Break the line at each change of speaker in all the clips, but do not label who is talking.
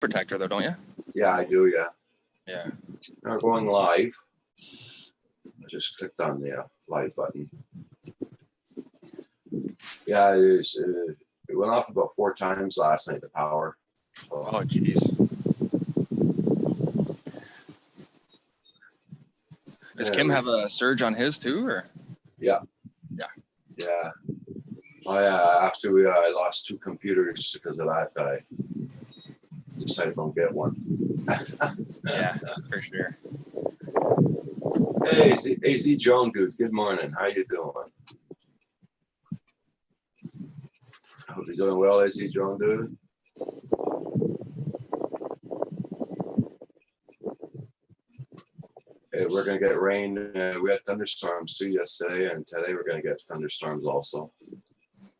protector though, don't you?
Yeah, I do. Yeah.
Yeah.
Now we're going live. I just clicked on the live button. Yeah, it went off about 4 times last night, the power. So,
Oh, geez. Does Kim have a surge on his too, or?
Yeah.
Yeah.
Yeah. After I lost 2 computers because of that, I decided to get one.
Yeah, for sure.
Hey, AZ Joan, dude. Good morning. How you doing? I hope you're doing well, AZ Joan, dude. Hey, we're gonna get rain. We had thunderstorms too yesterday, and today we're gonna get thunderstorms also.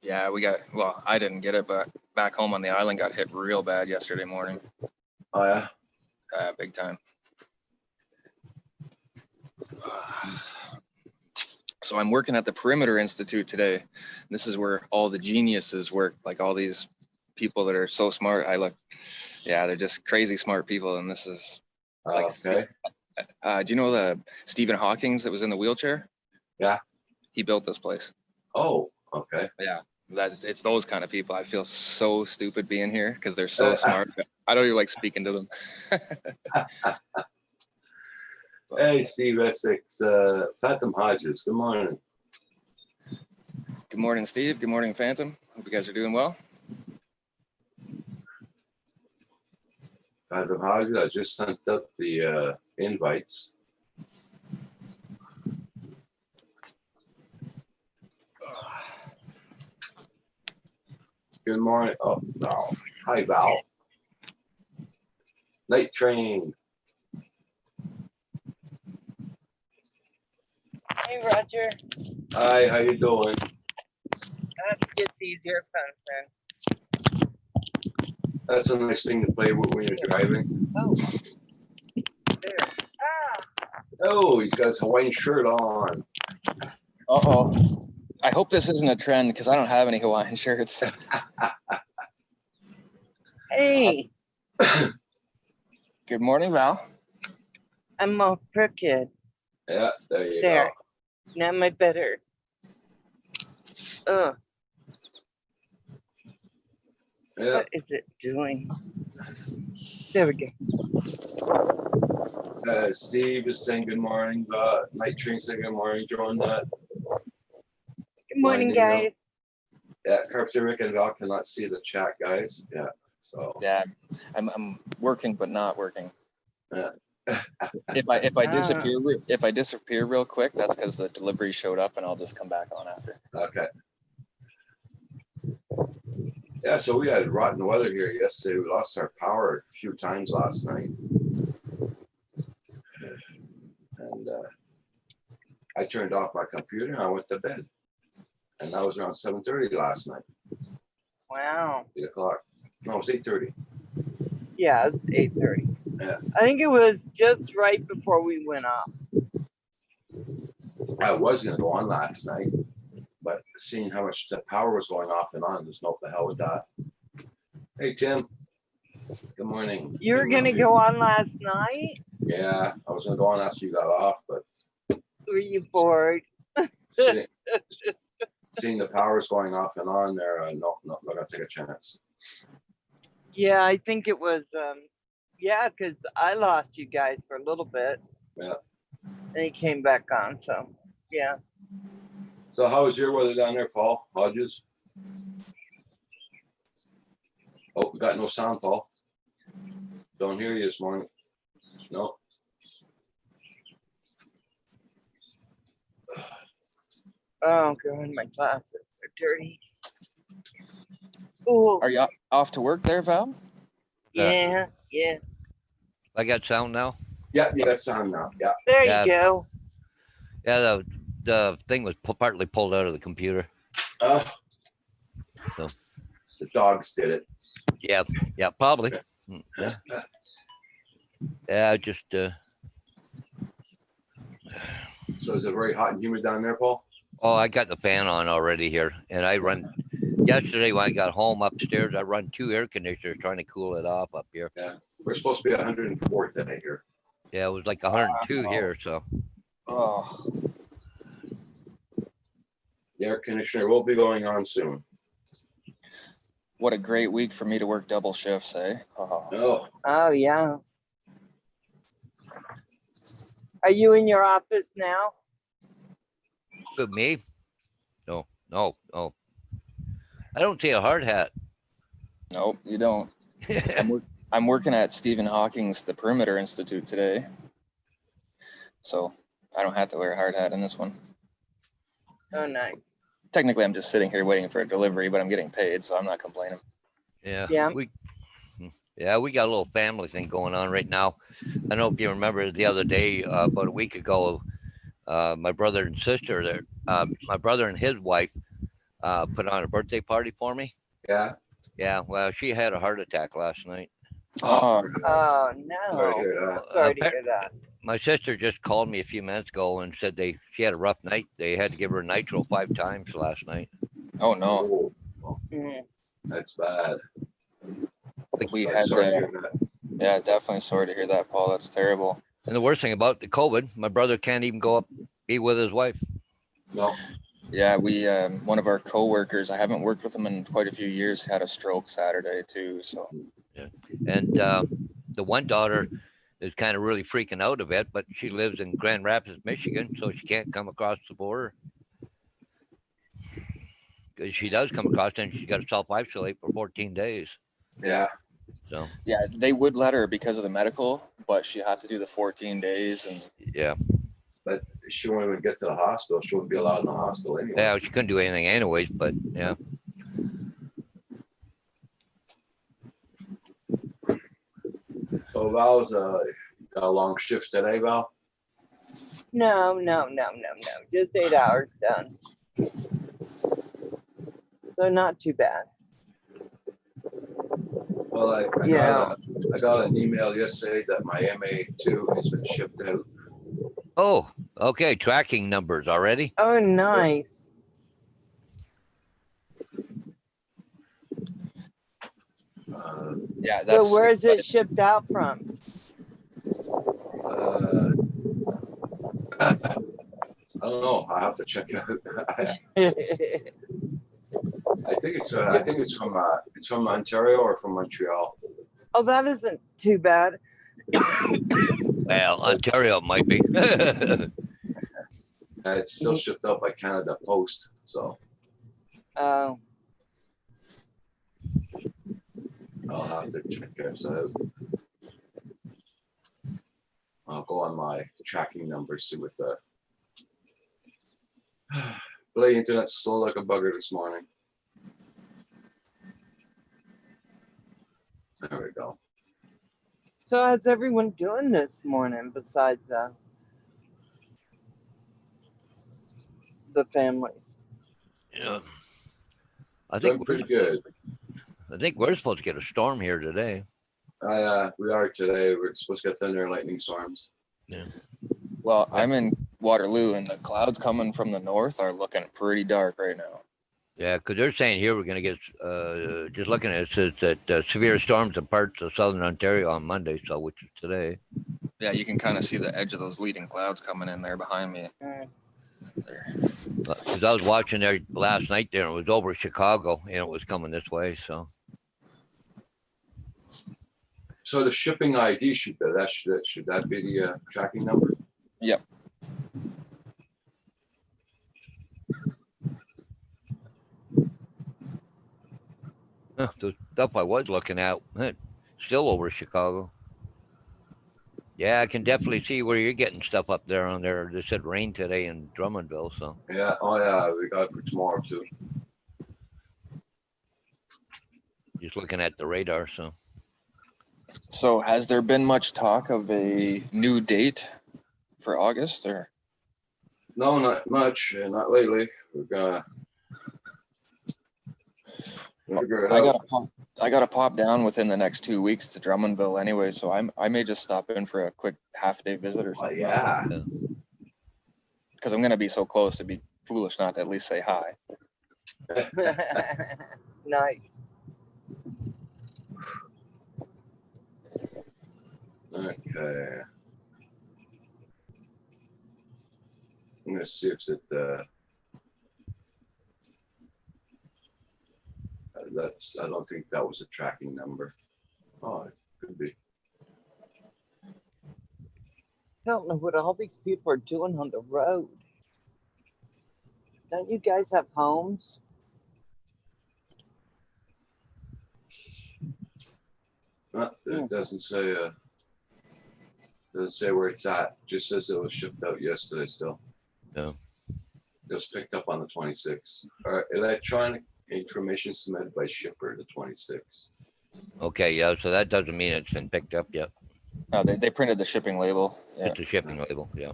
Yeah, well, I didn't get it, but back home on the island got hit real bad yesterday morning.
Oh yeah.
Big time. So I'm working at the Perimeter Institute today. This is where all the geniuses work, like all these people that are so smart. They're just crazy smart people. And this is like,
okay.
Do you know the Stephen Hawking's that was in the wheelchair?
Yeah.
He built this place.
Oh, okay.
Yeah, it's those kind of people. I feel so stupid being here because they're so smart. I don't even like speaking to them.
Hey, Steve Essex, Phantom Hodges. Good morning.
Good morning, Steve. Good morning, Phantom. Hope you guys are doing well.
Phantom Hodges, I just sent up the invites. Good morning. Oh, Val. Hi, Val. Night Train.
Hey, Roger.
Hi, how you doing?
I have to get these earphones in.
That's a nice thing to play with when you're driving.
Oh. There. Ah.
Oh, he's got his Hawaiian shirt on.
Uh-oh. I hope this isn't a trend because I don't have any Hawaiian shirts.
Hey.
Good morning, Val.
I'm all crooked.
Yeah, there you
There.
go.
Now am I better? Oh.
Yeah.
What is it doing? There we go.
Steve is saying good morning. Night Train saying good morning. Join that.
Good morning, guys.
Yeah, Carpenter Rick and Val cannot see the chat, guys. Yeah, so.
Yeah, I'm working but not working.
Yeah.
If I disappear real quick, that's because the delivery showed up, and I'll just come back on after.
Okay. Yeah, so we had rotten weather here yesterday. We lost our power a few times last night. And I turned off my computer and I went to bed. And that was around 7:30 last night.
Wow.
8 o'clock. No, it was 8:30.
Yeah, it's 8:30.
Yeah.
I think it was just right before we went off.
I was going to go on last night, but seeing how much the power was going off and on, there's no the hell with that. Hey, Tim. Good morning.
You were going to go on last night?
Yeah, I was going to go on after you got off, but.
Were you bored?
Seeing the powers going off and on there, no, not going to take a chance.
Yeah, I think it was, yeah, because I lost you guys for a little bit.
Yeah.
And he came back on, so, yeah.
So how was your weather down there, Paul Hodges? Oh, we got no sound, Paul. Don't hear you this morning. No.
Oh, God, my glasses are dirty. Oh.
Are you off to work there, Val?
Yeah, yeah.
I got sound now?
Yeah, you got sound now. Yeah.
There
Yeah.
you go.
Yeah, the thing was partly pulled out of the computer.
So
So
the dogs did it.
yeah, probably. Yeah. Yeah, just
So is it very hot and humid down there, Paul?
oh, I got the fan on already here, and I run yesterday when I got home upstairs, I run 2 air conditioners trying to cool it off up here.
We're supposed to be 104 today here.
Yeah, it was like 102
Wow.
here. So
Oh,
The air conditioner will be going on soon.
what a great week for me to work double shifts, eh? Oh,
Oh,
Oh, yeah. Are you in your office now?
with me, no. I don't see a hard hat.
nope, you don't. I'm working at Stephen Hawking's The Perimeter Institute today. So I don't have to wear a hard hat in this one.
Oh, nice.
Technically, I'm just sitting here waiting for a delivery, but I'm getting paid, so I'm not complaining.
Yeah.
Yeah.
We got a little family thing going on right now. I don't know if you remember the other day, about a week ago, my brother and sister there, my brother and his wife put on a birthday party for me.
yeah.
Yeah, well, she had a heart attack last night.
Oh,
Oh,
Sorry to
no.
hear that.
Sorry to hear that.
My sister just called me a few minutes ago and said she had a rough night. They had to give her nitro 5 times last night.
oh no.
Oh,
Mhm.
that's bad.
We
I'm
had
sorry to
to,
hear that.
yeah, definitely sorry to hear that, Paul. That's terrible.
And the worst thing about the COVID, my brother can't even go up be with his wife.
No.
Yeah, we one of our coworkers, I haven't worked with him in quite a few years, had a stroke Saturday too. So
And the one daughter is kind of really freaking out a bit, but she lives in Grand Rapids, Michigan, so she can't come across the border. Because she does come across, then she's got to self-isolate for 14 days.
Yeah.
So
yeah, they would let her because of the medical, but she had to do the 14 days. And
yeah,
But she won't even get to the hospital. She wouldn't be allowed in the hospital anyway.
yeah, she couldn't do anything anyways. But yeah,
So Val's got a long shift today, Val?
No. Just 8 hours done. So not too bad.
Well,
Yeah.
I got an email yesterday that my MA2 has been shipped out.
oh, okay, tracking numbers already.
Oh, nice.
yeah, that's
So where is it shipped out from?
I don't know. I have to check it out. I think it's from Ontario or from Montreal.
Oh, that isn't too bad.
Well, Ontario might be.
It's still shipped out by Canada Post. So
Oh,
I'll have to check this out. I'll go on my tracking numbers, see what the the internet's slow like a bugger this morning. There we go.
so how's everyone doing this morning besides the families?
Yeah, I
Doing
think
pretty good.
we're supposed to get a storm here today.
We are today. We're supposed to get thunder and lightning storms.
well, I'm in Waterloo, and the clouds coming from the north are looking pretty dark right now.
Yeah, because they're saying here we're going to get, just looking at it, says that severe storms in parts of southern Ontario on Monday, so which is today.
Yeah, you can kind of see the edge of those leading clouds coming in there behind me.
Mm.
There.
Because I was watching there last night there, and it was over Chicago, and it was coming this way, so.
So the shipping ID should that be the tracking number?
Yep.
The stuff I was looking at, still over Chicago. Yeah, I can definitely see where you're getting stuff up there on there. They said rain today in Drummondville, so.
Yeah. Oh yeah, we got it for tomorrow too.
Just looking at the radar, so.
So has there been much talk of a new date for August, or?
No, not much. Not lately. We're gonna figure it out.
I gotta pop down within the next 2 weeks to Drummondville anyway, so I may just stop in for a quick half-day visit or
Oh,
something.
yeah.
Because I'm gonna be so close, it'd be foolish not to at least say hi.
Nice.
Okay. I'm gonna see if I don't think that was a tracking number. Oh, it could be.
I don't know what all these people are doing on the road. Don't you guys have homes?
It doesn't say where it's at. Just says it was shipped out yesterday still.
Yeah.
It was picked up on the 26th. Electronic information submitted by shipper the 26th.
Okay, yeah, so that doesn't mean it's been picked up yet.
No, they printed the shipping label. Yeah.
It's a shipping label, yeah.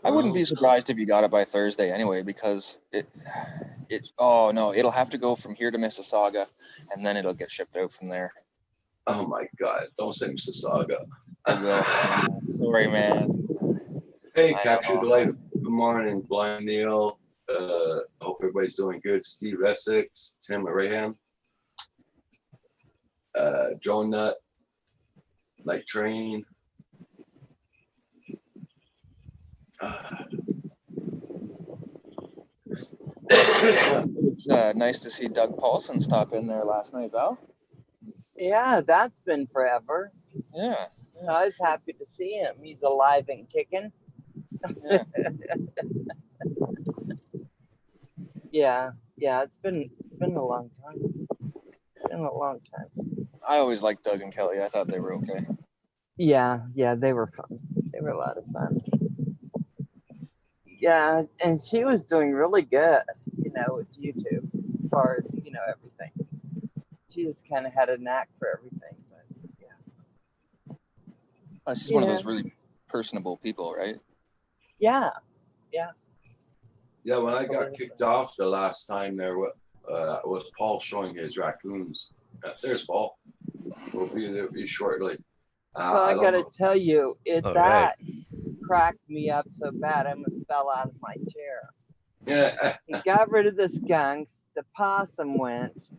I wouldn't be surprised if you got it by Thursday anyway, because oh no, it'll have to go from here to Mississauga and then it'll get shipped out from there.
Oh my God! Don't say Mississauga.
It will. Sorry, man.
Hey,
I
Capture
know.
the Light. Good morning, Blind Neil. Hope everybody's doing good. Steve Essex, Tim Raham, Joe Nut, Night Train.
It was nice to see Doug Paulson stop in there last night, Val.
Yeah, that's been forever.
Yeah.
So I was happy to see him. He's alive and kicking.
Yeah.
Yeah, it's been a long time. Been a long time.
I always liked Doug and Kelly. I thought they were okay.
Yeah, they were fun. They were a lot of fun. Yeah, and she was doing really good, with YouTube, as far as, everything. She just kind of had a knack for everything, but yeah.
She's one of
Yeah.
those really personable people, right?
Yeah,
Yeah, when I got kicked off the last time, there was Paul showing his raccoons. There's Paul. We'll be there shortly.
so I
don't
gotta
know.
tell you,
All
that cracked me up so bad I almost fell out of my chair.
Yeah,
He got rid of the skunks, the possum went,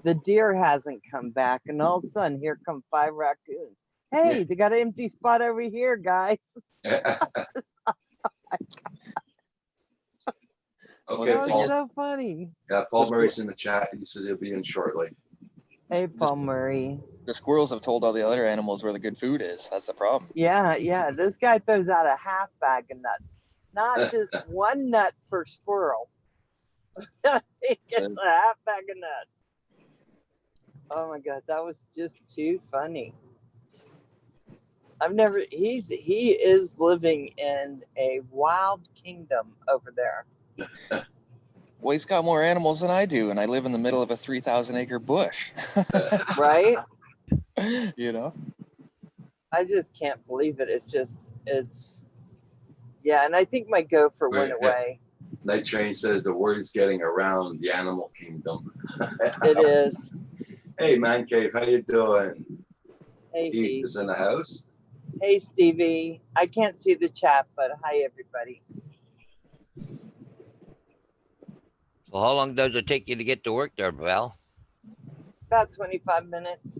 the deer hasn't come back, and all of a sudden here come 5 raccoons. Hey,
Yeah.
they got an empty spot over here, guys.
Okay,
That
thing
was
is-
so funny.
yeah, Paul Murray's in the chat. He says he'll be in shortly.
Hey, Paul Murray.
The squirrels have told all the other animals where the good food is. That's the problem.
Yeah, this guy throws out a half bag of nuts. Not just one nut per squirrel. He gets a half bag of nuts. Oh my God, that was just too funny. He is living in a wild kingdom over there.
Well, he's got more animals than I do, and I live in the middle of a 3,000-acre bush.
Right? I just can't believe it. Yeah, and I think my gopher went
Right, yeah.
away.
Night Train says the word is getting around the animal kingdom.
It is.
Hey, Man Cave, how you doing?
Hey,
Heath
Steve.
is in the house.
Hey, Stevie. I can't see the chat, but hi, everybody.
So how long does it take you to get to work there, Val?
About 25 minutes.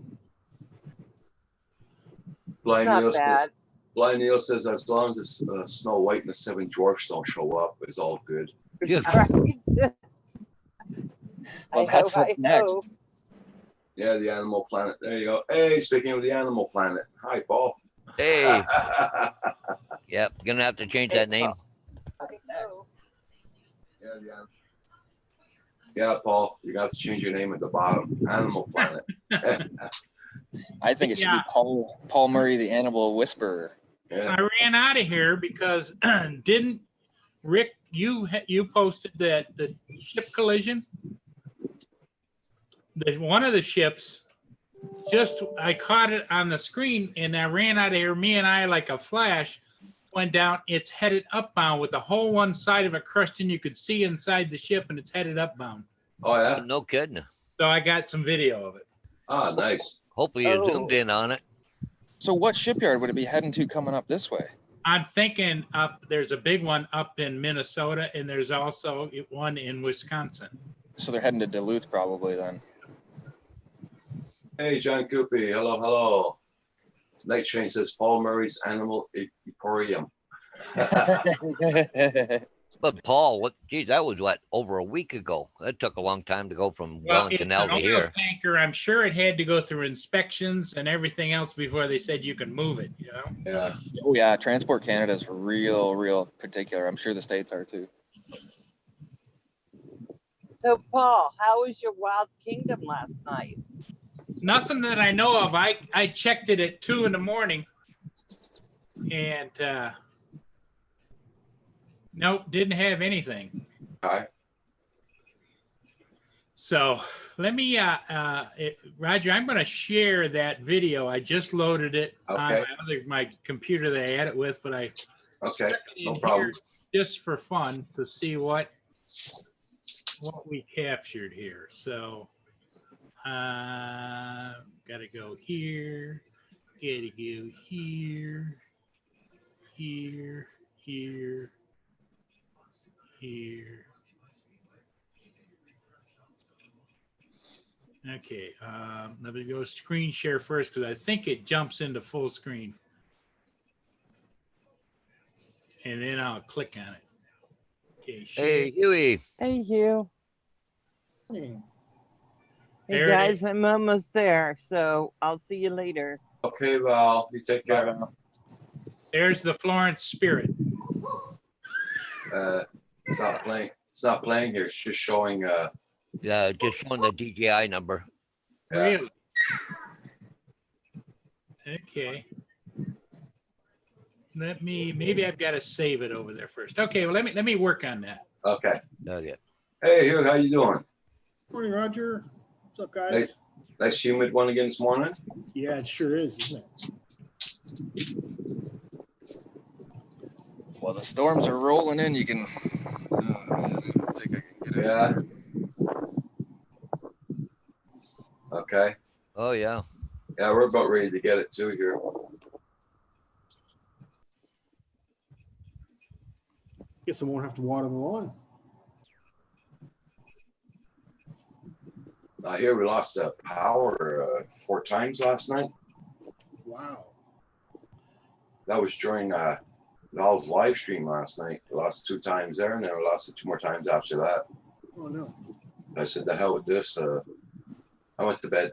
Blind
Not
Neil
bad.
says, Blind Neil says as long as the Snow White and the 7 Dwarfs don't show up, it's all good.
Right?
Well, that's what's next.
Yeah, the Animal Planet. There you go. Hey, speaking of the Animal Planet. Hi, Paul.
Hey, yep, gonna have to change that name.
Yeah, Paul, you got to change your name at the bottom. Animal Planet.
I think it should
Yeah.
be Paul Murray, the Animal Whisperer.
Yeah.
I ran out of here because didn't Rick, you posted that the ship collision? One of the ships, I caught it on the screen and I ran out of here. Me and I, like a flash, went down. It's headed upbound with the whole one side of it crushed and you could see inside the ship and it's headed upbound.
Oh, yeah.
No kidding.
So I got some video of it.
Ah, nice.
Hopefully you
Oh.
zoomed in on it.
So what shipyard would it be heading to coming up this way?
I'm thinking there's a big one up in Minnesota, and there's also one in Wisconsin.
So they're heading to Duluth probably then.
Hey, John Coopy. Hello, hello. Night Train says Paul Murray's Animal Emporium.
But Paul, what? Geez, that was what, over a week ago. That took a long time to go from
Well,
Wellington
it's
Canal
an
to
oil
here.
tanker. I'm sure it had to go through inspections and everything else before they said you can move it. You know.
Yeah.
Oh yeah, Transport Canada's real particular. I'm sure the states are too.
So, Paul, how was your Wild Kingdom last night?
Nothing that I know of. I checked it at 2 a.m. and nope, didn't have anything.
Hi.
So let me, Roger, I'm going to share that video. I just loaded it on
Okay.
my computer that I had it with, but I
Okay.
stuck it
No
in
problem.
here just for fun to see what we captured here. So, gotta go here, gotta go here, here, here. Okay, let me go screen share first because I think it jumps into full screen. And then I'll click on it. Okay, share.
Hey, Huey.
Hey, Hugh.
There
Hey,
it
guys,
is.
I'm almost there. So I'll see you later.
Okay, Val. You take care.
There's the Florence Spirit.
It's not playing. It's not playing here. It's just showing.
Yeah, just showing the DJI number.
Yeah.
Really? Okay. Maybe I've got to save it over there first. Okay, well let me work on that.
Okay.
Okay.
Hey, Hugh, how you doing?
Morning, Roger. What's up, guys?
Nice humid one again this morning.
Yeah, it sure is, isn't it?
Well, the storms are rolling in. You can. Let's see if I can get it.
Yeah. Okay.
Oh, yeah.
Yeah, we're about ready to get it too here.
Guess I won't have to water the lawn.
I hear we lost power 4 times last night.
Wow.
That was during Val's live stream last night. We lost 2 times there, and then we lost it 2 more times after that.
Oh, no.
I said, the hell with this. I went to bed.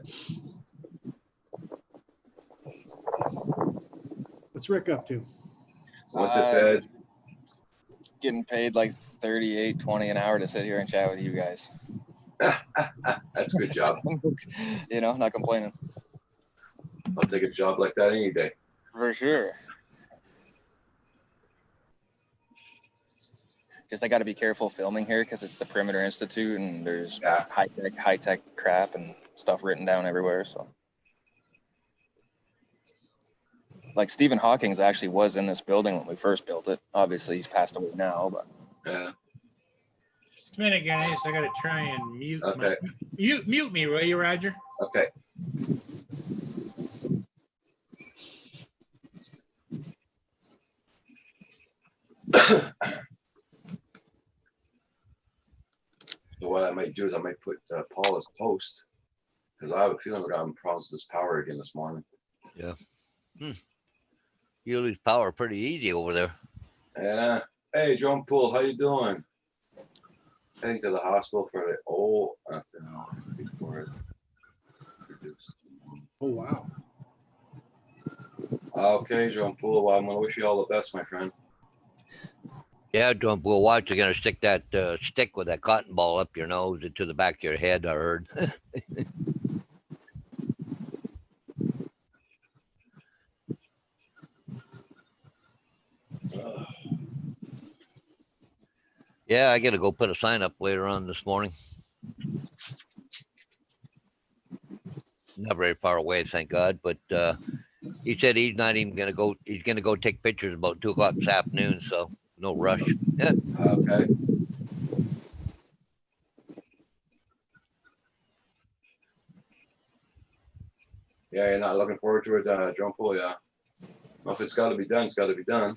What's Rick up to?
Went to bed.
Getting paid like $38.20 an hour to sit here and chat with you guys.
That's a good job.
You know, not complaining.
I'll take a job like that any day.
For sure. Just I got to be careful filming here because it's the Perimeter Institute and there's
Yeah.
high tech crap and stuff written down everywhere. So, like Stephen Hawking's actually was in this building when we first built it. Obviously, he's passed away now, but
Yeah.
Just a minute, guys. I got to try and mute.
Okay.
Mute me, will you, Roger?
Okay. So what I might do is I might put Paul as host because I have a feeling we're having problems with this power again this morning.
You lose power pretty easy over there.
Yeah. Hey, John Poole, how you doing? Heading to the hospital for the for it.
Oh, wow.
Okay, John Poole. Well, I'm gonna wish you all the best, my friend.
Yeah, John, we'll watch. You're going to stick that stick with that cotton ball up your nose into the back of your head, I heard. Yeah, I got to go put a sign up later on this morning. Not very far away, thank God. But he said he's not even going to go. He's going to go take pictures about 2 o'clock this afternoon. So no rush. Yeah.
Okay. Yeah, you're not looking forward to it, John Poole, yeah. Well, if it's got to be done, it's got to be done.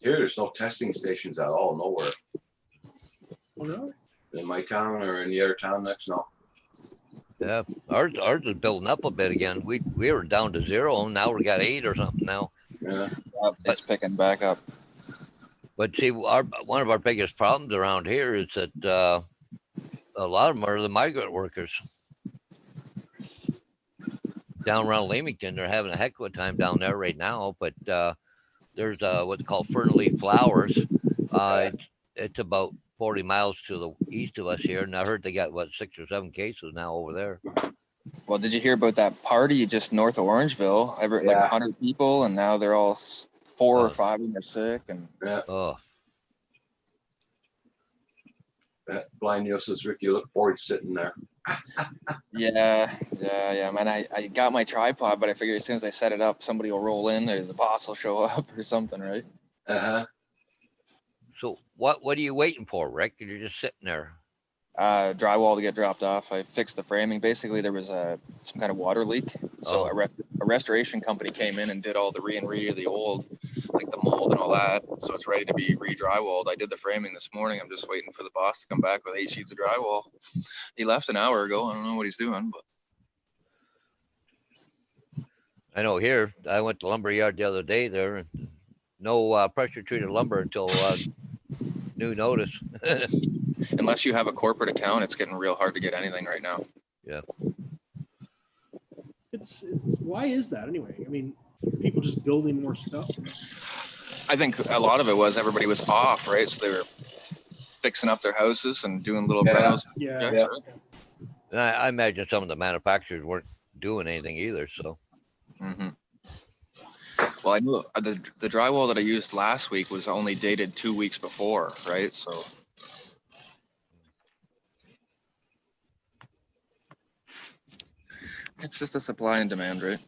Here, there's no testing stations at all, nowhere.
Oh, really?
In my town or in the other town next, no.
Yeah, ours is building up a bit again. We were down to 0, and now we got 8 or something now.
Yeah,
It's picking back up.
But see, one of our biggest problems around here is that a lot of them are the migrant workers. Down around Leamington, they're having a heck of a time down there right now. But there's what's called Fernley Flowers. It's about 40 miles to the east of us here, and I heard they got 6 or 7 cases now over there.
Well, did you hear about that party just north of Orangeville? Like
Yeah.
100 people, and now they're all 4
Oh.
or 5 of them are sick. And
Oh,
that blind Neil says, Rick, you look bored sitting there.
yeah, man. I got my tripod, but I figured as soon as I set it up, somebody will roll in, or the boss will show up, or something, right?
Uh-huh.
so what are you waiting for, Rick? You're just sitting there.
Drywall to get dropped off. I fixed the framing. Basically, there was some kind of water leak, so
Oh.
a restoration company came in and did all the re of the old, like the mold and all that. So it's ready to be re-drywalled. I did the framing this morning. I'm just waiting for the boss to come back with 8 sheets of drywall. He left an hour ago. I don't know what he's doing, but
I know here, I went to lumberyard the other day there, and no pressure treated lumber until new notice.
unless you have a corporate account, it's getting real hard to get anything right now.
It's why is that anyway? I mean, people just building more stuff.
I think a lot of it was everybody was off, right? So they were fixing up their houses and doing little
Yeah.
rentals.
Yeah.
Yeah.
And I imagine some of the manufacturers weren't doing anything either. So
Mhm. Well, I knew the drywall that I used last week was only dated 2 weeks before, right? So it's just a supply and demand, right?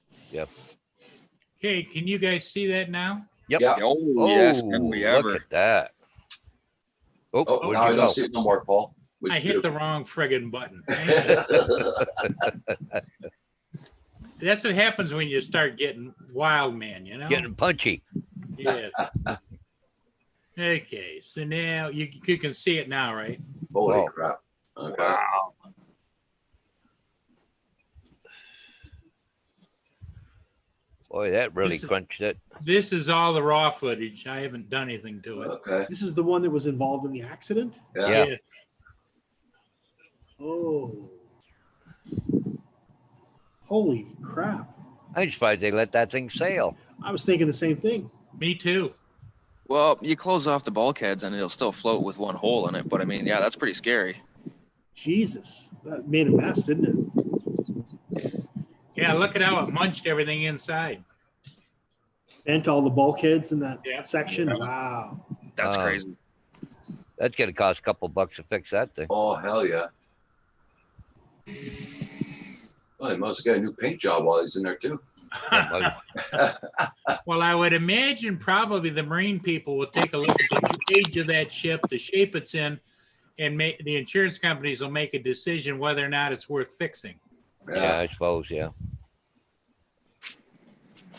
Okay, can you guys see that now?
yep.
Yeah.
Oh, yes, can we
look
ever?
at that. Oh,
Oh,
where'd
now I
you
don't
go?
see it no more, Paul. Which
I hit the wrong friggin' button. That's what happens when you start getting wild, man, you know?
Getting punchy.
Yeah. Okay, so now you can see it now, right?
Holy
Wow.
crap. Okay.
Wow.
Boy, that really
This is-
crunched it.
This is all the raw footage. I haven't done anything to it.
Okay.
This is the one that was involved in the accident.
Yeah.
Oh. Holy crap.
I'm surprised they let that thing sail.
I was thinking the same thing.
Me too.
Well, you close off the bulkheads and it'll still float with one hole in it. But I mean, yeah, that's pretty scary.
Jesus. That made a mess, didn't it?
Yeah, look at how it munched everything inside.
And all the bulkheads in that
Yeah.
section. Wow.
That's
Uh,
crazy.
That's gonna cost a couple bucks to fix that thing.
Oh, hell yeah. Well, he must have got a new paint job while he's in there too.
Well, I would imagine probably the marine people will take a look at the age of that ship, the shape it's in, and the insurance companies will make a decision whether or not it's worth fixing.
Yeah, I suppose. Yeah.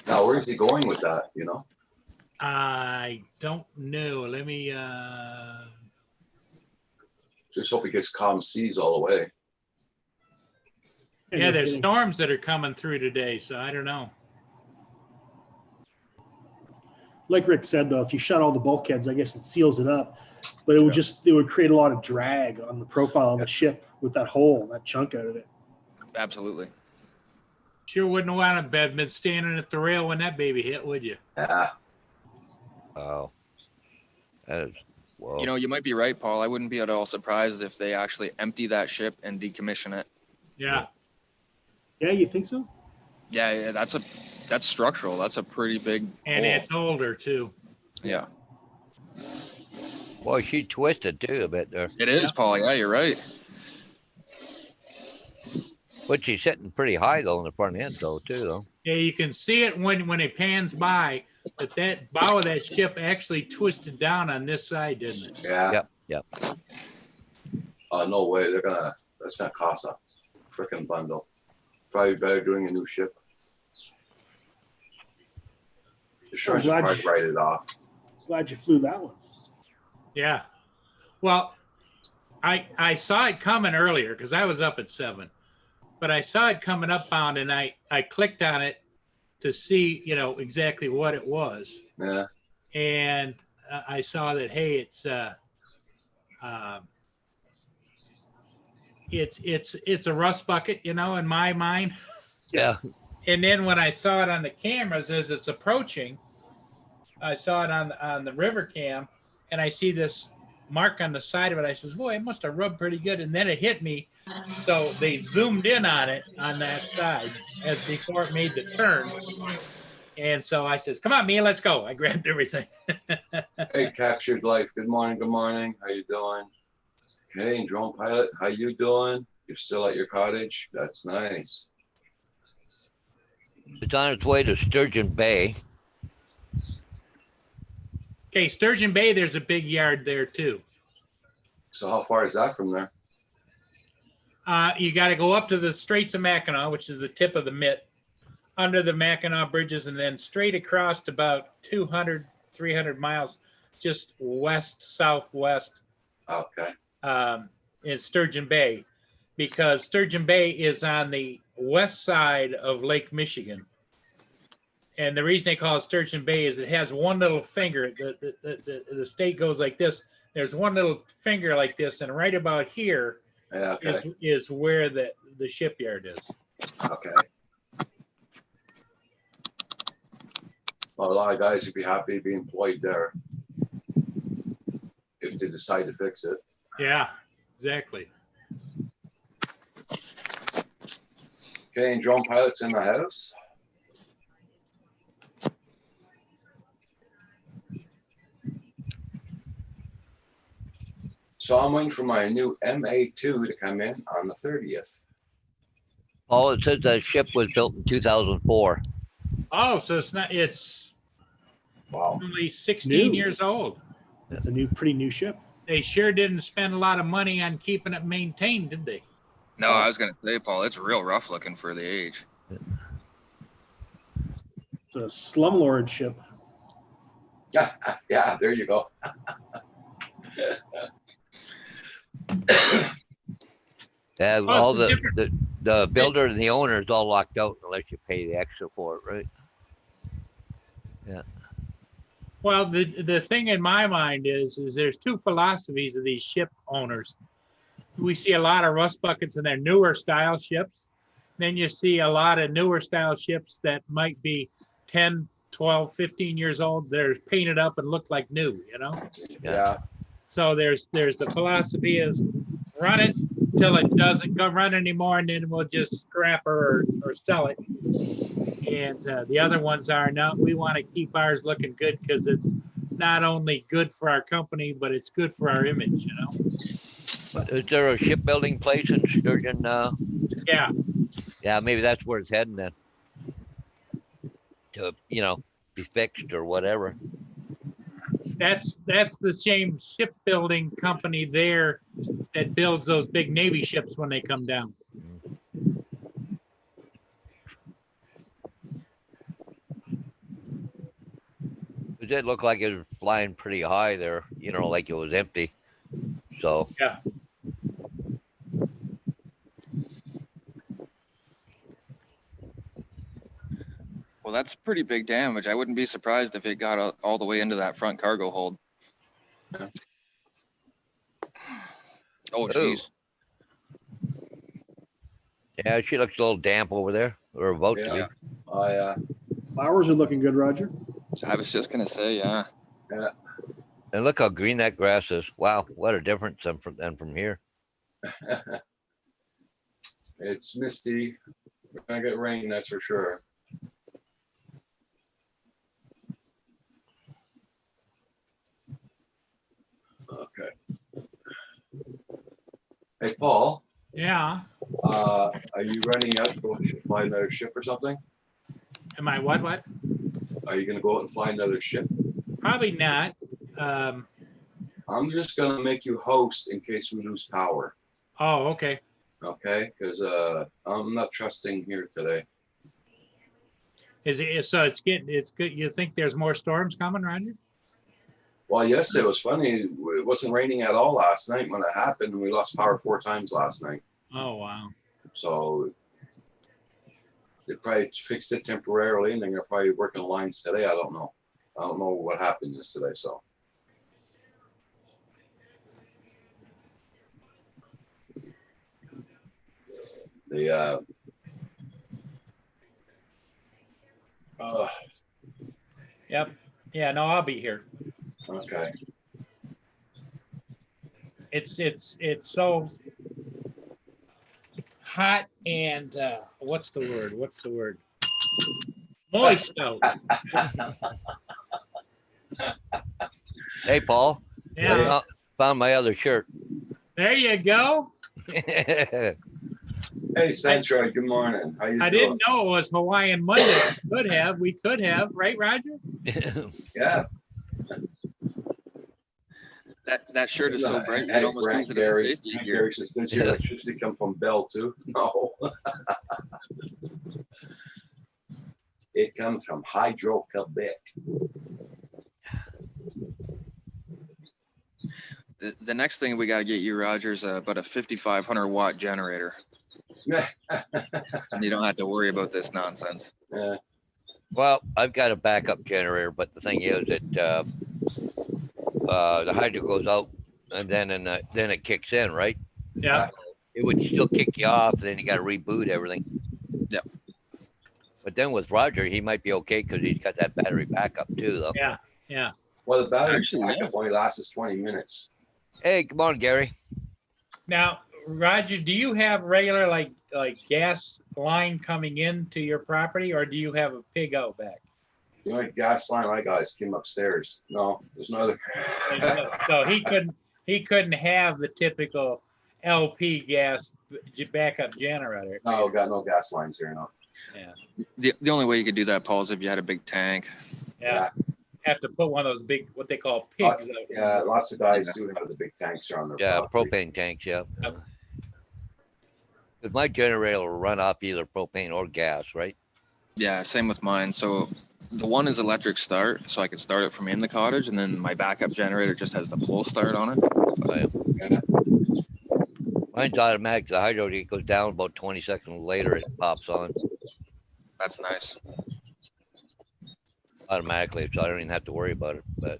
Now, where's he going with that, you know?
I don't know. Let me
Just hope he gets calm seas all the way.
yeah, there's storms that are coming through today, so I don't know.
Like Rick said, though, if you shut all the bulkheads, I guess it seals it up. But it would create a lot of drag on the profile of the ship with that hole, that chunk out of it.
Absolutely.
Sure wouldn't want to have been standing at the rail when that baby hit, would you?
Yeah.
Oh. That is. Whoa.
You know, you might be right, Paul. I wouldn't be at all surprised if they actually empty that ship and decommission it.
Yeah.
Yeah, you think so?
Yeah, that's structural. That's a pretty big
And
hole.
it's older too.
Yeah,
Boy, she twisted too a bit there.
it is, Paul. Yeah, you're right.
But she's sitting pretty high though in the front end though too though.
Yeah, you can see it when it pans by, but that bow of that ship actually twisted down on this side, didn't it?
Yeah.
Yep.
No way. That's gonna cost a freaking bundle. Probably better doing a new ship. The insurance
glad
will probably write it off.
Glad you flew that one.
Yeah. Well, I saw it coming earlier because I was up at 7, but I saw it coming upbound and I clicked on it to see, exactly what it was.
Yeah.
And I saw that, hey, it's a rust bucket, in my mind.
Yeah.
And then when I saw it on the cameras as it's approaching, I saw it on the river cam, and I see this mark on the side of it. I says, boy, it must have rubbed pretty good. And then it hit me. So they zoomed in on it on that side as before it made the turn. And so I says, come on, Mia, let's go. I grabbed everything.
Hey, Captured Life. Good morning. Good morning. How you doing? Hey, drone pilot. How you doing? You're still at your cottage? That's nice.
It's on its way to Sturgeon Bay.
Okay, Sturgeon Bay, there's a big yard there too.
So how far is that from there?
You got to go up to the Straits of Mackinac, which is the tip of the mitt, under the Mackinac bridges, and then straight across about 200, 300 miles, just southwest
Okay.
is Sturgeon Bay, because Sturgeon Bay is on the west side of Lake Michigan. And the reason they call it Sturgeon Bay is it has one little finger. The state goes like this. There's one little finger like this, and right about here
Yeah, okay.
is where the shipyard is.
Okay. Well, a lot of guys would be happy to be employed there if they decide to fix it.
Yeah, exactly.
Okay, and drone pilots in the house. So I'm waiting for my new MA2 to come in on the 30th.
Oh, it says the ship was built in 2004.
Oh, so it's
Wow.
only 16
new.
years old.
That's a pretty new ship.
They sure didn't spend a lot of money on keeping it maintained, did they?
No, I was gonna say, Paul, it's real rough looking for the age.
It's a slumlord ship.
Yeah, yeah, there you go.
Yeah,
Oh,
all
it's
the builder and the owner is all locked out unless you pay the extra for it, right?
Well, the thing in my mind is there's two philosophies of these ship owners. We see a lot of rust buckets in their newer style ships. Then you see a lot of newer style ships that might be 10, 12, 15 years old. They're painted up and look like new,
Yeah.
So there's the philosophy is run it till it doesn't go run anymore, and then we'll just scrap her or sell it. And the other ones are, no, we want to keep ours looking good because it's not only good for our company, but it's good for our image,
Is there a shipbuilding place in Sturgeon?
Yeah.
Yeah, maybe that's where it's heading then. To, be fixed or whatever.
That's the same shipbuilding company there that builds those big Navy ships when they come down.
It did look like it was flying pretty high there, like it was empty. So
Yeah.
Well, that's pretty big damage. I wouldn't be surprised if it got all the way into that front cargo hold. Oh, geez.
yeah, she looks a little damp over there, or about to
Yeah.
be.
Flowers are looking good, Roger.
I was just gonna say, yeah.
And look how green that grass is. Wow, what a difference than from here.
It's misty. We're gonna get rain, that's for sure. Okay. Hey, Paul,
Yeah.
are you running out to go fly another ship or something?
Am I what?
Are you gonna go out and fly another ship?
Probably not.
I'm just gonna make you host in case we lose power,
Oh, okay.
okay? Because I'm not trusting here today.
Is it so? It's good. You think there's more storms coming, Roger?
Well, yesterday was funny. It wasn't raining at all last night when it happened. We lost power 4 times last night.
Oh, wow.
So they probably fixed it temporarily, and they're probably working lines today. I don't know. I don't know what happened yesterday. So the
Yep. Yeah, no, I'll be here.
okay.
It's so hot and what's the word? Moist out.
Hey, Paul.
Yeah.
Found my other shirt.
There you go.
Hey, Centroid. Good morning. How you
I
doing?
didn't know it was Hawaiian Monday. We could have, right, Roger?
Yeah.
That shirt is so bright, you
Hey,
can almost
Grant
use it as a
Gary.
safety
Grant
gear.
Gary says, does your electricity come from Bell too? No. It comes from Hydro Quebec.
The next thing we got to get you, Roger, is about a 5,500 watt generator. And you don't have to worry about this nonsense.
Yeah.
Well, I've got a backup generator, but the thing is that the hydro goes out and then it kicks in, right?
Yeah.
It would still kick you off, and then you got to reboot everything.
Yep.
But then with Roger, he might be okay because he's got that battery backup too, though.
Yeah. Yeah.
Well, the battery
Actually, yeah.
backup only lasts us 20 minutes.
Hey, come on, Gary.
Now, Roger, do you have regular like gas line coming into your property, or do you have a pig out back?
The only gas line I got is came upstairs. No, there's no other.
So he couldn't have the typical LP gas backup generator.
No, got no gas lines here. No.
Yeah.
The only way you could do that, Paul, is if you had a big tank.
Yeah. Have to put one of those big, what they call pigs out.
Yeah, lots of guys do have the big tanks around their
Yeah,
property.
propane tanks, yeah.
Yep.
Because my generator will run off either propane or gas, right?
Yeah, same with mine. So the one is electric start, so I can start it from in the cottage, and then my backup generator just has the pull start on it.
Yeah.
Mine's automatic. The hydro, it goes down about 20 seconds later, it pops on
That's nice.
automatically, so I don't even have to worry about it. But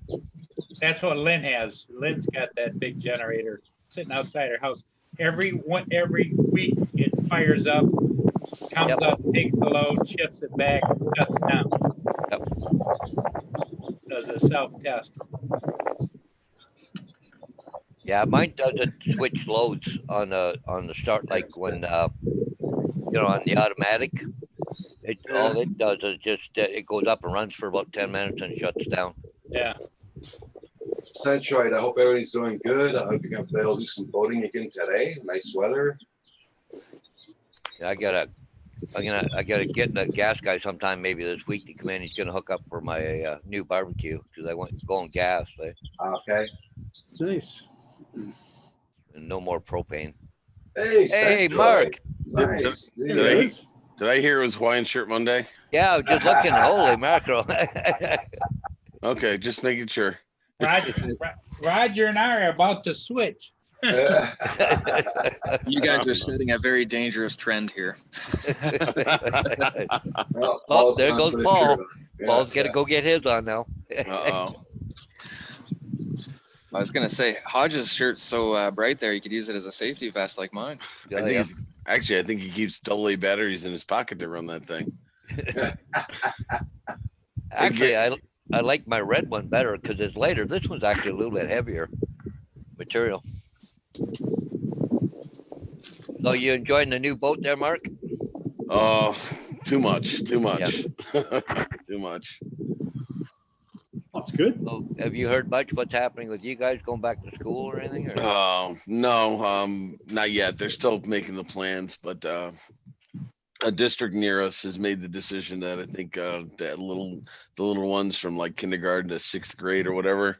That's what Lynn has. Lynn's got that big generator sitting outside her house. Every week it fires up, comes
Yep.
up, takes the load, shifts it back, shuts down.
Yep.
Does a self-test.
yeah, mine doesn't switch loads on the start, like when on the automatic. All it does is just it goes up and runs for about 10 minutes and shuts down.
Yeah.
Centroid, I hope everybody's doing good. I hope you're gonna be able to do some boating again today. Nice weather.
Yeah, I gotta get the gas guy sometime maybe this week to come in. He's gonna hook up for my new barbecue because I went going gas,
Okay.
Nice.
and no more propane.
Hey,
Hey,
Centroid.
Mark.
Nice.
There
See
it
ya.
is.
Did I hear it was Hawaiian Shirt Monday?
Yeah, I was just looking. Holy mackerel!
Okay, just making sure.
Roger and I are about to switch.
You guys are setting a very dangerous trend here.
Well,
Oh,
Paul's
there
gonna
goes
put a
Paul.
shirt on. Yeah,
Paul's gotta go get his on now.
Uh-oh.
I was gonna say Hodge's shirt's so bright there, you could use it as a safety vest like mine.
I think it's- actually, I think he keeps AA batteries in his pocket to run that thing.
Actually, I like my red one better because it's lighter. This one's actually a little bit heavier material. So you enjoying the new boat there, Mark?
Oh, too much, too much,
Yeah.
too much.
That's good.
Oh, have you heard much what's happening with you guys going back to school or anything? Or?
Oh, no, not yet. They're still making the plans, but a district near us has made the decision that I think the little ones from like kindergarten to 6th grade or whatever,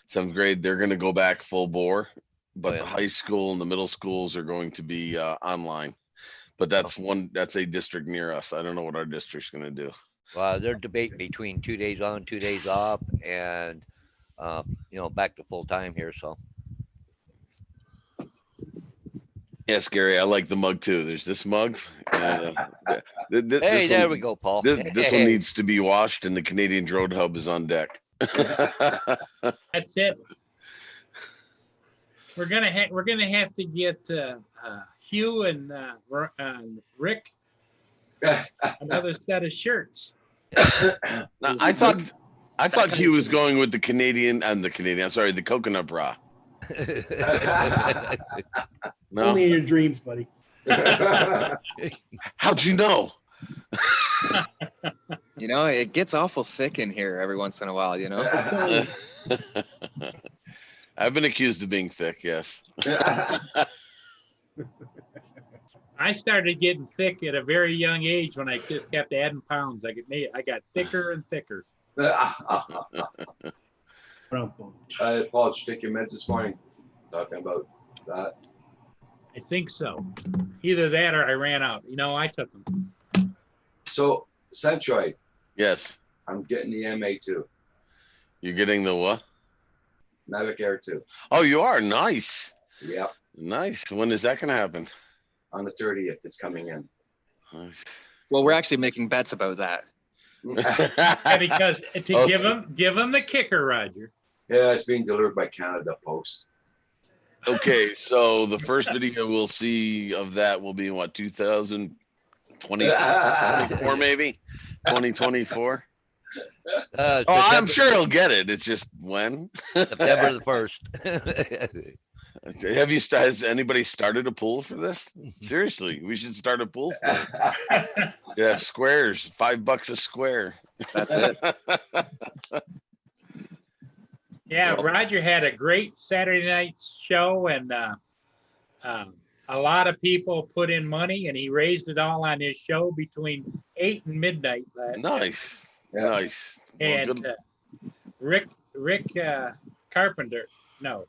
7th grade, they're gonna go back full bore. But
Oh,
the
yeah.
high school and the middle schools are going to be online. But that's a district near us. I don't know what our district's gonna do.
Well, they're debating between 2 days on, 2 days off, and back to full time here. So
Yes, Gary, I like the mug too. There's this mug.
hey,
This
there
one,
we go, Paul.
this one
Hey.
needs to be washed, and the Canadian Drone Hub is on deck.
That's it. We're gonna have to get Hugh and Rick another set of shirts.
Now, I thought he was going with the Canadian. I'm sorry, the coconut bra. No,
Only in your dreams, buddy.
how'd you know?
You know, it gets awful thick in here every once in a while, you know?
I'm telling you.
I've been accused of being thick. Yes.
I started getting thick at a very young age when I just kept adding pounds. I got thicker and thicker.
Brown bone.
Paul, did you take your meds this morning? Talking about that.
I think so. Either that or I ran out. I took them.
So, Centroid,
Yes.
I'm getting the MA2,
You're getting the what?
Mavic Air 2.
Oh, you are. Nice.
Yep,
Nice. When is that going to happen?
on the 30th, it's coming in.
Nice.
Well, we're actually making bets about that.
Yeah, because to
Oh.
give them the kicker, Roger.
Yeah, it's being delivered by Canada Post.
Okay, so the first video we'll see of that will be in what, 2024 maybe? 2024? Oh, I'm
September,
sure he'll get it. It's just when?
September the 1st.
Has anybody started a pool for this? Seriously, we should start a pool. You have squares, $5 a square.
That's it.
Yeah,
Well-
Roger had a great Saturday night show, and a lot of people put in money, and he raised it all on his show between 8 and midnight.
Nice,
Yeah.
nice. Well,
And
good.
Rick Carpenter, no,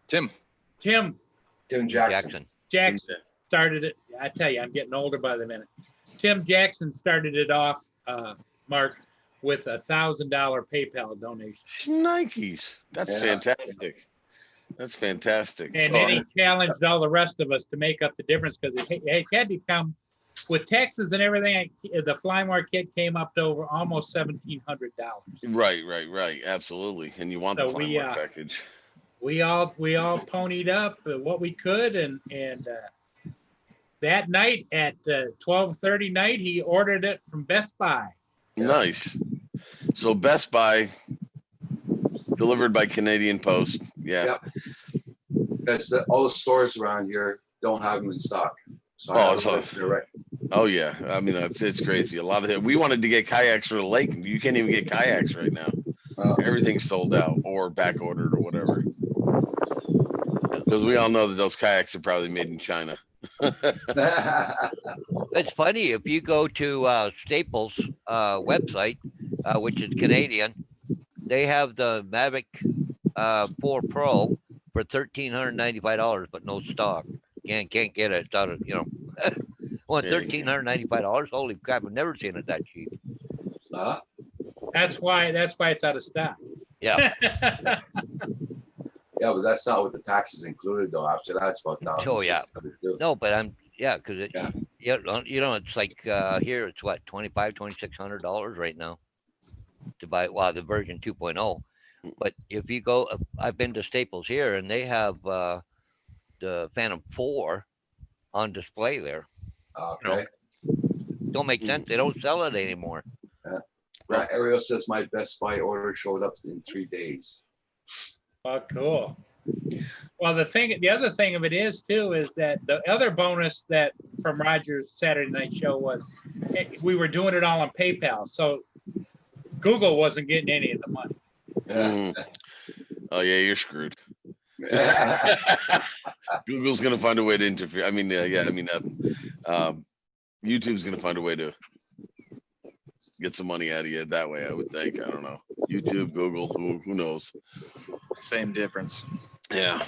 Tim,
Tim
Tim Jackson.
Jackson started it. I tell you, I'm getting older by the minute. Tim Jackson started it off, Mark, with $1,000 PayPal donation.
Nikes. That's
Yeah.
fantastic. That's fantastic.
And
So-
then he challenged all the rest of us to make up the difference because it had to come with taxes and everything. The Flymore kit came up to over almost $1,700.
Right. Absolutely. And you want the
So we,
Flymore package.
We all ponied up what we could, and that night at 12:30 night, he ordered it from Best Buy.
Nice. So Best Buy delivered by Canadian Post. Yeah.
Yep. Because all the stores around here don't have them in stock. So
Oh,
I have
so-
to direct.
Oh yeah. I mean, it's crazy. A lot of it. We wanted to get kayaks for the lake. You can't even get kayaks right now. Everything's sold out or back ordered or whatever. Because we all know that those kayaks are probably made in China.
It's funny, if you go to Staples website, which is Canadian, they have the Mavic 4 Pro for $1,395, but no stock. Can't get it. It's out of, well,
There you go.
$1,395. Holy crap! I've never seen it that cheap.
That's why it's out of stock.
Yeah.
Yeah, but that's not with the taxes included though. After that, it's about
Oh, yeah.
$1,600.
No, but because it,
Yeah.
it's like here it's what, $2,600 right now to buy the version 2.0. But if you go, I've been to Staples here and they have the Phantom 4 on display there.
Okay.
Don't make sense. They don't sell it anymore.
Ariel says my Best Buy order showed up in 3 days.
Oh, cool. Well, the other thing of it is too, is that the other bonus that from Roger's Saturday night show was we were doing it all on PayPal. So Google wasn't getting any of the money.
Mhm. Oh yeah, you're screwed. Google's gonna find a way to interfere. I mean, YouTube's gonna find a way to get some money out of you that way. I would think. I don't know. YouTube, Google, who knows?
same difference.
Yeah.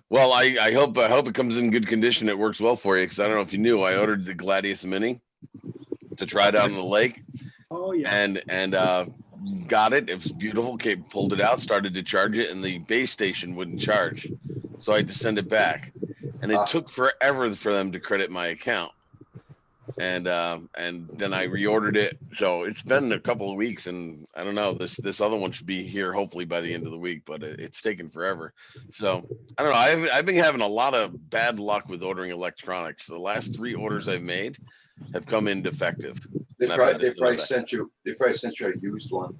Well, I hope it comes in good condition. It works well for you because I don't know if you knew. I ordered the Gladius Mini to try it out on the lake,
Oh yeah.
and got it. It was beautiful. Kate pulled it out, started to charge it, and the base station wouldn't charge. So I had to send it back. And it took forever for them to credit my account. And then I reordered it. So it's been a couple of weeks, and I don't know. This other one should be here hopefully by the end of the week, but it's taken forever. So I don't know. I've been having a lot of bad luck with ordering electronics. The last 3 orders I've made have come in defective.
They
And I've had to
probably
send it back.
sent you a used one.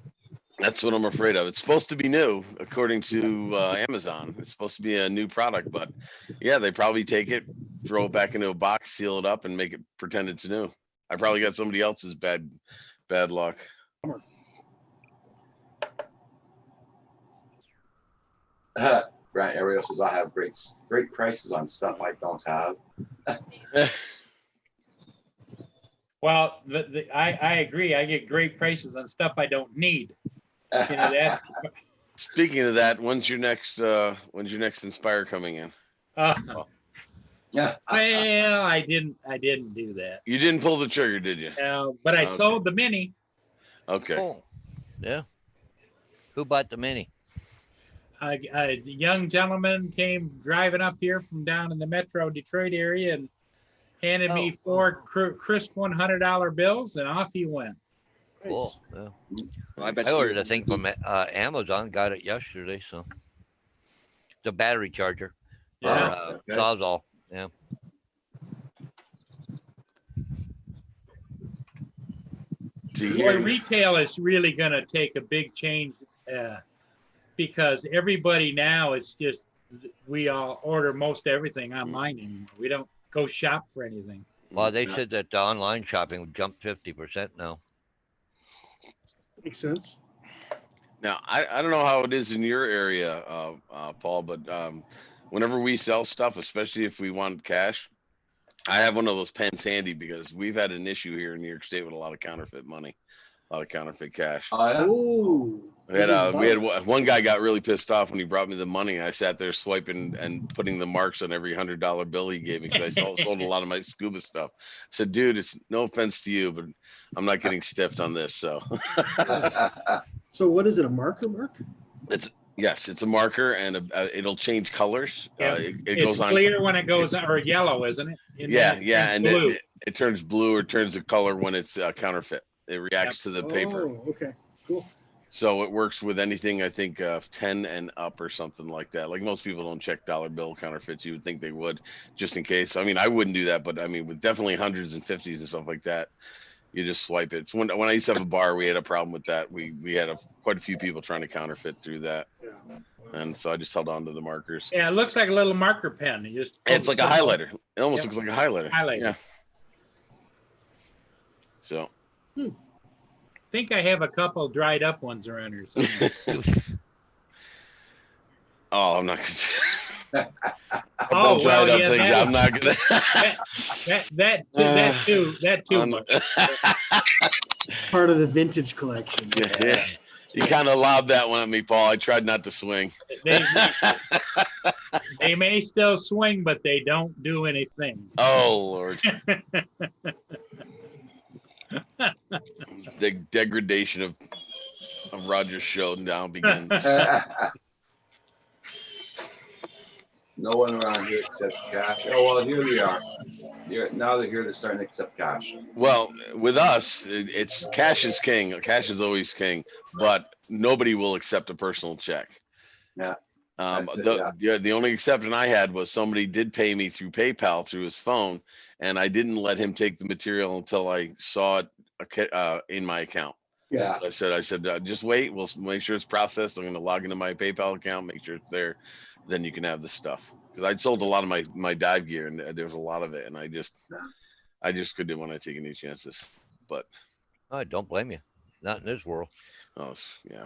That's what I'm afraid of. It's supposed to be new, according to Amazon. It's supposed to be a new product, but yeah, they probably take it, throw it back into a box, seal it up, and make it pretend it's new. I probably got somebody else's bad luck.
Grant Ariel says I have great prices on stuff I don't have.
Well, I agree. I get great prices on stuff I don't need. You know, that's
Speaking of that, when's your next Inspire coming in?
Yeah.
well, I didn't do that.
You didn't pull the trigger, did you?
But I
Okay.
sold the Mini.
Okay.
Oh, yeah. Who bought the Mini?
A young gentleman came driving up here from down in the Metro Detroit area and handed me 4 crisp $100 bills, and off he went.
Cool. Yeah.
Well, I bet
I
you
ordered a thing from Amazon. Got it yesterday. So the battery charger.
Yeah.
Okay.
Sawzall. Yeah.
Boy, retail is really going to take a big change because everybody now is just, we all order most everything online anymore. We don't go shop for anything.
Well, they said that the online shopping would jump 50% now.
Makes sense.
Now, I don't know how it is in your area, Paul, but whenever we sell stuff, especially if we want cash, I have one of those pens handy because we've had an issue here in New York State with a lot of counterfeit money, a lot of counterfeit cash.
Oh, yeah?
Oh.
We had one guy got really pissed off when he brought me the money. I sat there swiping and putting the marks on every $100 bill he gave me because I sold a lot of my scuba stuff. I said, dude, it's no offense to you, but I'm not getting stiffed on this. So
So what is it? A marker mark?
yes, it's a marker and it'll change colors.
Yeah.
It
It's
goes on.
clear when it goes, or yellow, isn't it? And
Yeah,
then
yeah, and
blue.
it turns blue or turns the color when it's counterfeit. It reacts to the paper.
Oh, okay. Cool.
So it works with anything, I think, 10 and up or something like that. Like most people don't check dollar bill counterfeits. You would think they would, just in case. I mean, I wouldn't do that, but I mean, with definitely hundreds and 50s and stuff like that, you just swipe it. It's when I used to have a bar, we had a problem with that. We had quite a few people trying to counterfeit through that.
Yeah.
And so I just held on to the markers.
Yeah, it looks like a little marker pen. You just
It's like a highlighter. It almost
Yep.
looks like a highlighter.
Highlighter.
Yeah. So.
I think I have a couple dried up ones around here. somewhere.
Oh, I'm not gonna.
Oh,
Don't try
well,
it up
yeah,
things.
that-
I'm not gonna.
that too much.
Part of the vintage collection.
Yeah. You kind of lobbed that one at me, Paul. I tried not to swing.
They may still swing, but they don't do anything.
Oh Lord. The degradation of Roger's show now begins.
No one around here accepts cash. Oh, well, here they are. Now they're here, they're starting to accept cash.
Well, with us, it's cash is king. Cash is always king, but nobody will accept a personal check.
Yeah. That's it,
The only exception I had was somebody did pay me through PayPal through his phone, and I didn't let him take the material until I saw it in my account.
Yeah.
So I said, just wait. We'll make sure it's processed. I'm going to log into my PayPal account, make sure it's there. Then you can have the stuff. Because I'd sold a lot of my dive gear, and there was a lot of it, and I just couldn't want to take any chances. But
I don't blame you. Not in this world.
yeah,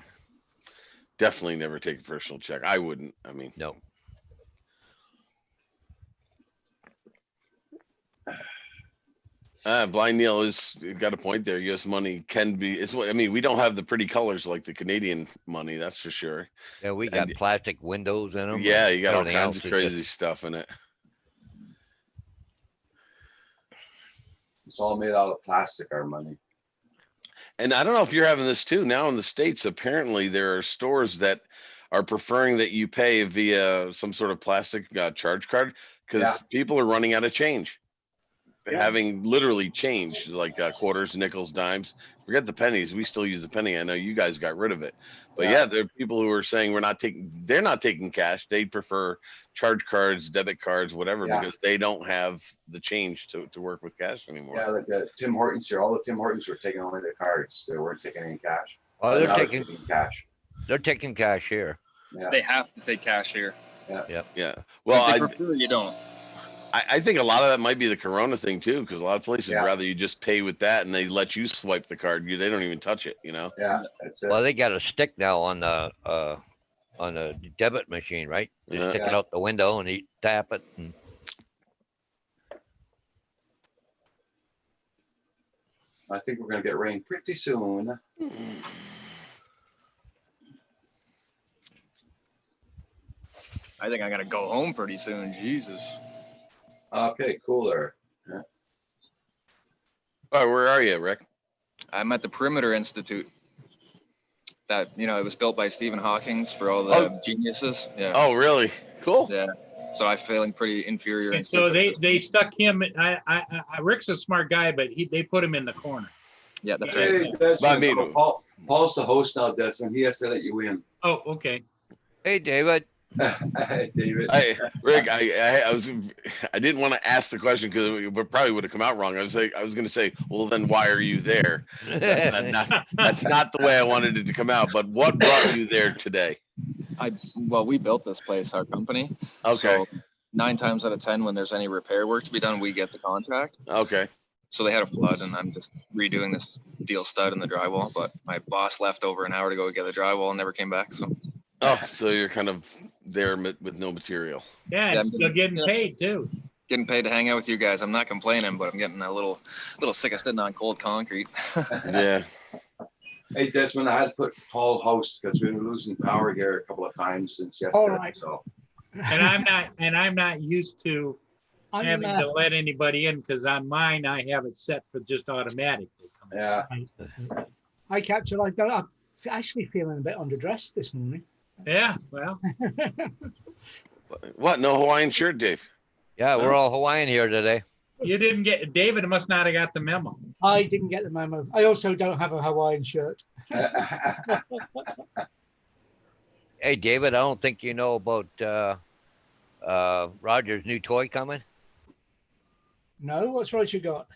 definitely never take a personal check. I wouldn't. I mean,
No.
Blind Neil is got a point there. U.S. money can be. I mean, we don't have the pretty colors like the Canadian money. That's for sure.
Yeah, we got
And-
plastic windows in them.
Yeah, you got all
everything
kinds
else
of
is
crazy stuff in it.
It's all made out of plastic, our money.
And I don't know if you're having this too. Now in the States, apparently there are stores that are preferring that you pay via some sort of plastic charge card because
Yeah.
people are running out of change.
Yeah.
Having literally changed like quarters, nickels, dimes. Forget the pennies. We still use a penny. I know you guys got rid of it, but
Yeah.
yeah, there are people who are saying they're not taking cash. They prefer charge cards, debit cards, whatever,
Yeah.
because they don't have the change to work with cash anymore.
Yeah, like Tim Hortons here, all the Tim Hortons were taking only the cards. They weren't taking any cash.
Oh,
But
they're
now
taking
cash.
cash here.
Yeah.
They have to take cash here.
Yeah.
Well,
Well,
if they prefer you don't.
I think a lot of that might be the Corona thing too, because a lot of places
Yeah.
rather you just pay with that and they let you swipe the card. They don't even touch it, you know?
Yeah, that's it.
Well, they got a stick now on the debit machine, right? You
Yeah.
stick it out the window and you tap it. And
I think we're gonna get rain pretty soon.
I think I gotta go home pretty soon. Jesus.
Okay, cooler.
Oh, where are you, Rick?
I'm at the Perimeter Institute. That, you know, it was built by Stephen Hawking's for all the
Oh.
geniuses. Yeah.
Oh, really? Cool.
Yeah. So I'm feeling pretty inferior.
And
and
so
stupid.
they stuck him. Rick's a smart guy, but they put him in the corner.
Yeah, that's right.
Hey, Desmond.
I mean-
Oh, Paul's the host now, Desmond. He has to let you in.
Oh, okay.
hey, David.
David.
Rick, I didn't want to ask the question because it probably would have come out wrong. I was going to say, well, then why are you there? That's not the way I wanted it to come out. But what brought you there today?
Well, we built this place, our company.
Okay.
So 9 times out of 10, when there's any repair work to be done, we get the contract.
Okay.
So they had a flood, and I'm just redoing this steel stud in the drywall. But my boss left over an hour to go get the drywall and never came back. So
Oh, so you're kind of there with no material.
Yeah,
Yeah,
and still getting paid too.
getting paid to hang out with you guys. I'm not complaining, but I'm getting a little sick of sitting on cold concrete.
Yeah.
Hey, Desmond, I had to put Paul host because we were losing power here a couple of times since yesterday.
All right.
So
And I'm not used to
I'm,
having to let anybody in because on mine I have it set for just automatic. They come in.
yeah,
I capture like that. I'm actually feeling a bit underdressed this morning.
Yeah, well,
What? No Hawaiian shirt, Dave?
Yeah, we're all Hawaiian here today.
you didn't get David must not have got the memo.
I didn't get the memo. I also don't have a Hawaiian shirt.
Hey, David, I don't think you know about Roger's new toy coming.
No, what's right you got?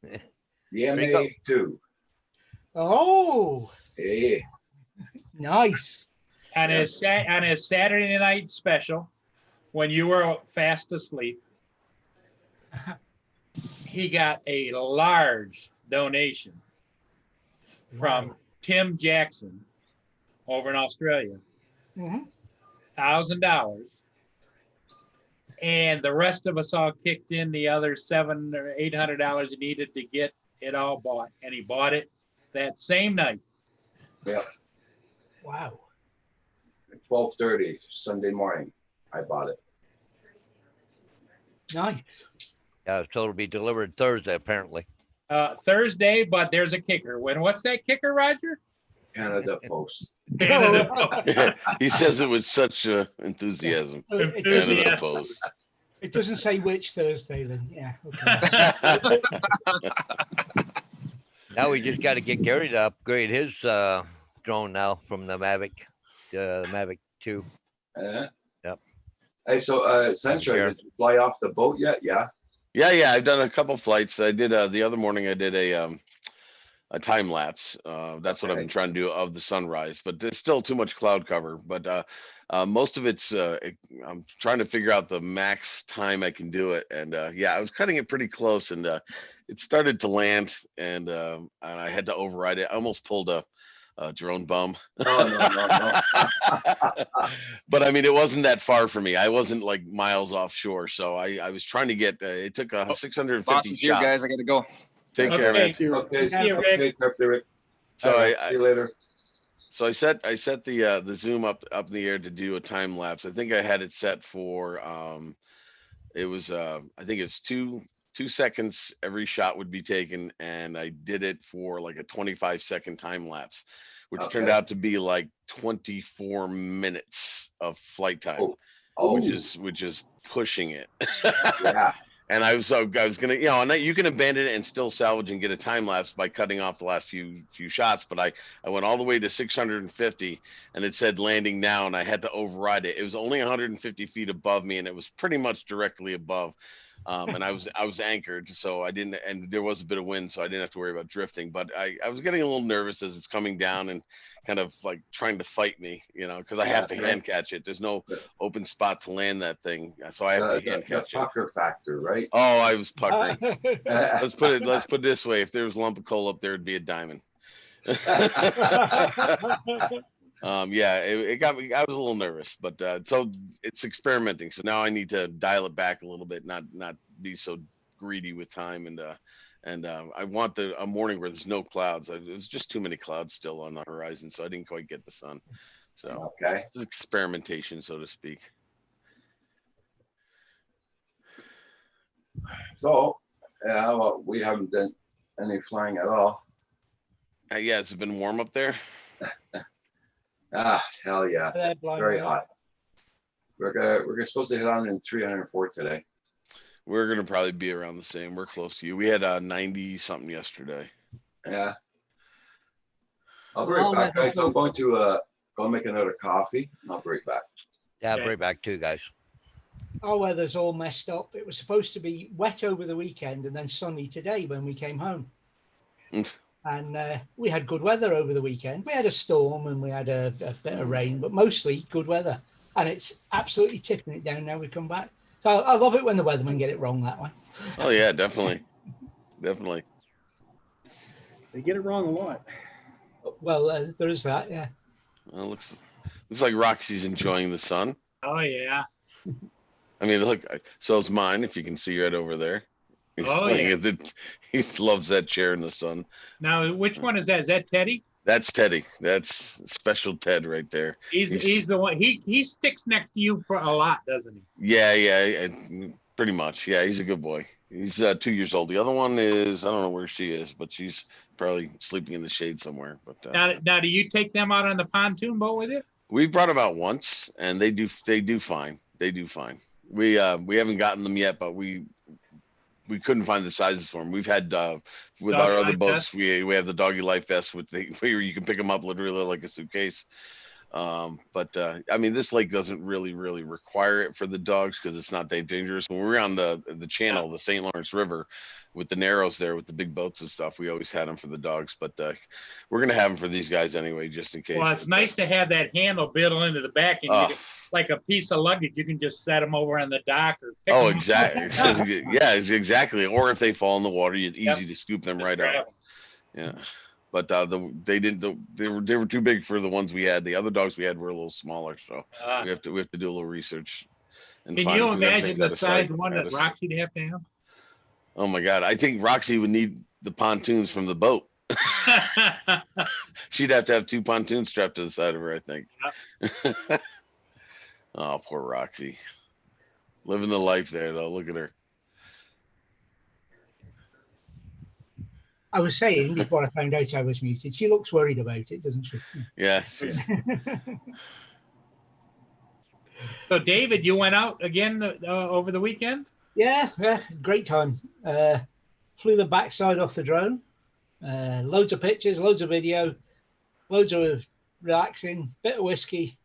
the
you go.
MA2.
Oh,
Hey,
nice.
On his Saturday night special, when you were fast asleep, he got a large donation from Tim Jackson over in Australia,
Mhm.
$1,000, and the rest of us all kicked in the other $700 or $800 he needed to get it all bought, and he bought it that same night.
Wow.
12:30 Sunday morning. I bought it.
Nice.
Yeah, it's told to be delivered Thursday, apparently.
Thursday, but there's a kicker. What's that kicker, Roger?
Canada Post.
He says it with such enthusiasm.
It
Canada
Enthusiasm.
Post.
It doesn't say which Thursday then. Yeah. Okay.
Now we just got to get Gary to upgrade his drone now from the Mavic, the Mavic 2. Yep.
Hey, so Central,
Sure.
did you fly off the boat yet? Yeah.
Yeah. I've done a couple flights. I did the other morning. I did a time lapse. That's what I've been
Okay.
trying to do of the sunrise, but there's still too much cloud cover. But most of it's I'm trying to figure out the max time I can do it. And yeah, I was cutting it pretty close, and it started to land, and I had to override it. I almost pulled a drone bum.
No.
But I mean, it wasn't that far for me. I wasn't like miles offshore, so I was trying to get. It took a 650
Boss is here,
shots.
guys. I gotta go.
Take care,
Okay.
man.
Okay,
See you, Rick.
Rick.
So
All right, see you later.
So I set the zoom up in the air to do a time lapse. I think I had it set for it was I think it's 2 seconds every shot would be taken, and I did it for like a 25-second time lapse, which turned
Okay.
out to be like 24 minutes of flight time,
Oh, oh,
which is pushing it.
yeah.
And I was gonna, and you can abandon it and still salvage and get a time lapse by cutting off the last few shots. But I went all the way to 650, and it said landing now, and I had to override it. It was only 150 feet above me, and it was pretty much directly above. And I was anchored, so I didn't, and there was a bit of wind, so I didn't have to worry about drifting. But I was getting a little nervous as it's coming down and kind of like trying to fight me, because I have to hand catch it. There's no open spot to land that thing, so I have to hand catch it.
Pucker factor, right?
Oh, I was puckering.
Uh,
Let's put it this way: if there was a lump of coal up there, it'd be a diamond. Yeah, it got me. I was a little nervous, but so it's experimenting. So now I need to dial it back a little bit, not be so greedy with time, and I want a morning where there's no clouds. There's just too many clouds still on the horizon, so I didn't quite get the sun. So
Okay.
it's experimentation, so to speak.
So, yeah, well, we haven't done any flying at all.
Yeah, it's been warm up there.
Ah, hell yeah.
they're blind,
Very
yeah.
hot. We're supposed to hit on in 304 today.
We're gonna probably be around the same. We're close to you. We had 90 something yesterday.
Yeah. I'll be right back, guys. I'm going to go make another coffee, and I'll be right back.
Yeah,
Okay.
right back too, guys.
Our weather's all messed up. It was supposed to be wet over the weekend and then sunny today when we came home.
Mm.
And we had good weather over the weekend. We had a storm and we had a bit of rain, but mostly good weather. And it's absolutely tipping it down now we come back. So I love it when the weathermen get it wrong that way.
Oh yeah, definitely, definitely.
They get it wrong a lot.
Well, there is that, yeah.
Well, looks like Roxy's enjoying the sun.
Oh, yeah.
I mean, look, so is mine. If you can see right over there. He's
Oh,
playing
yeah.
it. He loves that chair in the sun.
Now, which one is that? Is that Teddy?
That's Teddy. That's special Ted right there.
He's the one. He sticks next to you for a lot, doesn't he?
Yeah, pretty much. Yeah, he's a good boy. He's 2 years old. The other one is, I don't know where she is, but she's probably sleeping in the shade somewhere. But
Now, do you take them out on the pontoon boat with you?
we've brought them out once, and they do fine. They do fine. We haven't gotten them yet, but we couldn't find the sizes for them. We've had with
Doggy
our other
life
boats,
vest?
we have the doggy life vest where you can pick them up literally like a suitcase. But I mean, this lake doesn't really require it for the dogs because it's not that dangerous. When we were on the channel, the St. Lawrence River, with the narrows there with the big boats and stuff, we always had them for the dogs. But we're gonna have them for these guys anyway, just in case.
Well, it's nice to have that handle built into the back, and you can, like a piece of luggage, you can just set them over on the dock or. Pick
Oh,
'em up.
exactly. Yeah, exactly. Or if they fall in the water, it's
Yep.
easy to scoop them
Just
right
grab
up.
'em.
Yeah. But they were too big for the ones we had. The other dogs we had were a little smaller, so
Ah.
we have to do a little research. And
Can
find
you
who
imagine
everything's
the
at a
size
site-
one
at
that
a-
Roxy'd have to
Oh my God, I think Roxy would need the pontoons from the boat.
have?
She'd have to have 2 pontoons strapped to the side of her, I think. Oh, poor Roxy. Living the life there, though. Look at her.
I was saying before I found out I was muted, she looks worried about it, doesn't she?
Yeah.
So, David, you went out again over the weekend?
Yeah, great time. Flew the backside off the drone. Loads of pictures, loads of video, loads of relaxing, bit of whiskey.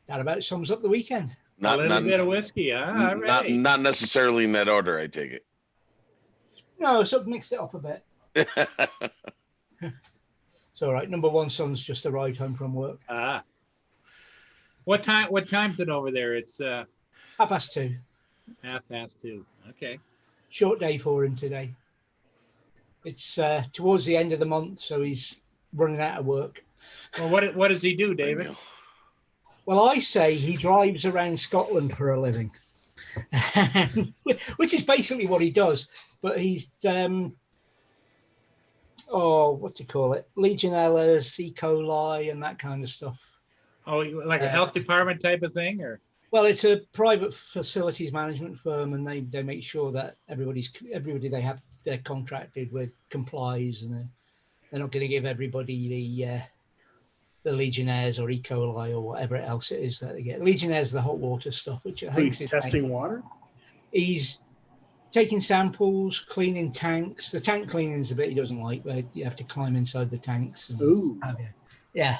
That about sums up the weekend.
A little bit of whiskey, huh? All right.
not necessarily in that order, I take it.
No, so mixed it up a bit. It's all right. Number one son's just arrived home from work.
What time's it over there? It's
2:30.
2:30. Okay.
Short day for him today. It's towards the end of the month, so he's running out of work.
Well, what does he do, David?
Well, I say he drives around Scotland for a living, which is basically what he does. But he's, what's he call it? Legionella, E. coli, and that kind of stuff.
Oh, like a health department type of thing, or?
Well, it's a private facilities management firm, and they make sure that everybody they have they're contracted with complies, and they're not going to give everybody the Legionnaires or E. coli or whatever else it is that they get. Legionnaires are the hot water stuff, which I
So
think
he's testing water.
He's taking samples, cleaning tanks. The tank cleaning is the bit he doesn't like, where you have to climb inside the tanks. And
Ooh.
yeah,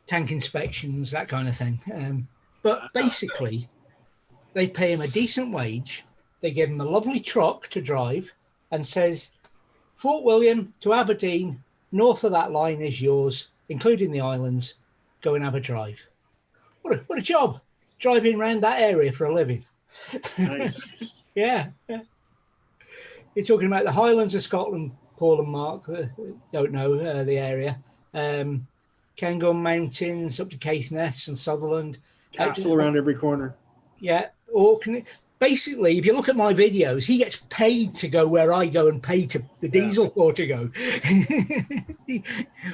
tank inspections, that kind of thing. But basically, they pay him a decent wage. They give him a lovely truck to drive, and says, Fort William to Aberdeen, north of that line is yours, including the islands. Go and have a drive. What a job, driving around that area for a living.
Nice.
Yeah. You're talking about the Highlands of Scotland, Paul and Mark, don't know the area. Cairngorm Mountains up to Caithness and Sutherland.
Castle around every corner.
Yeah. Orkney. Basically, if you look at my videos, he gets paid to go where I go and pay to the diesel for to go.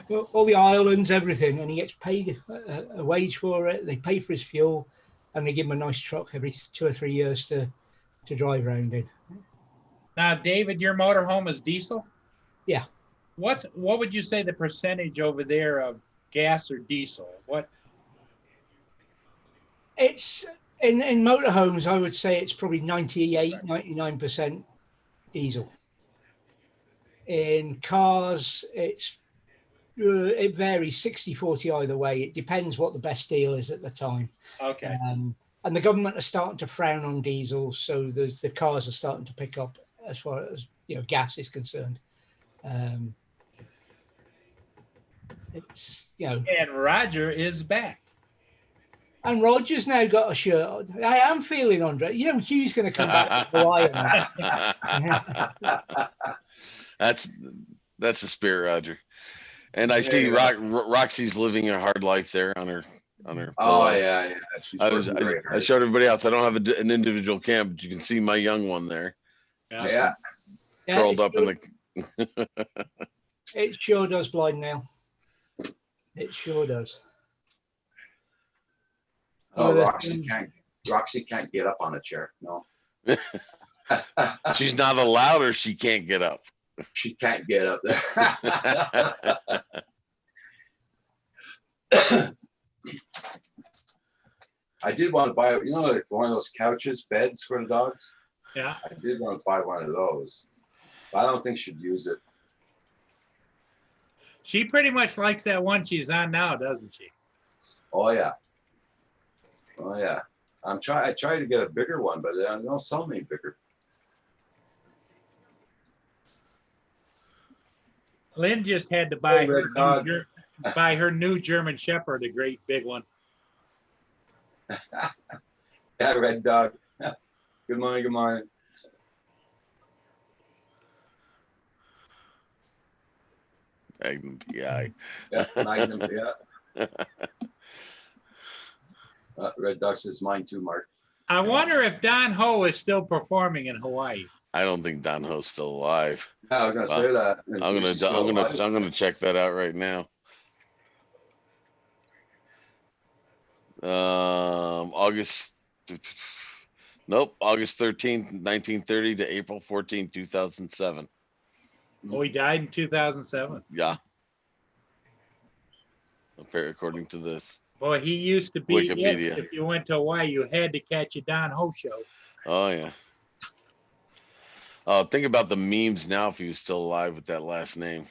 Well, all the islands, everything, and he gets paid a wage for it. They pay for his fuel, and they give him a nice truck every 2 or 3 years to drive around in.
Now, David, your motorhome is diesel?
Yeah.
What would you say the percentage over there of gas or diesel? What?
It's in motorhomes, I would say it's probably 99% diesel. In cars, it varies 60-40 either way. It depends what the best deal is at the time.
Okay.
And the government are starting to frown on diesel, so the cars are starting to pick up as far as gas is concerned. It's
And Roger is back.
and Roger's now got a shirt on. I am feeling Andre. Hugh's going to come back to Hawaii.
That's the spirit, Roger. And I see Roxy's living a hard life there on her.
Oh yeah. She's
I
working very
I
hard.
showed everybody else. I don't have an individual cam, but you can see my young one there,
Yeah.
curled up in the.
It sure does, blind nail. It sure does.
Oh, Roxy can't get up on a chair. No.
She's not allowed, or she can't get up.
She can't get up there. I did want to buy, like one of those couches, beds for the dogs.
Yeah.
I did want to buy one of those, but I don't think she'd use it.
She pretty much likes that one she's on now, doesn't she?
Oh yeah. I tried to get a bigger one, but they don't sell me bigger.
Lynn just had to buy
Hey, Red Dog.
her new German Shepherd, a great big one.
Yeah, Red Dog. Good morning. Good morning.
Magnum PI.
Yeah, Magnum. Yeah. Red Dog says mine too, Mark.
I wonder if Don Ho is still performing in Hawaii.
I don't think Don Ho's still alive.
I was gonna say that.
I'm gonna check that out right now. August 13th, 1930 to April 14th, 2007.
Oh, he died in 2007.
Yeah. According to this.
Boy, he used to be it.
Wikipedia.
If you went to Hawaii, you had to catch a Don Ho show.
Oh yeah. Think about the memes now if he was still alive with that last name.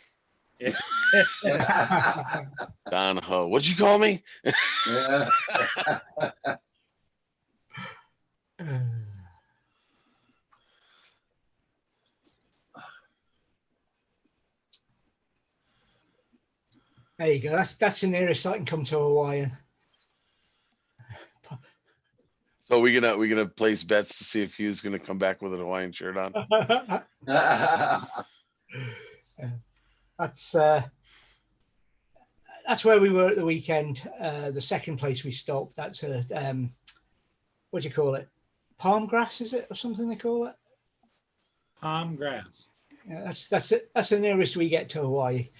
Don Ho. What'd you call me?
Yeah.
There you go. That's the nearest I can come to Hawaiian.
So we gonna place bets to see if Hugh's gonna come back with a Hawaiian shirt on.
That's where we were at the weekend. The second place we stopped. That's what do you call it? Palm grass, is it, or something they call it?
Palm grass.
Yeah, that's the nearest we get to Hawaii.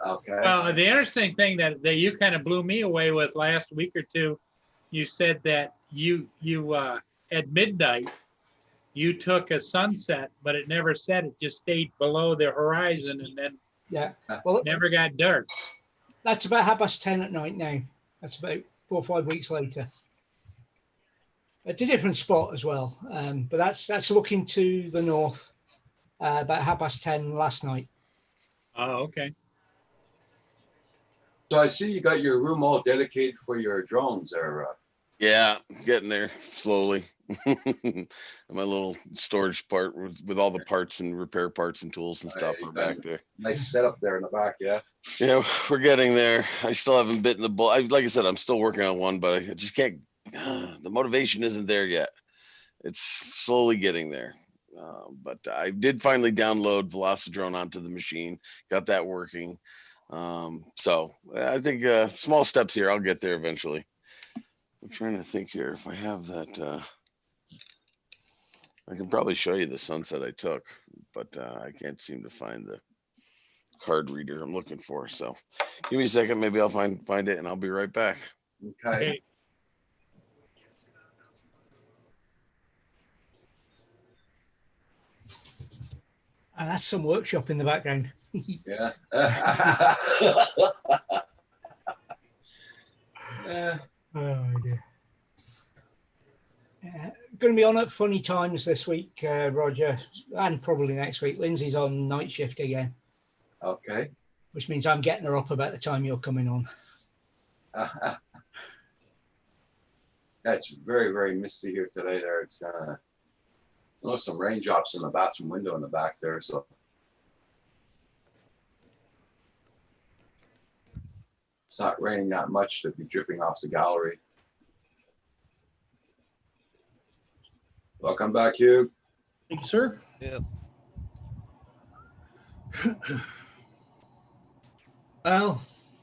Okay.
Well, the interesting thing that you kind of blew me away with last week or two you said that you at midnight you took a sunset, but it never set. It just stayed below the horizon and then
Yeah. Well,
never got dark.
that's about 10:30 at night now. That's about 4 or 5 weeks later. It's a different spot as well, but that's looking to the north. About 10:30 last night.
Oh, okay.
So I see you got your room all dedicated for your drones there.
Yeah, getting there slowly. My little storage part with all the parts and repair parts and tools and stuff are back there.
Nice setup there in the back, yeah.
Yeah, we're getting there. I still haven't bitten the bullet. Like I said, I'm still working on one, but I just can't. The motivation isn't there yet. It's slowly getting there. But I did finally download Velocidrone onto the machine. Got that working. So I think small steps here. I'll get there eventually. I'm trying to think here if I have that. I can probably show you the sunset I took, but I can't seem to find the card reader I'm looking for. So give me a second. Maybe I'll find it and I'll be right back.
Okay.
Okay.
And that's some workshop in the background.
Yeah.
Oh dear. Going to be on at funny times this week, Roger, and probably next week. Lindsay's on night shift again,
Okay.
which means I'm getting her up about the time you're coming on.
It's very, very misty here today there. It's some raindrops in the bathroom window in the back there. So it's not raining that much to be dripping off the gallery. Welcome back, Hugh.
Thank you, sir.
Yeah.
Well,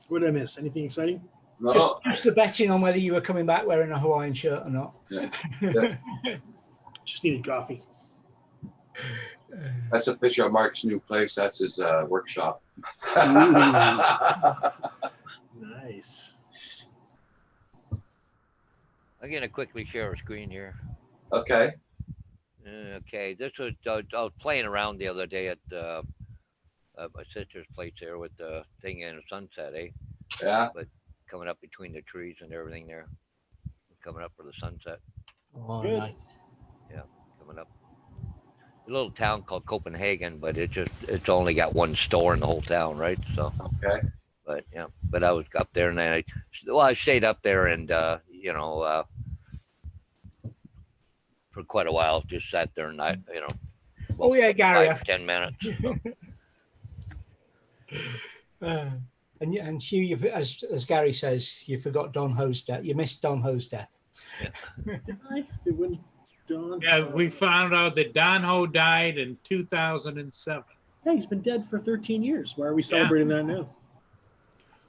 What did I miss? Anything exciting?
No,
just the betting on whether you were coming back wearing a Hawaiian shirt or not.
Just needed coffee.
that's a picture of Mark's new place. That's his workshop.
Nice.
I'm gonna quickly share a screen here.
Okay.
Okay, this was I was playing around the other day at my sister's place there with the thing in the sunset, eh?
Yeah.
Coming up between the trees and everything there, coming up for the sunset,
Oh,
Good.
nice.
coming up. A little town called Copenhagen, but it's only got one store in the whole town, right? So,
Okay.
but yeah, but I was up there and then I stayed up there and for quite a while, just sat there and
Oh yeah, Gary.
5-10 minutes. So.
And Hugh, as Gary says, you forgot Don Ho's death. You missed Don Ho's death.
It wouldn't dawn.
Yeah, we found out that Don Ho died in 2007.
Hey, he's been dead for 13 years. Why are we celebrating that now?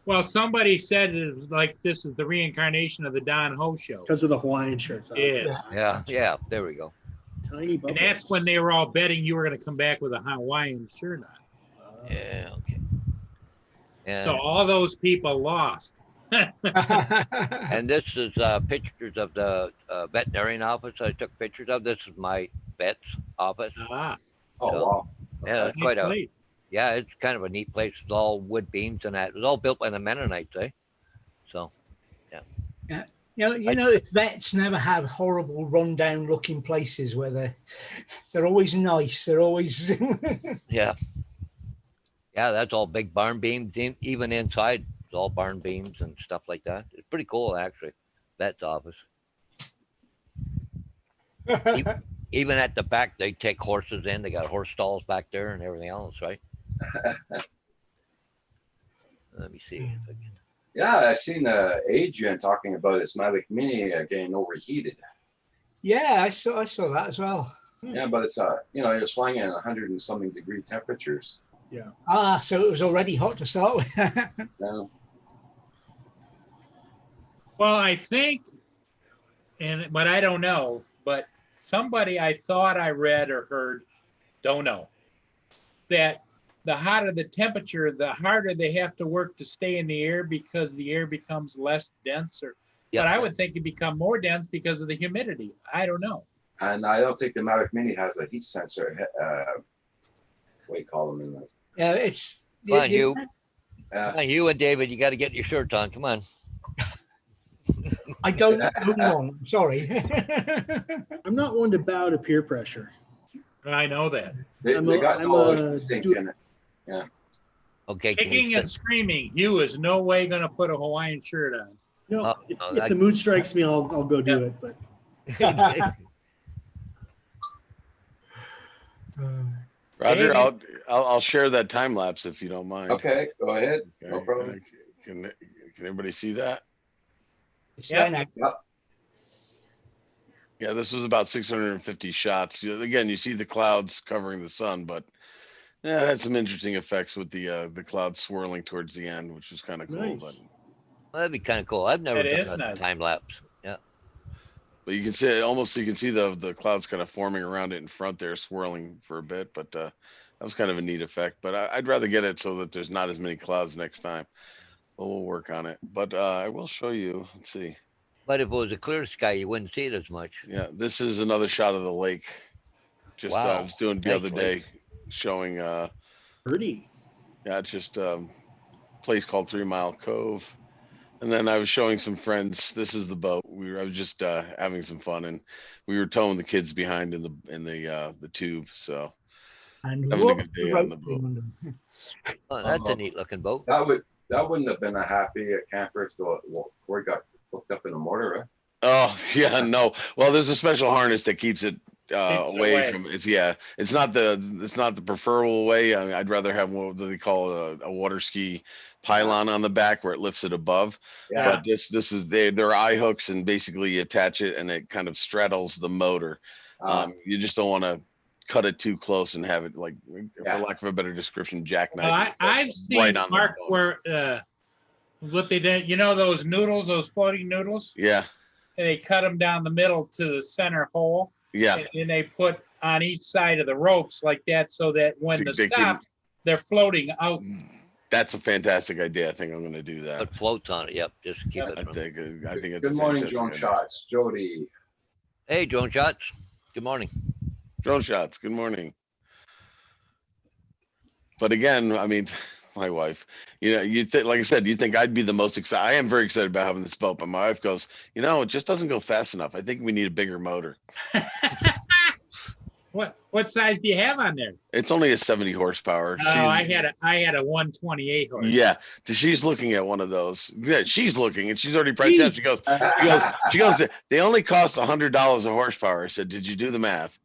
Well, somebody said it was like this is the reincarnation of the Don Ho show.
Because of the Hawaiian shirts.
Yeah.
Yeah, there we go.
Tiny
And
bubbles.
that's when they were all betting you were going to come back with a Hawaiian shirt on.
Yeah, okay. And,
So all those people lost.
and this is pictures of the veterinarian office I took pictures of. This is my vet's office.
Ah,
Oh,
So-
wow.
Yeah, it's
nice
quite a
place.
yeah, it's kind of a neat place. It's all wood beams and that. It was all built by the Mennonites, eh? So
You know, if vets never have horrible, run-down looking places where they're always nice. They're always
yeah, that's all big barn beams. Even inside, it's all barn beams and stuff like that. It's pretty cool, actually. Vet's office. Even at the back, they take horses in. They got horse stalls back there and everything else, right? Let me see if I can.
Yeah, I seen Adrian talking about his Mavic Mini getting overheated.
Yeah, I saw that as well.
Yeah, but it's he was flying at 100 and something degree temperatures.
Ah, so it was already hot to start with.
Yeah.
Well, I think, but I don't know, but somebody I thought I read or heard, don't know, that the hotter the temperature, the harder they have to work to stay in the air because the air becomes less dense or
Yep.
But I would think it'd become more dense because of the humidity. I don't know.
And I don't think the Mavic Mini has a heat sensor. What do you call them in the?
Yeah, it's
Come on, you.
Uh,
Come on, you and David, you got to get your shirt on. Come on.
I don't own one. I'm sorry.
I'm not one to bow to peer pressure.
I know that.
they
I'm
got
a
no zinc
do-
in it.
Okay. Can we
Kicking and screaming. Hugh is no way going to put a Hawaiian shirt on.
No,
Oh,
if,
no,
if
that-
the mood strikes me, I'll go do it. But
Roger,
David?
I'll share that time lapse if you don't mind.
Okay, go ahead. No
Okay,
problem.
Can everybody see that?
It's
Yep.
there now.
Yeah, this was about 650 shots. Again, you see the clouds covering the sun, but yeah, it had some interesting effects with the clouds swirling towards the end, which was kind of cool.
Nice.
Well, that'd be kind of cool. I've never
That is
done a
nice.
time lapse. Yeah.
But you can see it almost. You can see the clouds kind of forming around it in front there, swirling for a bit. But that was kind of a neat effect. But I'd rather get it so that there's not as many clouds next time. But we'll work on it. But I will show you. Let's see.
But if it was a clear sky, you wouldn't see it as much.
Yeah, this is another shot of the lake. Just I
Wow,
was doing the
nice
other
lake.
day, showing.
pretty.
Yeah, it's just a place called 3 Mile Cove. And then I was showing some friends. This is the boat. I was just having some fun, and we were towing the kids behind in the tube. So
And
Having a
whoop,
good day
the
on the
rope
boat.
on them.
Oh, that's a neat looking boat.
That wouldn't have been a happy camper if the Corey got hooked up in a motor. Right?
oh yeah, no. Well, there's a special harness that keeps it
it
away
away.
from it's not the preferable way. I mean, I'd rather have what they call a water ski pylon on the back where it lifts it above.
Yeah.
But this is they're eye hooks, and basically you attach it and it kind of straddles the motor. You just don't want to cut it too close and have it like,
Yeah.
for lack of a better description, jackknife.
Well,
it
I've
right
seen
on the
Mark
bone.
where what they did. You know those noodles, those floating noodles,
Yeah,
and they cut them down the middle to the center hole,
yeah.
and then they put on each side of the ropes like that, so that when
They-
the
they can-
stop, they're floating out.
That's a fantastic idea. I think I'm going to do that.
Put floats on it. Yep. Just keep
Yeah.
it.
I think it's
Good
a
morning,
fantastic
drone
idea.
shots. Jody.
Hey, drone shots. Good morning.
Drone shots. Good morning. But again, I mean, my wife, you think, like I said, you think I'd be the most excited. I am very excited about having this boat, but my wife goes, it just doesn't go fast enough. I think we need a bigger motor.
What size do you have on there?
It's only a 70 horsepower.
Oh, I had a 128 horse.
Yeah, she's looking at one of those. Yeah, she's looking and she's already priced out. She goes, they only cost $100 a horsepower. I said, did you do the math?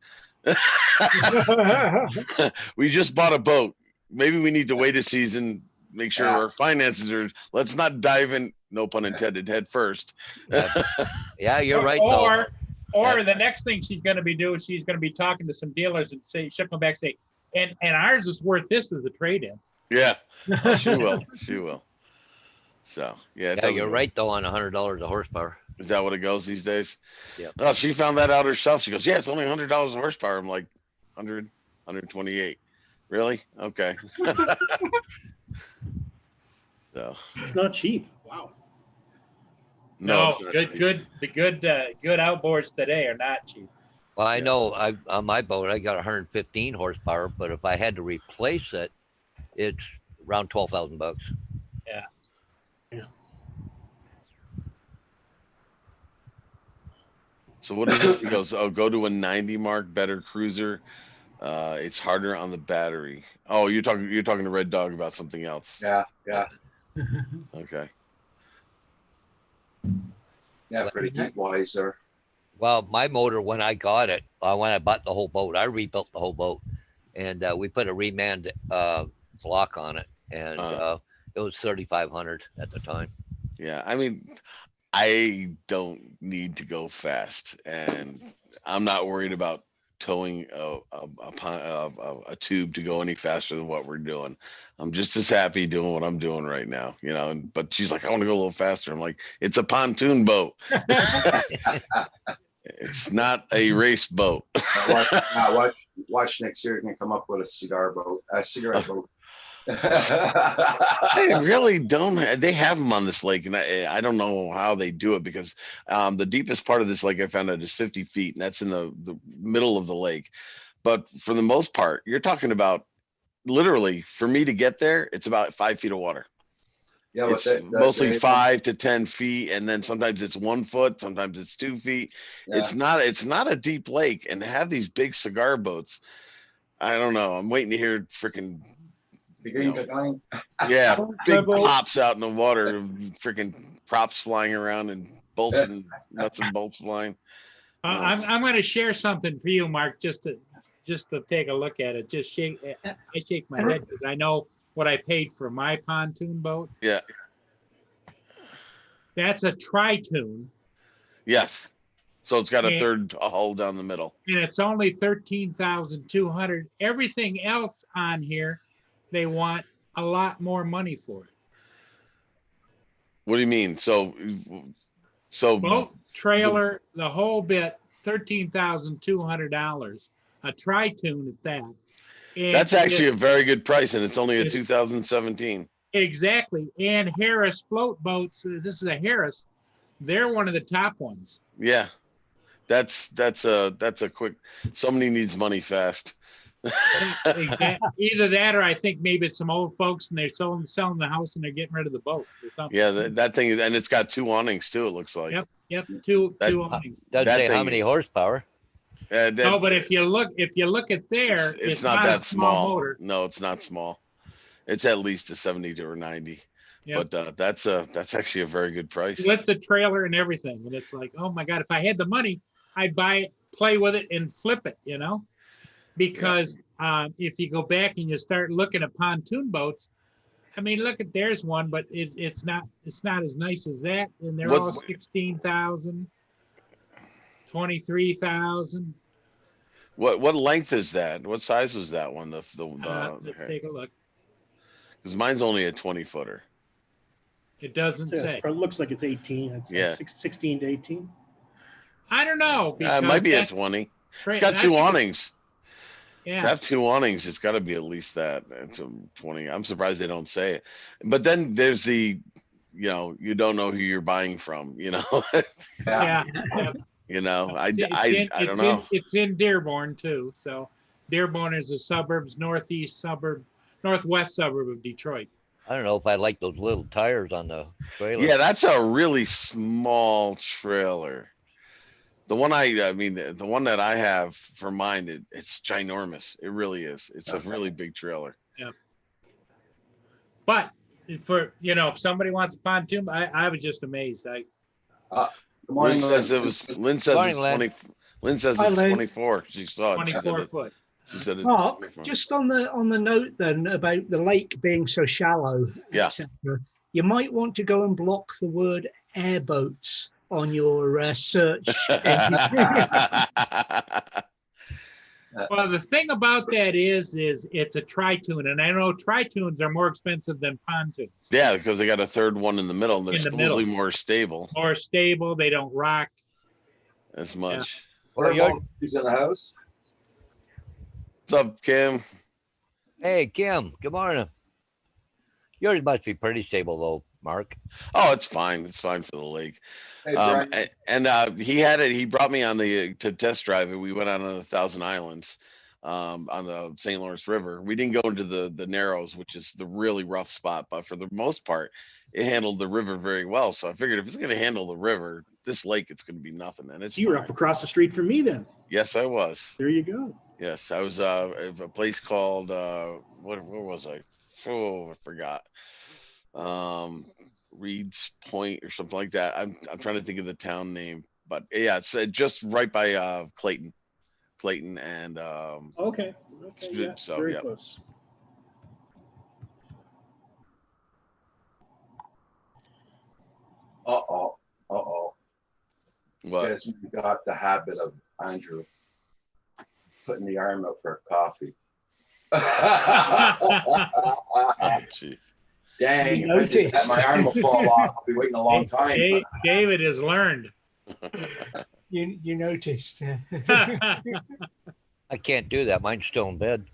We just bought a boat. Maybe we need to wait a season, make sure
Yeah.
our finances are, let's not dive in, no pun intended, head first.
Yeah, you're right though.
Or the next thing she's going to be doing, she's going to be talking to some dealers and she'll come back and say, and ours is worth this as a trade-in.
Yeah, she will. She will. So, yeah. it
Yeah,
doesn't
you're
go-
right though on $100 a horsepower.
Is that what it goes these days?
Yep.
No, she found that out herself. She goes, yeah, it's only $100 a horsepower. I'm like, 100, 128. Really? Okay. So,
It's not cheap. Wow.
No,
it's not cheap.
the good outboards today are not cheap.
Well, I
Yeah.
know on my boat, I got 115 horsepower, but if I had to replace it, it's around $12,000.
So what is it? He goes, oh, go to a 90 mark, better cruiser. It's harder on the battery. Oh, you're talking to Red Dog about something else.
Yeah,
Okay.
yeah, for the heat wise there.
Well, my motor, when I got it, when I bought the whole boat, I rebuilt the whole boat, and we put a reman block on it, and it was 3,500 at the time.
Yeah, I mean, I don't need to go fast, and I'm not worried about towing a tube to go any faster than what we're doing. I'm just as happy doing what I'm doing right now, but she's like, I want to go a little faster. I'm like, it's a pontoon boat. It's not a race boat.
Watch next year. You can come up with a cigarette boat.
They really don't. They have them on this lake, and I don't know how they do it because the deepest part of this lake I found out is 50 feet, and that's in the middle of the lake. But for the most part, you're talking about literally for me to get there, it's about 5 feet of water.
Yeah, but
It's mostly 5 to 10 feet, and then sometimes it's 1 foot, sometimes it's 2 feet. It's not a deep lake, and to have these big cigar boats, I don't know. I'm waiting to hear freaking yeah, big pops out in the water, freaking props flying around and bolts and nuts and bolts flying.
I'm going to share something for you, Mark, just to take a look at it. I shake my head because I know what I paid for my pontoon boat.
Yeah.
That's a tri-tune.
Yes. So it's got a
And-
third hull down the middle.
And it's only 13,200. Everything else on here, they want a lot more money for it.
What do you mean? So
Boat, trailer, the whole bit, $13,200. A tri-tune at that. And
that's actually a very good price, and it's only a
Yes.
2017.
Exactly. And Harris float boats, this is a Harris, they're one of the top ones.
Yeah. That's a quick, somebody needs money fast.
Either that or I think maybe it's some old folks and they're selling the house and they're getting rid of the boat or something.
Yeah, that thing is, and it's got 2 awnings too, it looks like.
Yep. Two
That-
awnings.
Doesn't
That
say how
thing-
many horsepower.
No, but if you look at there,
it's not that
a
small.
motor.
No, it's not small. It's at least a 70 or 90.
Yep.
But that's actually a very good price.
With the trailer and everything. And it's like, oh my God, if I had the money, I'd buy it, play with it and flip it, because if you go back and you start looking at pontoon boats, I mean, look at there's one, but it's not as nice as that. And they're all 16,000, 23,000.
What length is that? What size was that one?
Let's take a look.
Because mine's only a 20 footer.
It doesn't say.
It looks like it's 18. It's
Yeah.
16 to 18.
I don't know.
It might be a
that
20.
tra-
It's got
I
2
think
awnings. To
Yeah.
have 2 awnings, it's got to be at least that. It's a 20. I'm surprised they don't say it. But then there's the, you don't know who you're buying from.
Yeah.
I don't
It's
know.
It's in Dearborn too. So Dearborn is a northwest suburb of Detroit.
I don't know if I like those little tires on the trailer.
Yeah, that's a really small trailer. The one the one that I have for mine, it's ginormous. It really is. It's a really big trailer.
But for if somebody wants a pontoon, I was just amazed.
Good morning,
Lynn says it was. Lynn says
Morning,
it's
Lynn.
20. Lynn says
Hi,
it's
Lynn.
24. She saw it.
24 foot.
She said it's
Mark,
24.
just on the note then about the lake being so shallow,
Yeah.
etc. You might want to go and block the word airboats on your search.
Well, the thing about that is it's a tri-tune, and I know tri-tunes are more expensive than pontoons.
Yeah, because they got a third one in the middle. And they're
In the
supposedly
middle.
more stable
More stable, they don't rock.
as much.
Well,
He's in the house.
What's up, Kim?
Hey, Kim, good morning. Yours must be pretty stable though, Mark.
Oh, it's fine. It's fine for the lake.
Hey, Brian.
He had it. He brought me on to test drive it. We went out on the Thousand Islands, on the St. Lawrence River. We didn't go into the Narrows, which is the really rough spot, but for the most part, it handled the river very well. So I figured if it's going to handle the river, this lake, it's going to be nothing. And it's
So you were
fine.
up across the street from me then.
Yes, I was.
There you go.
Yes, I was at a place called where was I? Oh, I forgot. Reed's Point or something like that. I'm trying to think of the town name, but yeah, it's just right by Clayton and
Okay. Yeah,
So,
very
yeah.
close.
Uh-oh.
what?
Guess we got the habit of Andrew putting the arm up for coffee.
Oh, gee.
Dang,
You
if I did that,
noticed.
my arm will fall off. I'll be waiting a long time.
David has learned.
You noticed.
I can't do that. Mine's still in bed.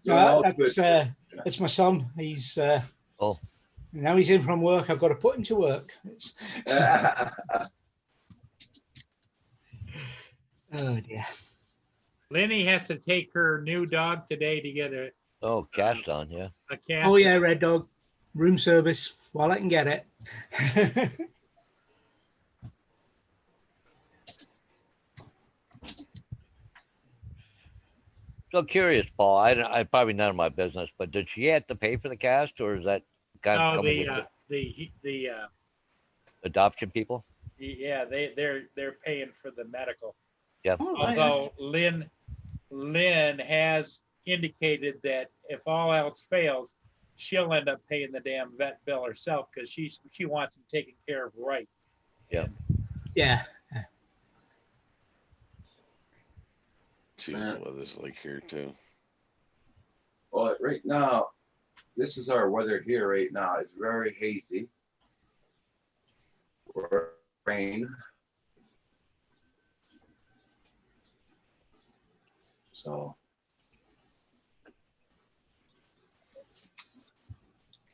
No, that's my son. He's
Oh,
now he's in from work. I've got to put him to work. Oh dear.
Lenny has to take her new dog today to get
oh, cast on, yeah.
a cast.
Oh yeah, Red Dog, room service while I can get it.
So curious, Paul. I probably none of my business, but did she have to pay for the cast, or is that kind of
No,
coming with
the
adoption people?
yeah, they're paying for the medical.
Yeah.
Oh, right.
Although Lynn has indicated that if all else fails, she'll end up paying the damn vet bill herself because she wants him taken care of right.
Yeah.
Yeah.
See what the weather's like here too.
Well, right now, this is our weather here right now. It's very hazy. Or rain. So,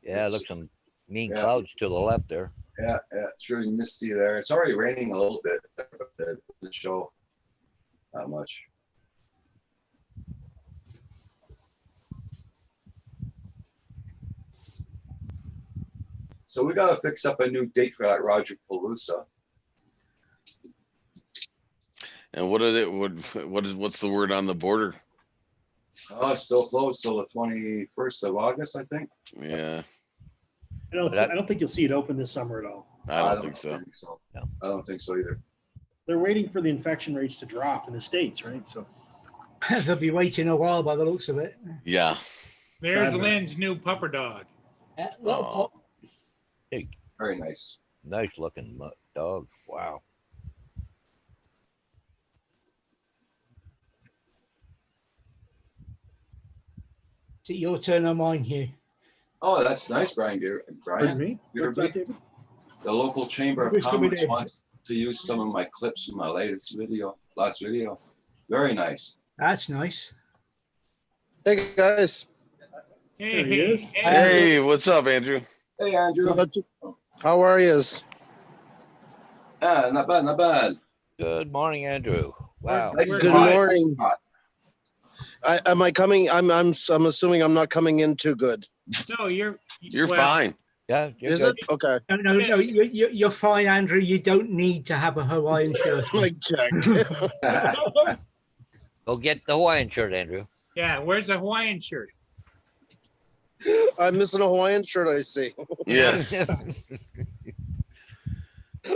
Yeah, look, some mean
Yeah.
clouds to the left there.
yeah, it's really misty there. It's already raining a little bit, but it doesn't show that much. So we gotta fix up a new date for that Roger Palooza.
And what's the word on the border?
Oh, it's still closed till the 21st of August, I think.
Yeah,
I don't think you'll see it open this summer at all.
I don't think so.
No.
I don't think so either.
They're waiting for the infection rates to drop in the States, right? So
They'll be waiting a while by the looks of it.
Yeah.
There's
Sadly.
Lynn's new pupper dog.
Yeah, little
Oh.
pop.
Very nice.
Nice looking dog. Wow.
Is it your turn or mine here?
Oh, that's nice, Brian.
pardon
Brian,
me.
you're
What's that,
big.
David?
The local Chamber of
Who's coming
Commerce
in?
wants to use some of my clips from my last video. Very nice.
That's nice.
Hey guys,
Hey,
There he is.
Hey, what's up, Andrew?
Hey, Andrew.
how are yous?
Ah, not bad, not bad.
Good morning, Andrew. Wow.
Nice
Good
Good
spot.
morning.
Spot.
Am I coming? I'm assuming I'm not coming in too good.
No, you're
You're fine.
Yeah, you're
Is
good.
it? Okay.
No, you're fine, Andrew. You don't need to have a Hawaiian shirt.
Like check.
Go get the Hawaiian shirt, Andrew.
Yeah, where's the Hawaiian shirt?
I'm missing a Hawaiian shirt, I see.
Yeah.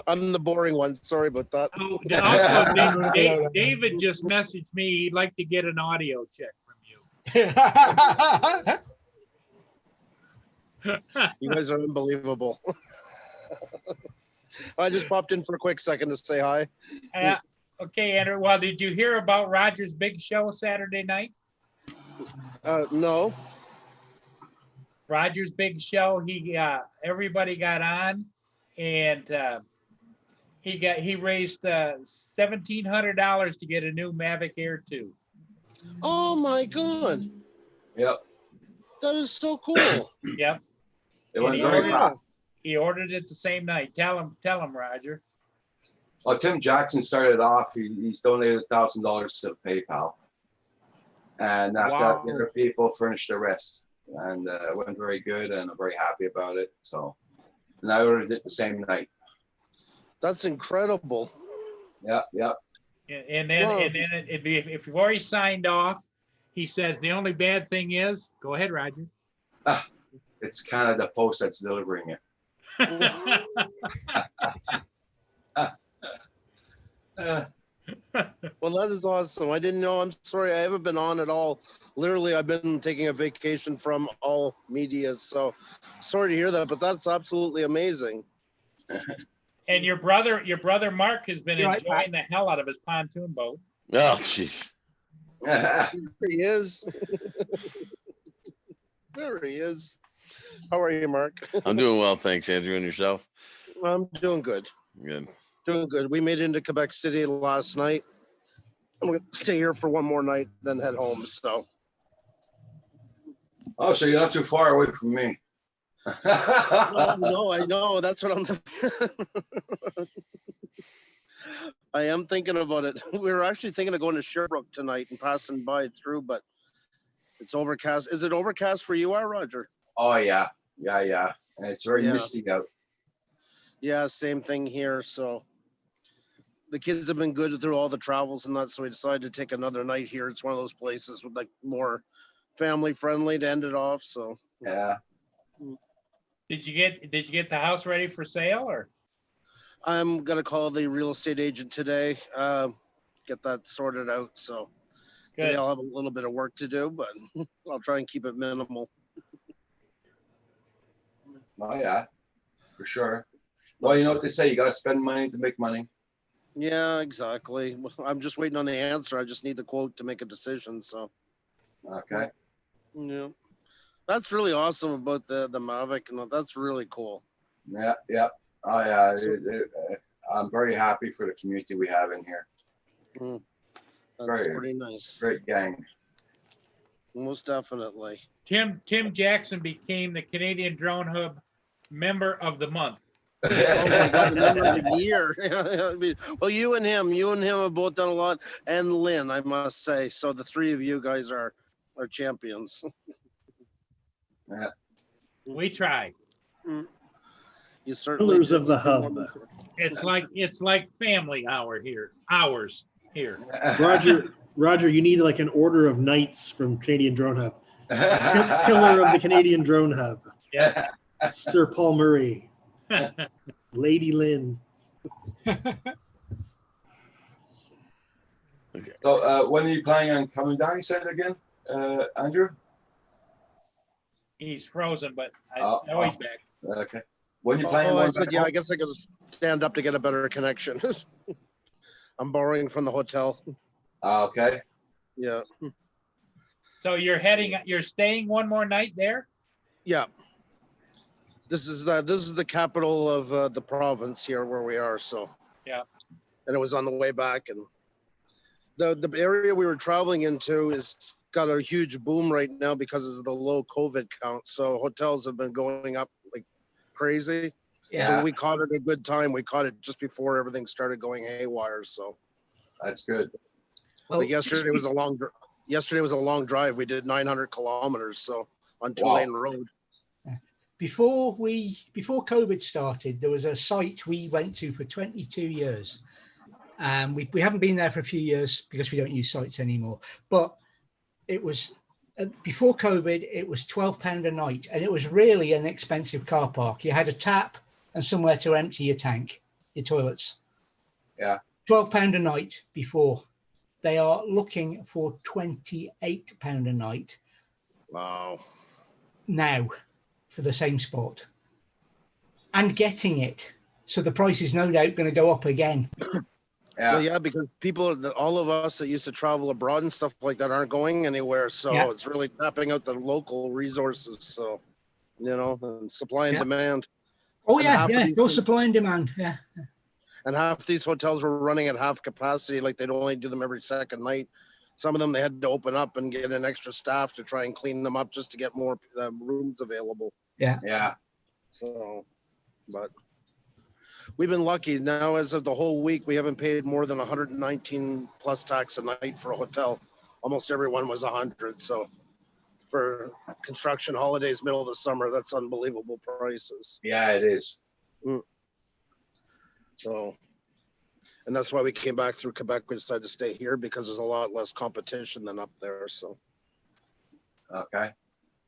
I'm the boring one. Sorry about that.
Oh, also, David just messaged me. He'd like to get an audio check from you.
You guys are unbelievable. I just popped in for a quick second to say hi.
Okay, Andrew. Well, did you hear about Roger's big show Saturday night?
No.
Roger's big show. Everybody got on, and he raised $1,700 to get a new Mavic Air 2.
Oh my God.
Yep.
That is so cool.
Yep,
It went
Yeah.
very fast.
he ordered it the same night. Tell him, Roger.
Well, Tim Jackson started off. He's donated $1,000 to PayPal, and after that,
Wow.
the other people furnished the rest, and it went very good, and I'm very happy about it. So, and I ordered it the same night.
That's incredible.
Yeah, yeah.
And then
Whoa.
if you've already signed off, he says the only bad thing is, go ahead, Roger.
It's kind of the post that's delivering it.
Well, that is awesome. I didn't know. I'm sorry. I haven't been on at all. Literally, I've been taking a vacation from all media. So sorry to hear that, but that's absolutely amazing.
And your brother Mark has been
You're right,
enjoying the hell out of his pontoon boat.
Oh, jeez.
There he is. There he is. How are you, Mark?
I'm doing well, thanks, Andrew. And yourself?
I'm doing good.
Good.
Doing good. We made it into Quebec City last night. I'm going to stay here for one more night, then head home. So
Oh, so you're not too far away from me.
No, I know. That's what I'm. I am thinking about it. We were actually thinking of going to Sherbrooke tonight and passing by through, but it's overcast. Is it overcast for you, Roger?
Oh, yeah. Yeah. And it's very
Yeah.
misty out.
Yeah, same thing here. So the kids have been good through all the travels and that, so we decided to take another night here. It's one of those places with like more family friendly to end it off. So
Yeah.
Did you get the house ready for sale or?
I'm gonna call the real estate agent today, get that sorted out. So today
Good.
I'll have a little bit of work to do, but I'll try and keep it minimal.
Oh, yeah, for sure. Well, you know what they say, you got to spend money to make money.
Yeah, exactly. I'm just waiting on the answer. I just need the quote to make a decision. So
Okay.
yeah, that's really awesome about the Mavic, and that's really cool.
Yeah. Oh, yeah. I'm very happy for the community we have in here.
That's
Great.
pretty nice.
Great gang.
Most definitely.
Tim Jackson became the Canadian Drone Hub Member of the Month.
Oh my God, the number of the year. I mean, well, you and him have both done a lot, and Lynn, I must say. So the three of you guys are champions.
Yeah.
We try.
You certainly
Pillars
do.
of the hub.
It's like family hours here.
Roger, you need like an order of knights from Canadian Drone Hub. Pillar of the Canadian Drone Hub.
Yeah.
Sir Paul Murray. Lady Lynn.
So when are you planning on coming down, you said again, Andrew?
He's frozen, but I
Oh,
know he's back.
Okay. When you planning
I
on
said, yeah, I guess I could stand up to get a better connection. I'm borrowing from the hotel.
Okay.
Yeah.
So you're staying one more night there?
Yeah. This is the capital of the province here where we are. So
Yeah.
and it was on the way back, and the area we were traveling into is got a huge boom right now because of the low COVID count. So hotels have been going up like crazy.
Yeah.
So we caught it a good time. We caught it just before everything started going haywire. So
That's good.
Well,
like yesterday was a long drive. We did 900 kilometers. So on
Wow.
2-lane road.
before COVID started, there was a site we went to for 22 years. We haven't been there for a few years because we don't use sites anymore. But it was before COVID, it was £12 a night, and it was really an expensive car park. You had a tap and somewhere to empty your tank, your toilets.
Yeah.
£12 a night before. They are looking for £28 a night
Wow.
now for the same spot, and getting it. So the price is no doubt going to go up again.
Yeah.
Well, yeah, because all of us that used to travel abroad and stuff like that aren't going anywhere. So
Yeah.
it's really tapping out the local resources. So, and supply and
Yeah.
demand.
Oh
And
yeah,
half of
yeah,
these
both
things-
supply and demand. Yeah.
And half these hotels were running at half capacity, like they'd only do them every second night. Some of them they had to open up and get an extra staff to try and clean them up just to get more rooms available.
Yeah.
So, but we've been lucky. Now, as of the whole week, we haven't paid more than 119 plus tax a night for a hotel. Almost everyone was 100. So for construction holidays, middle of the summer, that's unbelievable prices.
Yeah, it is.
So, and that's why we came back through Quebec. We decided to stay here because there's a lot less competition than up there. So,
Okay.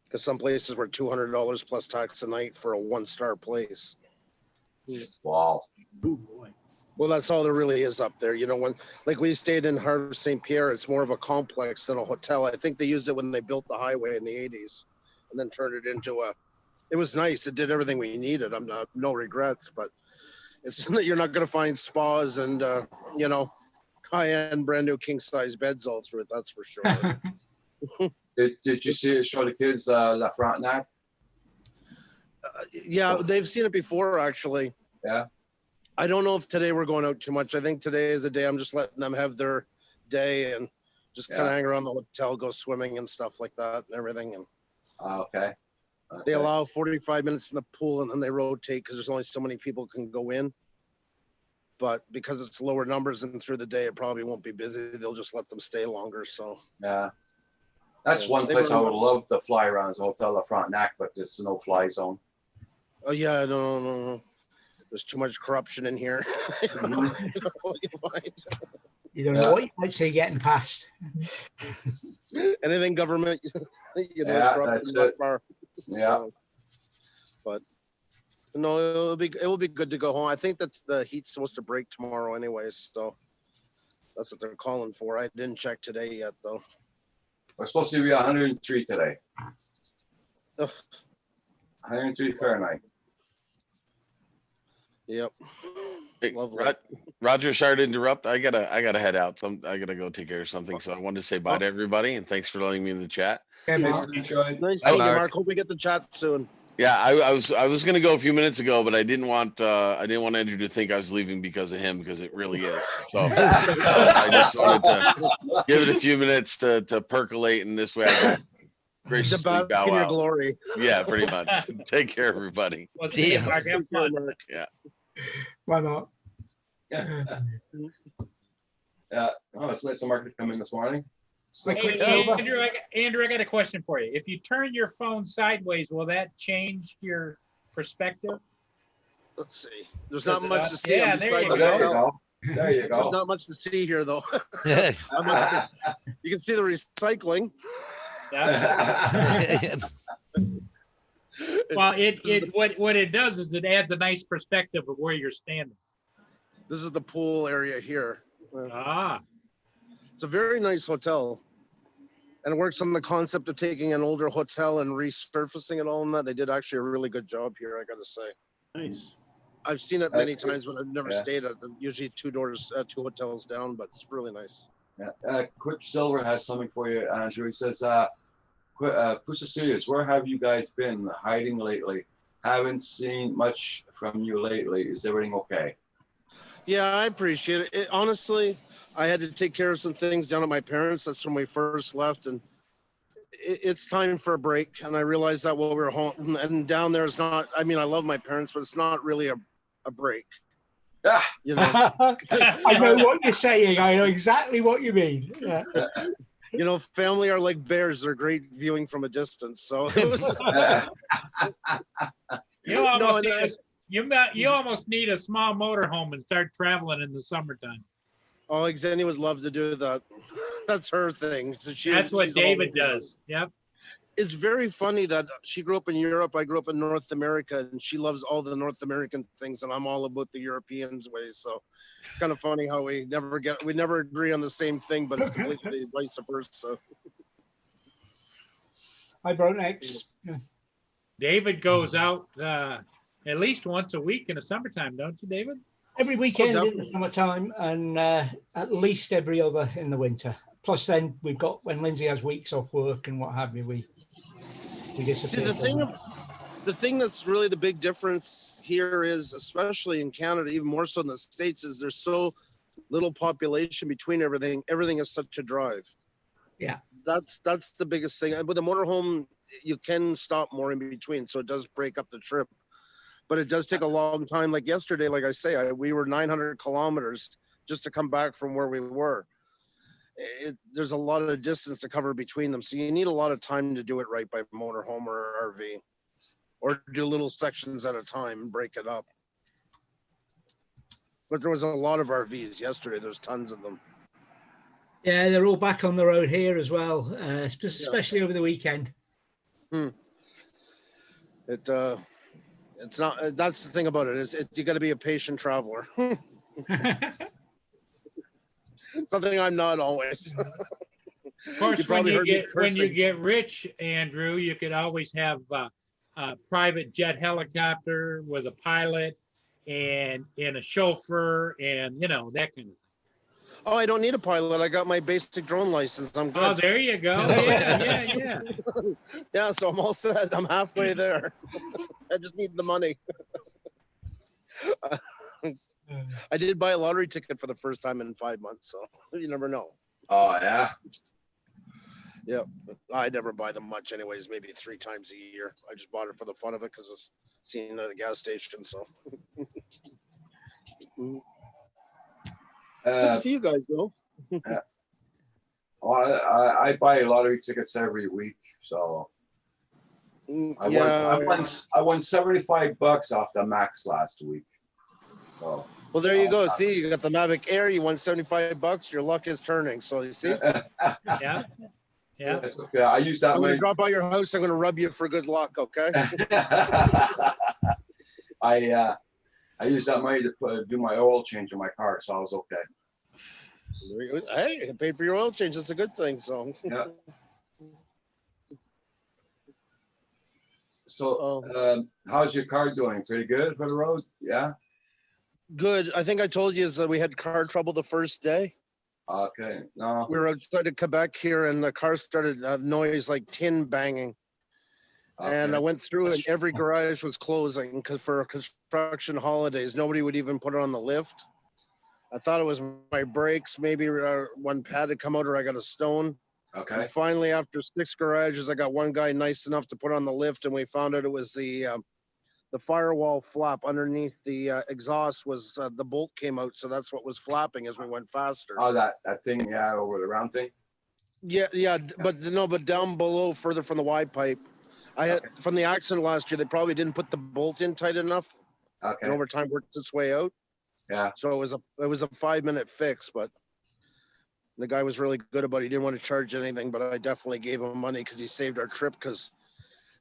because some places were $200 plus tax a night for a 1-star place.
Wow.
Oh boy.
Well, that's all there really is up there. When like we stayed in Havre St. Pierre, it's more of a complex than a hotel. I think they used it when they built the highway in the 80s and then turned it into it was nice. It did everything we needed. I'm not, no regrets, but it's you're not going to find spas and, high-end brand new king-size beds all through it. That's for sure.
Did you see it show the kids La Frontenac?
Yeah, they've seen it before, actually.
Yeah.
I don't know if today we're going out too much. I think today is the day I'm just letting them have their day and just kind of hang around the hotel, go swimming and stuff like that and everything. And
Okay.
They
Okay.
allow 45 minutes in the pool and then they rotate because there's only so many people can go in. But because it's lower numbers and through the day, it probably won't be busy. They'll just let them stay longer. So
Yeah. That's
Yeah,
one
they
place I
were-
would love to fly around is Hotel La Frontenac, but it's a no-fly zone.
oh yeah, no. There's too much corruption in here. You know what you'll find.
You don't know
Yeah.
what you might see getting past.
Anything government, you know, is
Yeah,
corrupt
that's
not
it.
far.
Yeah.
But no, it will be good to go home. I think that the heat's supposed to break tomorrow anyways, so that's what they're calling for. I didn't check today yet though.
We're supposed to be 103 today.
Ugh,
103 Fahrenheit.
yep.
Hey,
Lovely.
Roger, sorry to interrupt. I gotta head out. I gotta go take care of something. So I wanted to say bye to everybody and thanks for letting me in the chat.
Okay,
Nice
Mark.
to meet you.
Nice
Hi,
meeting you,
Mark.
Mark. Hope we get to chat soon.
Yeah, I was gonna go a few minutes ago, but I didn't want Andrew to think I was leaving because of him, because it really is. So I just wanted to give it a few minutes to percolate, and this way I can
To
graciously
bask
bow
in your
out.
glory.
Yeah, pretty much. Take care, everybody.
Well,
See ya.
Mark, have fun.
Mark.
Bye, Mark.
Yeah. Oh, it's nice of Mark to come in this morning.
Quick,
Hey,
quick, Silver.
Andrew, I got a question for you. If you turn your phone sideways, will that change your perspective?
Let's see. There's not much to see.
Yeah,
I'm
there
beside
you
the
Oh, there you
hotel.
go. There you
There's
go.
not much to see here though. I'm up- you can see the recycling.
Yeah. Well, what it does is it adds a nice perspective of where you're standing.
This is the pool area here.
Ah,
It's a very nice hotel. And it works on the concept of taking an older hotel and resurfacing it all and that. They did actually a really good job here, I gotta say.
Nice.
I've seen it many times, but I've never
Yeah.
stayed at them. Usually two hotels down, but it's really nice.
Yeah. Quicksilver has something for you, Andrew. He says, Pusa Studios, where have you guys been hiding lately? Haven't seen much from you lately. Is everything okay?
Yeah, I appreciate it. Honestly, I had to take care of some things down at my parents'. That's when we first left, and it's time for a break. And I realized that while we were home, and down there is not. I mean, I love my parents, but it's not really a break.
Ah,
You know,
I know what you're saying. I know exactly what you mean. Yeah.
you know, family are like bears. They're great viewing from a distance. So it was.
you almost,
and
need you almost need a small motorhome and start traveling in the summertime.
Oh, Xenia would love to do that. That's her thing. So
That's what
she's all
David
over it.
does. Yep.
It's very funny that she grew up in Europe. I grew up in North America, and she loves all the North American things, and I'm all about the Europeans ways. So it's kind of funny how we never agree on the same thing, but it's completely vice versa.
Hi, Bronex.
David goes out at least once a week in the summertime, don't you, David?
Every weekend in
definitely.
the summertime and at least every other in the winter. Plus, then we've got when Lindsay has weeks off work and what have you, we get to
See, the thing that's really the big difference here is, especially in Canada, even more so in the States, is there's so little population between everything. Everything is such a drive.
Yeah.
That's the biggest thing. With a motorhome, you can stop more in between, so it does break up the trip. But it does take a long time. Like yesterday, like I say, we were 900 kilometers just to come back from where we were. There's a lot of distance to cover between them. So you need a lot of time to do it right by motorhome or RV, or do little sections at a time and break it up. But there was a lot of RVs yesterday. There's tons of them.
Yeah, they're all back on the road here as well, especially over the weekend.
It's not. That's the thing about it is you got to be a patient traveler. Something I'm not always.
Of course,
You
when
probably
you
heard me
get
cursing.
rich, Andrew, you could always have a private jet helicopter with a pilot and a chauffeur and that kind of thing.
Oh, I don't need a pilot. I got my basic drone license. I'm
Oh,
good.
there you go. Yeah.
Yeah, so I'm all set. I'm halfway there. I just need the money. I did buy a lottery ticket for the first time in 5 months, so you never know.
oh, yeah.
Yep. I never buy them much anyways, maybe 3 times a year. I just bought it for the fun of it because it's seen at the gas station. So good to
Uh,
see you guys though.
I buy lottery tickets every week, so I won $75 off the max last week. So
Well, there you go. See, you got the Mavic Air. You won $75. Your luck is turning. So you see,
Yeah. Yeah.
That's okay. I use that
I'm going
money.
to drop by your house. I'm going to rub you for good luck. Okay.
I use that money to do my oil change in my car, so I was okay.
Hey, it paid for your oil change. That's a good thing. So
Yeah. So, how's your car doing? Pretty good for the road? Yeah.
good. I think I told you is that we had car trouble the first day.
Okay. No.
We were outside of Quebec here, and the car started a noise like tin banging. And I
Okay.
went through and every garage was closing because for construction holidays, nobody would even put it on the lift. I thought it was my brakes, maybe one pad had come out or I got a stone.
Okay.
And finally, after 6 garages, I got one guy nice enough to put on the lift, and we found out it was the firewall flap underneath the exhaust was the bolt came out, so that's what was flapping as we went faster.
Oh, that thing, yeah, over the round thing.
Yeah, but no, but down below, further from the Y pipe. I had from the accident last year, they probably didn't put the bolt in tight enough, and
Okay.
over time worked its way out.
Yeah.
So it was a 5-minute fix, but the guy was really good about it. He didn't want to charge anything, but I definitely gave him money because he saved our trip. Because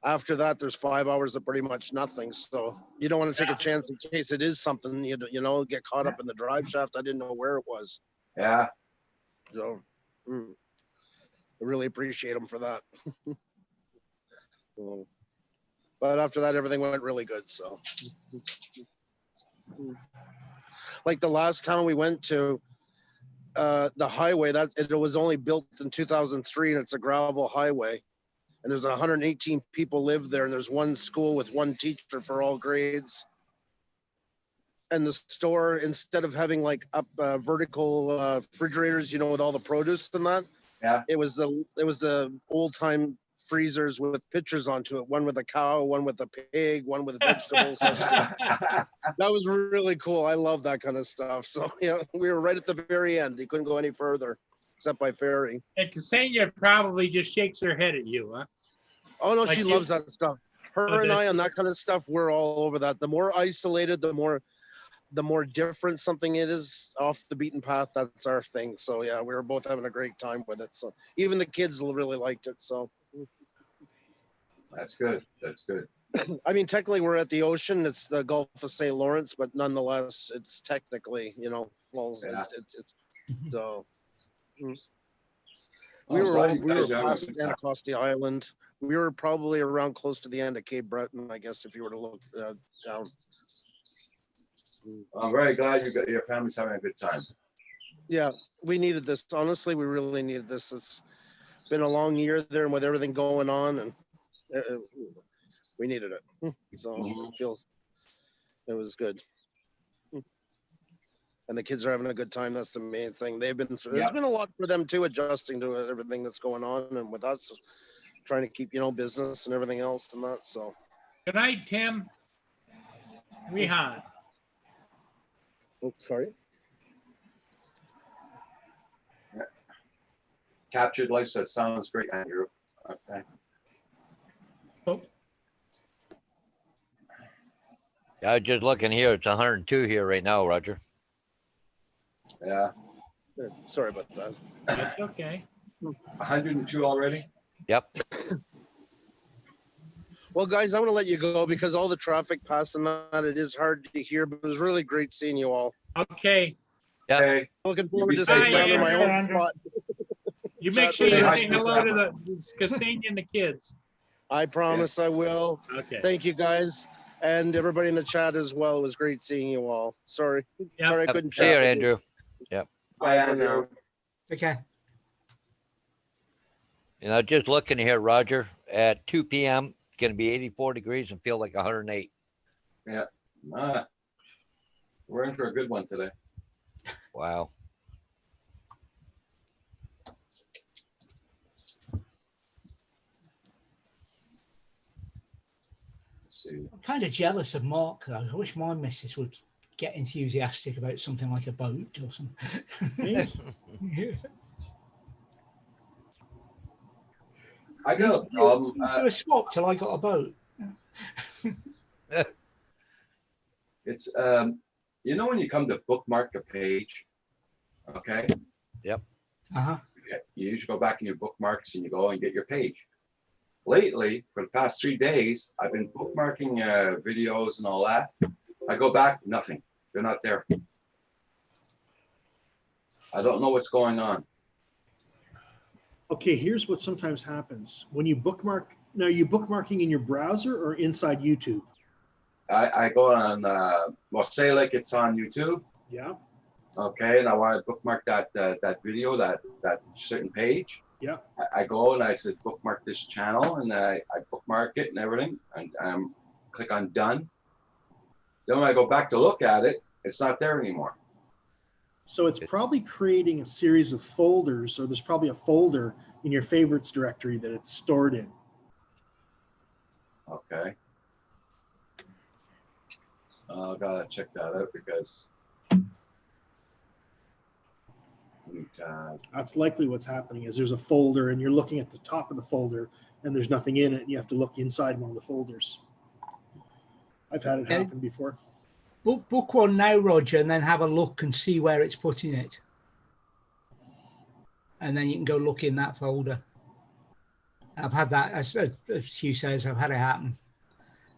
after that, there's 5 hours of pretty much nothing. So you don't want to take a chance in case it is something you know get caught up in the drive shaft. I didn't know where it was.
Yeah.
So I really appreciate him for that. But after that, everything went really good. So, like the last town we went to, the highway it was only built in 2003, and it's a gravel highway, and there's 118 people live there, and there's one school with one teacher for all grades. And the store, instead of having like up vertical refrigerators, with all the produce and that,
Yeah.
it was the old time freezers with pictures onto it, one with a cow, one with a pig, one with vegetables. That was really cool. I love that kind of stuff. So yeah, we were right at the very end. He couldn't go any further except by ferry.
And Ksenia probably just shakes her head at you, huh?
Oh no,
Like
she
you-
loves that stuff. Her
Oh,
and
does
I on
she?
that kind of stuff, we're all over that. The more isolated, the more different something it is off the beaten path. That's our thing. So yeah, we were both having a great time with it. So even the kids really liked it. So
That's good. That's good.
I mean, technically we're at the ocean. It's the Gulf of St. Lawrence, but nonetheless, it's technically, falls.
Yeah.
So
I'm
we were
glad you
we were
guys are having a
past
good time.
Anacostia Island. We were probably around close to the end of Cape Breton, I guess, if you were to look down.
I'm very glad your family's having a good time.
Yeah, we needed this. Honestly, we really needed this. It's been a long year there, and with everything going on, and we needed it. So it was good. And the kids are having a good time. That's the main thing. They've been through.
Yeah.
It's been a lot for them too, adjusting to everything that's going on, and with us trying to keep business and everything else and that. So
Good night, Tim. Rehan.
oh, sorry.
Captured life says sounds great, Andrew. Okay.
Yeah, just looking here, it's 102 here right now, Roger.
Yeah.
Sorry about that.
That's okay.
102 already?
Yep.
Well, guys, I'm going to let you go because all the traffic passing that, it is hard to hear, but it was really great seeing you all.
Okay.
Yeah.
Okay.
Looking forward
be
to
safe,
sitting down in my
Andrew.
own spot.
You make
Chat
sure you
later.
say hello to the Ksenia and the kids.
I promise I will.
Okay.
Thank you, guys. And everybody in the chat as well. It was great seeing you all. Sorry.
Yep.
Sorry I
Yep.
couldn't
See you,
chat with you.
Andrew.
Bye,
for
Andrew.
Okay.
Just looking here, Roger, at 2 p.m., it's going to be 84 degrees and feel like 108.
We're in for a good one today.
Wow.
kind of jealous of Mark though. I wish my missus would get enthusiastic about something like a boat or something.
Right?
Yeah.
I got a problem.
Do a swap till I got a boat.
It's you know when you come to bookmark a page, okay?
Uh-huh.
You usually go back in your bookmarks and you go and get your page. Lately, for the past 3 days, I've been bookmarking videos and all that. I go back, nothing. They're not there. I don't know what's going on.
Okay, here's what sometimes happens. When you bookmark, now are you bookmarking in your browser or inside YouTube?
I go on, well, say like it's on YouTube,
Yeah,
okay, and I want to bookmark that video, that certain page.
yeah.
I go and I said bookmark this channel, and I bookmark it and everything, and click on done. Then when I go back to look at it, it's not there anymore.
So it's probably creating a series of folders, or there's probably a folder in your favorites directory that it's stored in.
Okay. I gotta check that out because
That's likely what's happening is there's a folder and you're looking at the top of the folder and there's nothing in it and you have to look inside one of the folders. I've had it happen before.
Book one now, Roger, and then have a look and see where it's putting it. And then you can go look in that folder. I've had that, as Hugh says, I've had it happen.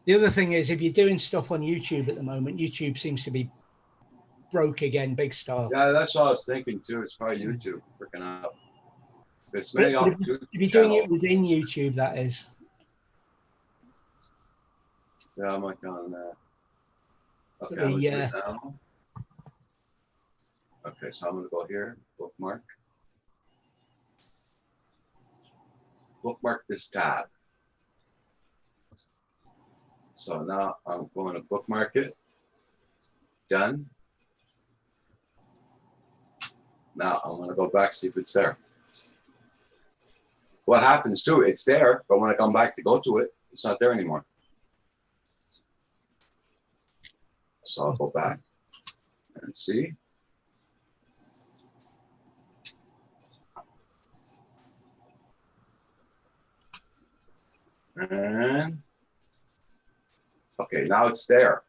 The other thing is, if you're doing stuff on YouTube at the moment, YouTube seems to be broke again, big style.
yeah, that's what I was thinking too. It's probably YouTube freaking out. There's many
But if you're doing it within YouTube, that is.
Yeah, I'm like on that. Okay,
The,
I'm gonna do it now. Okay, so I'm gonna go here, bookmark. Bookmark this tab. So now I'm going to bookmark it. Done. Now I'm gonna go back, see if it's there. What happens too, it's there, but when I come back to go to it, it's not there anymore. So I'll go back and see. And okay, now it's there.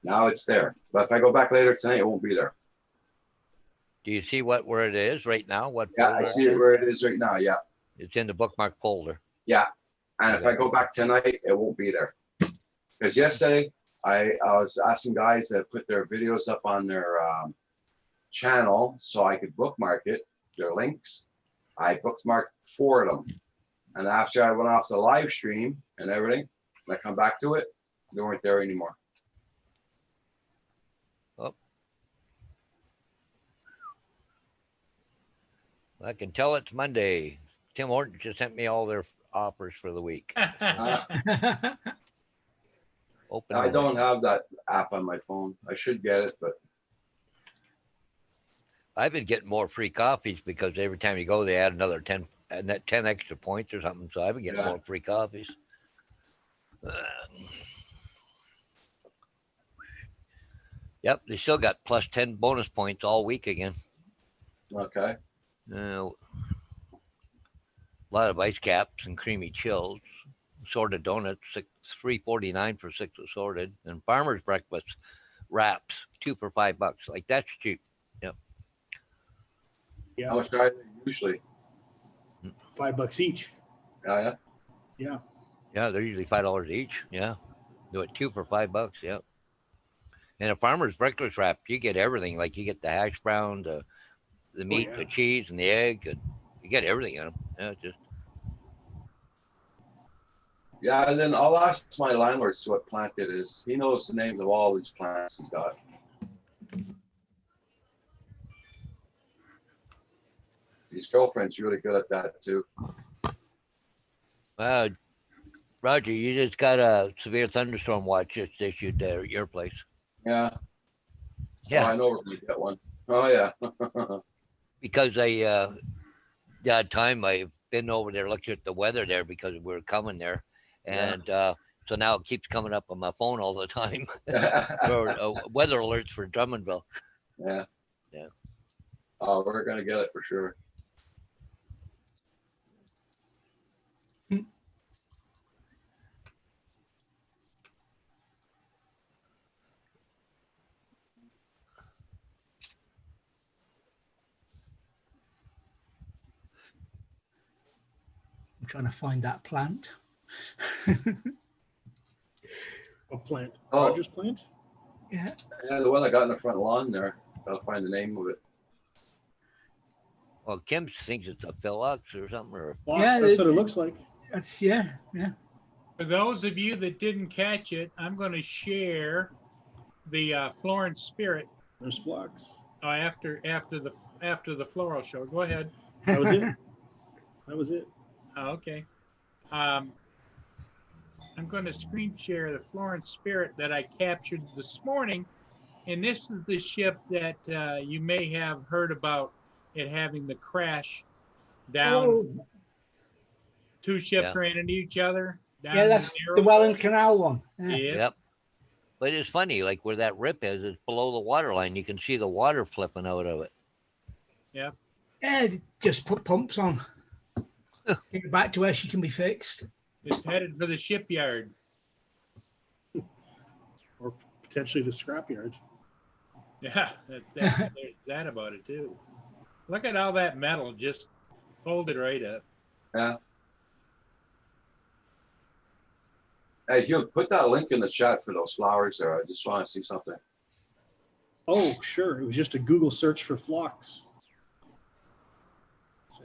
Now it's there. But if I go back later tonight, it won't be there.
Do you see where it is right now? What
Yeah,
folder
I
it's
see it
in?
where it is right now. Yeah.
It's in the bookmark folder.
Yeah. And if I go back tonight, it won't be there. Because yesterday I was asking guys that put their videos up on their channel so I could bookmark it, their links. I bookmarked 4 of them. And after I went off the live stream and everything, when I come back to it, they weren't there anymore.
Oh. I can tell it's Monday. Tim Horton just sent me all their offers for the week. Open.
I don't have that app on my phone. I should get it, but
I've been getting more free coffees because every time you go, they add another 10 extra points or something. So I've been getting more free coffees. Yep, they still got plus 10 bonus points all week again.
okay.
A lot of ice caps and creamy chills, assorted donuts, $3.49 for 6 assorted, and farmer's breakfast wraps, 2 for $5. Like that's cheap. Yep.
Yeah,
How much are they usually?
$5 each.
Yeah.
Yeah.
Yeah, they're usually $5 each. Yeah, do it 2 for $5. Yep. And a farmer's breakfast wrap, you get everything. Like you get the hash brown, the meat,
yeah.
the cheese, and the egg, and you get everything in them. Yeah, just
Yeah, and then I'll ask my landlord what plant it is. He knows the names of all these plants he's got. His girlfriend's really good at that too.
Roger, you just got a severe thunderstorm watch just issued there at your place.
Yeah.
Yeah.
Oh, I know we're gonna get one. Oh yeah.
Because that time I've been over there looking at the weather there because we were coming there. And So now it keeps coming up on my phone all the time for weather alerts for Drummondville.
Yeah.
Yeah.
Oh, we're gonna get it for sure.
I'm trying to find that plant.
A plant.
Oh.
Rogers plant?
Yeah.
Yeah, the one I got in the front lawn there. Gotta find the name of it.
Well, Kim thinks it's a Phyllox or something, or
Phlox,
Yeah,
that's what it looks like.
That's yeah.
For those of you that didn't catch it, I'm going to share the Florence Spirit
There's Phlox.
after the floral show. Go ahead.
That was it. That was it.
Oh, okay. I'm going to screen share the Florence Spirit that I captured this morning. And this is the ship that you may have heard about it having the crash down.
Oh,
Two ships
Yeah.
ran into each other. Down
yeah, that's the Welland Canal one. Yeah.
Yeah.
Yep. But it's funny, like where that rip is, it's below the water line. You can see the water flipping out of it.
Yep.
Yeah, just put pumps on. Get it back to where she can be fixed.
It's headed for the shipyard.
Or potentially the scrapyard.
Yeah, there's that about it too. Look at all that metal just folded right up.
Yeah. Hey, Hugh, put that link in the chat for those flowers there. I just want to see something.
Oh, sure. It was just a Google search for Phlox. Let's see.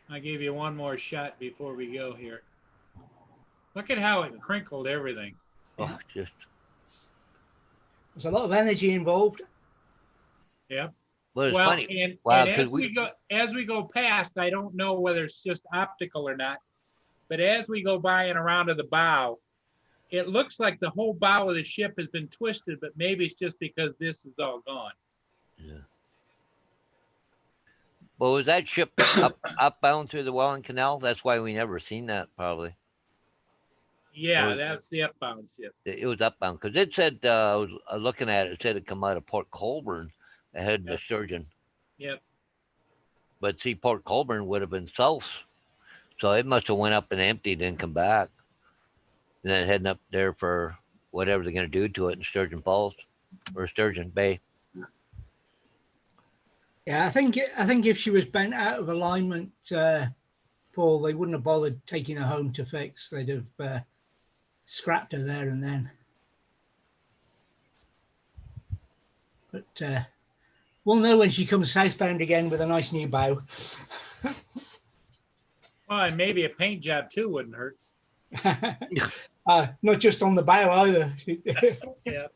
I gave you one more shot before we go here. Look at how it crinkled everything.
Oh, just
There's a lot of energy involved.
Yep.
well, it's
Well,
funny.
and,
Wow,
and
'cause
as we go past, I don't know whether it's just optical or not, but as we go by and around to the bow, it looks like the whole bow of the ship has been twisted, but maybe it's just because this is all gone.
Yeah. Well, was that ship upbound through the Welland Canal? That's why we never seen that, probably.
Yeah,
Or-
that's the upbound ship.
It was upbound because it said, I was looking at it, it said it come out of Port Colborne ahead
Yep.
of Sturgeon.
Yep.
But see, Port Colborne would have been south. So it must have went up and emptied and come back. And then heading up there for whatever they're going to do to it in Sturgeon Falls or Sturgeon Bay.
Yeah, I think if she was bent out of alignment, Paul, they wouldn't have bothered taking her home to fix. They'd have scrapped her there and then. But we'll know when she comes southbound again with a nice new bow.
Well, and maybe a paint job too wouldn't hurt.
Not just on the bow either.
Yeah.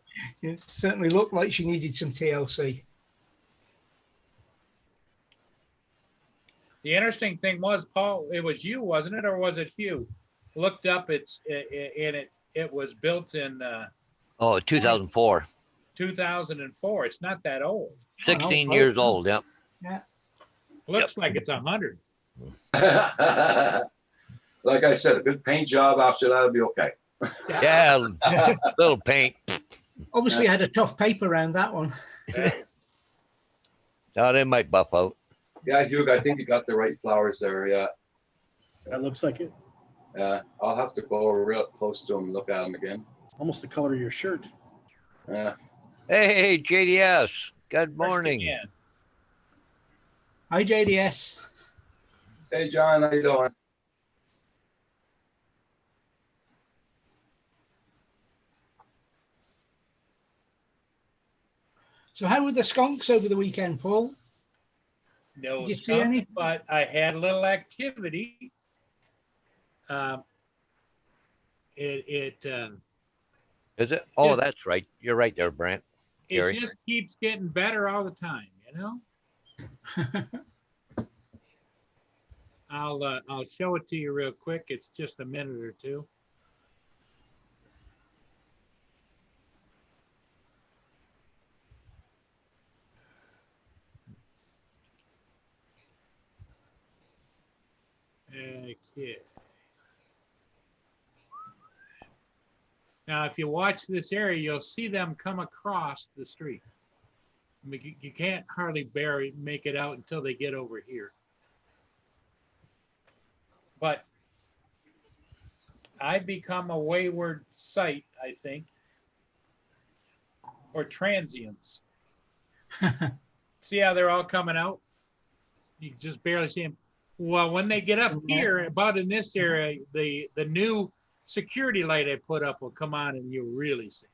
It certainly looked like she needed some TLC.
The interesting thing was, Paul, it was you, wasn't it, or was it Hugh? Looked up, it was built in
2004.
2004. It's not that old.
16 years old. Yep.
Yeah.
Looks like it's 100.
Like I said, a good paint job after that would be okay.
Yeah. Little paint.
Obviously had a tough paper around that one.
Oh, they might buff out.
Yeah, Hugh, I think you got the right flowers there. Yeah.
That looks like it.
I'll have to go real close to them and look at them again.
Almost the color of your shirt.
Yeah.
Hey, JDS. Good morning.
Yeah.
Hi, JDS.
Hey, John, how you doing?
So how were the skunks over the weekend, Paul?
No
Did you see
skunk,
any?
but I had a little activity. It
Is it? Oh,
Yes.
that's right. You're right there, Brent. Gary.
just keeps getting better all the time, you know? I'll show it to you real quick. It's just a minute or two. Okay. Now, if you watch this area, you'll see them come across the street. I mean, you can't hardly make it out until they get over here. But I've become a wayward sight, I think, or transients. See how they're all coming out? You can just barely see them. Well, when they get up here, about in this area, the new security light I put up will come on and you'll really see them.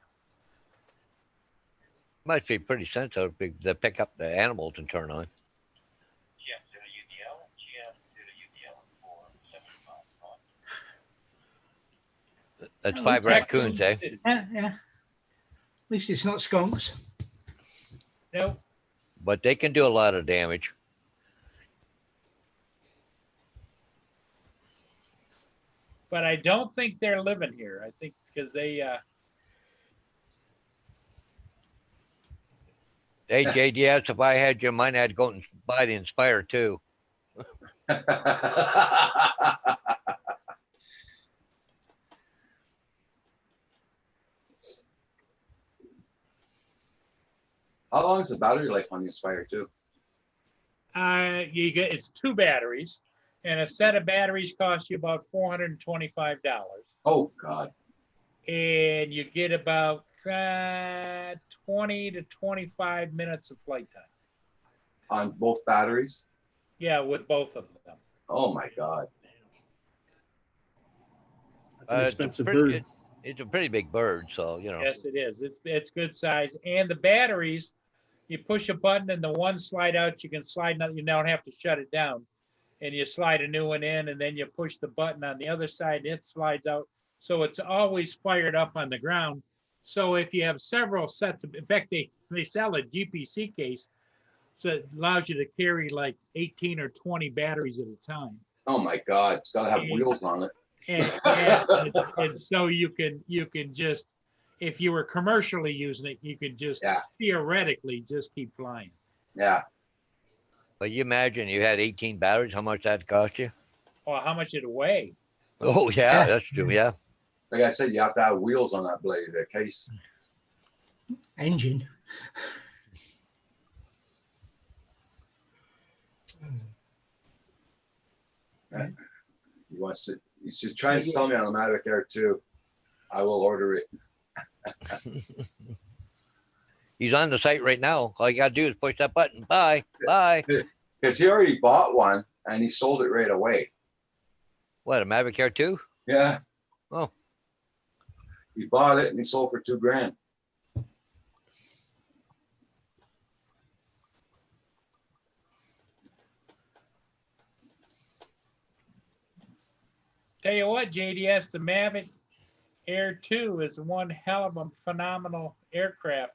Must be pretty sensitive to pick up the animals and turn on. That's 5 raccoons, eh?
Yeah, yeah. At least it's not skunks.
Nope.
But they can do a lot of damage.
But I don't think they're living here. I think because they
Hey, JDS, if I had your money, I'd go and buy the Inspire too.
How long is the battery life on the Inspire 2?
you get it's 2 batteries, and a set of batteries costs you about $425.
Oh God.
And you get about 20 to 25 minutes of flight time.
On both batteries?
Yeah, with both of them.
Oh my God.
That's an expensive
pretty,
bird.
It's a pretty big bird, so you know.
Yes, it is. It's good size. And the batteries, you push a button and the one slide out, you can slide, you don't have to shut it down. And you slide a new one in, and then you push the button on the other side, it slides out. So it's always fired up on the ground. So if you have several sets of, in fact, they sell a GPC case, so it allows you to carry like 18 or 20 batteries at a time.
Oh my God. It's got to have wheels on it.
And so you can just, if you were commercially using it, you could just theoretically just keep flying.
Yeah.
But you imagine you had 18 batteries, how much that cost you?
Well, how much did it weigh?
Oh yeah, that's true. Yeah.
Like I said, you have to have wheels on that blade, the case.
Engine.
You should try and sell me on the Mavic Air 2. I will order it.
He's on the site right now. All you gotta do is push that button. Bye. Bye.
Because he already bought one and he sold it right away.
What, a Mavic Air 2?
Yeah.
Oh.
He bought it and he sold for $2,000.
Tell you what, JDS, the Mavic Air 2 is one hell of a phenomenal aircraft.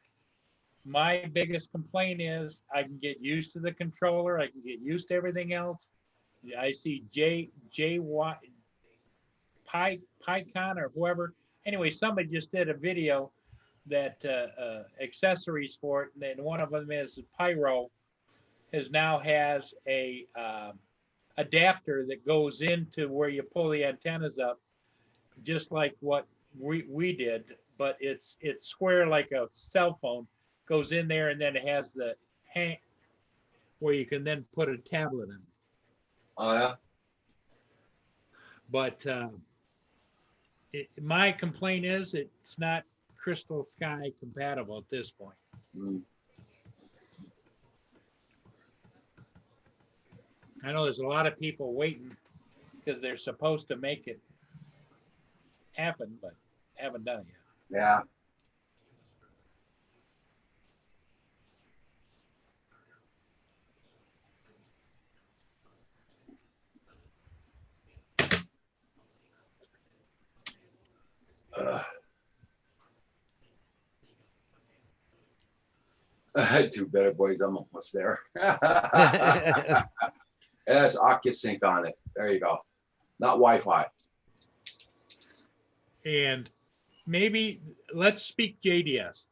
My biggest complaint is I can get used to the controller. I can get used to everything else. I see PyCon or whoever. Anyway, somebody just did a video that accessories for it, and one of them is Pyro now has a adapter that goes into where you pull the antennas up, just like what we did, but it's square like a cell phone, goes in there, and then it has the hang where you can then put a tablet in.
Oh yeah.
But my complaint is it's not Crystal Sky compatible at this point.
Mm.
I know there's a lot of people waiting because they're supposed to make it happen, but haven't done it yet.
Yeah. Two better boys. I'm almost there. It has OcuSync on it. There you go. Not Wi-Fi.
And maybe let's speak JDS.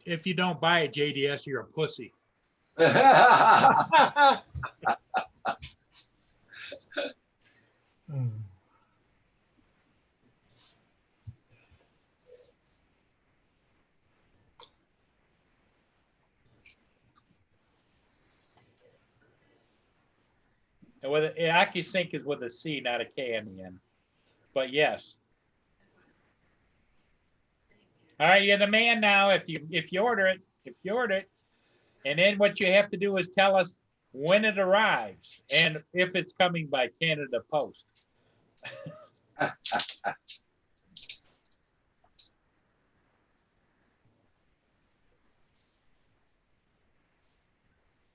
If you don't buy a JDS, you're a pussy. And with AccuSync is with a C, not a K in the end. But yes. All right, you're the man now. If you order it, and then what you have to do is tell us when it arrives and if it's coming by Canada Post.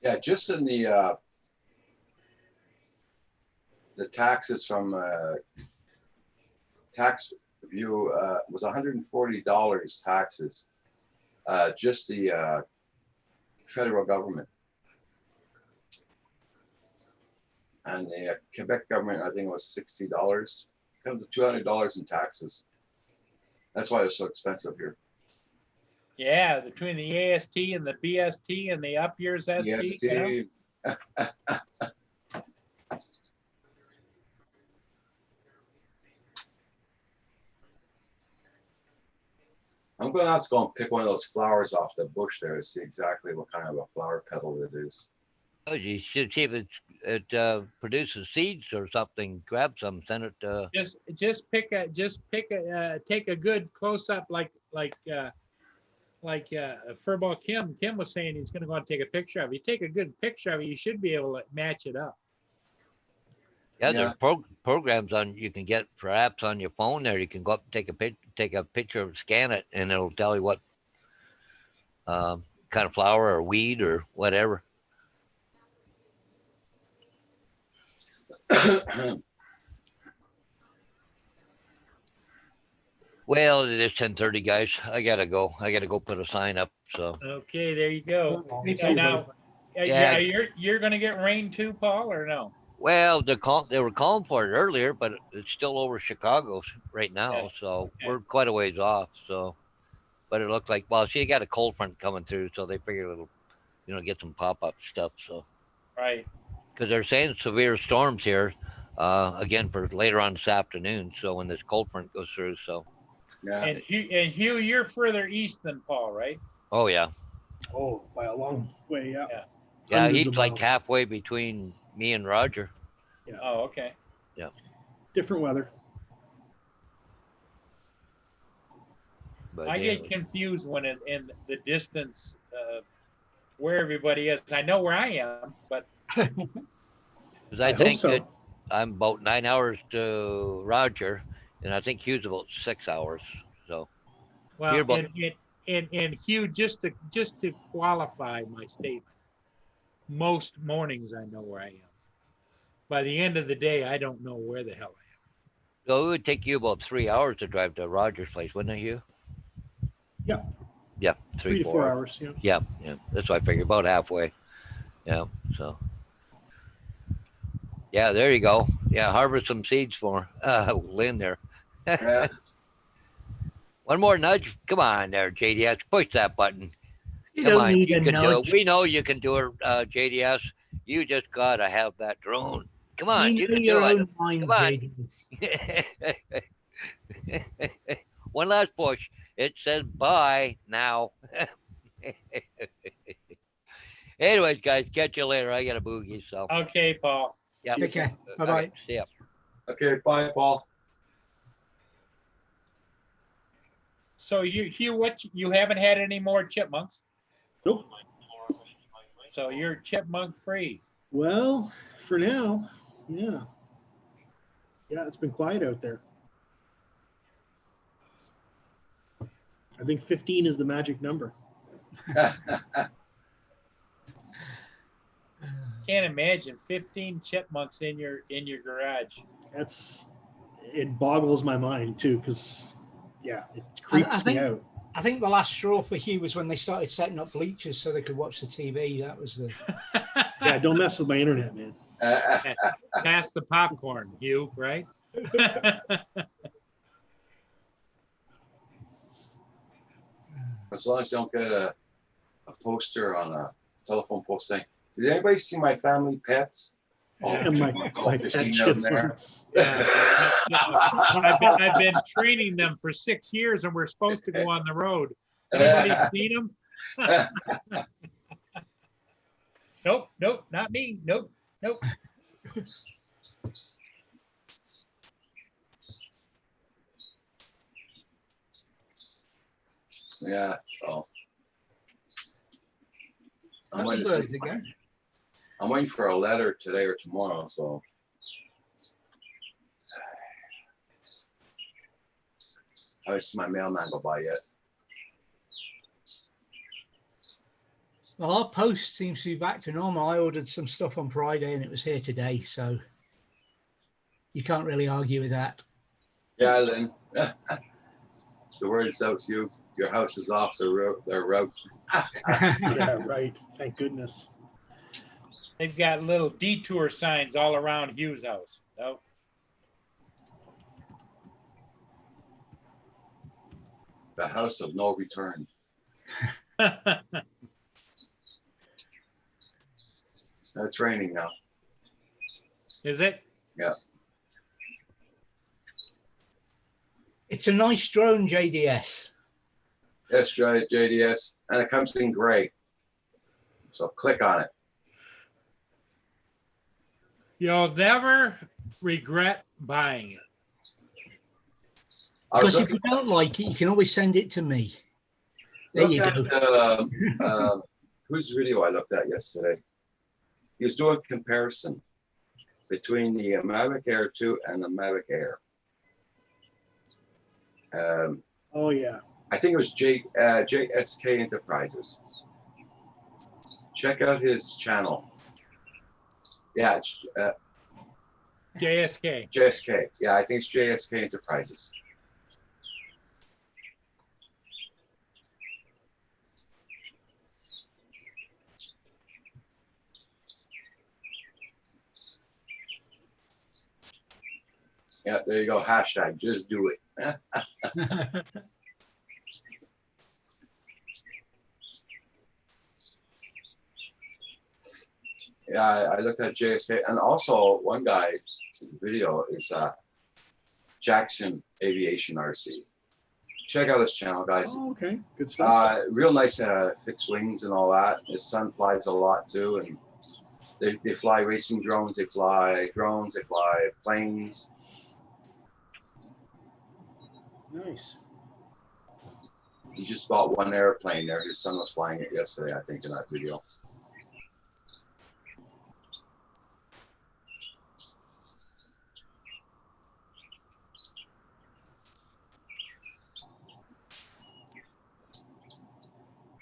Yeah, just in the taxes from tax view was $140 taxes. Just the federal government. And the Quebec government, I think it was $60. Comes to $200 in taxes. That's why it's so expensive here.
Yeah, between the AST and the BST and the up years ST. You know?
I'm going to have to go and pick one of those flowers off the bush there to see exactly what kind of a flower petal it is.
Oh, you should see if it produces seeds or something. Grab some, send it.
Just take a good close up like Furball Kim was saying he's going to go and take a picture of it. You take a good picture of it, you should be able to match it up.
Yeah, there's programs on you can get for apps on your phone. There, you can go up, take a picture, scan it, and it'll tell you what kind of flower or weed or whatever. Well, it is 10:30, guys. I gotta go. I gotta go put a sign up. So
Okay, there you go.
Me
So
too.
now,
Yeah.
you're going to get rain too, Paul, or no?
well, they were calling for it earlier, but it's still over Chicago right now.
Okay.
So
Okay.
we're quite a ways off. So, but it looked like she got a cold front coming through, so they figured it'll get some pop-up stuff. So
Right.
because they're saying severe storms here again for later on this afternoon. So when this cold front goes through, so
Yeah.
And Hugh, you're further east than Paul, right?
oh yeah,
Oh, by a long way, yeah.
yeah,
Hundreds
he's
of
like
miles.
halfway between me and Roger.
Oh, okay.
Different weather.
But
I get confused when in the distance where everybody is. I know where I am, but
'cause I
hope
think
so.
that I'm about 9 hours to Roger, and I think Hugh's about 6 hours. So
well,
You're about-
and Hugh, just to qualify my statement, most mornings I know where I am. By the end of the day, I don't know where the hell I am.
So it would take you about 3 hours to drive to Roger's place, wouldn't it, Hugh?
Yeah.
Yeah,
3 to 4 hours. Yeah.
Yeah. That's what I figured, about halfway. Yeah. So. Yeah, there you go. Yeah, harvest some seeds for Lynn there.
Yeah.
One more nudge. Come on there, JDS. Push that button.
You
Come
don't
on,
need
you
a
can do
nudge.
it. We know you can do it, JDS. You just gotta have that drone. Come on, you
know
can
your
do it.
own mind,
Come on.
JDS.
One last push. It says bye now. Anyways, guys, catch you later. I got a boogie, so
Okay, Paul.
yeah.
Take care. Bye-bye.
See ya.
Okay, bye, Paul.
So Hugh, what you haven't had any more chipmunks?
Nope.
So you're chipmunk free.
Well, for now, yeah. Yeah, it's been quiet out there. I think 15 is the magic number.
Can't imagine 15 chipmunks in your garage.
It boggles my mind too, because yeah, it creeps me out.
I think the last straw for Hugh was when they started setting up bleachers so they could watch the TV. That was the.
Yeah, don't mess with my internet, man.
Pass the popcorn, Hugh, right?
As long as you don't get a poster on a telephone post saying, "Did anybody see my family pets?"
And my pet chipmunks.
Yeah. I've been training them for 6 years, and we're supposed to go on the road. Anybody seen them? Nope, not me. Nope.
Yeah. So I'm
That's the
waiting, to
birds
see,
again.
I'm waiting for a letter today or tomorrow. So I haven't seen my mailman go by yet.
Well, our post seems to be back to normal. I ordered some stuff on Friday and it was here today, so you can't really argue with that.
Yeah, Lynn. The word is out to you. Your house is off the route. Their route.
Yeah, right. Thank goodness.
They've got little detour signs all around Hugh's house. Oh,
The house of no return. It's raining now.
is it?
Yeah.
It's a nice drone, JDS.
Yes, JDS, and it comes in gray. So click on it.
You'll never regret buying it.
I was
Because if
looking,
you don't like it, you can always send it to me. There you
looked
go.
at, whose video I looked at yesterday. He was doing a comparison between the Mavic Air 2 and the Mavic Air.
Oh yeah.
I think it was JSK Enterprises. Check out his channel. Yeah, it's,
JSK.
JSK. Yeah, I think it's JSK Enterprises. Yeah, there you go. Hashtag just do it. Yeah, I looked at JSK, and also one guy video is Jackson Aviation RC. Check out his channel, guys.
Oh, okay. Good stuff.
Real nice fixed wings and all that. His son flies a lot too, and they fly racing drones, they fly planes.
Nice.
He just bought one airplane there. His son was flying it yesterday, I think, in that video.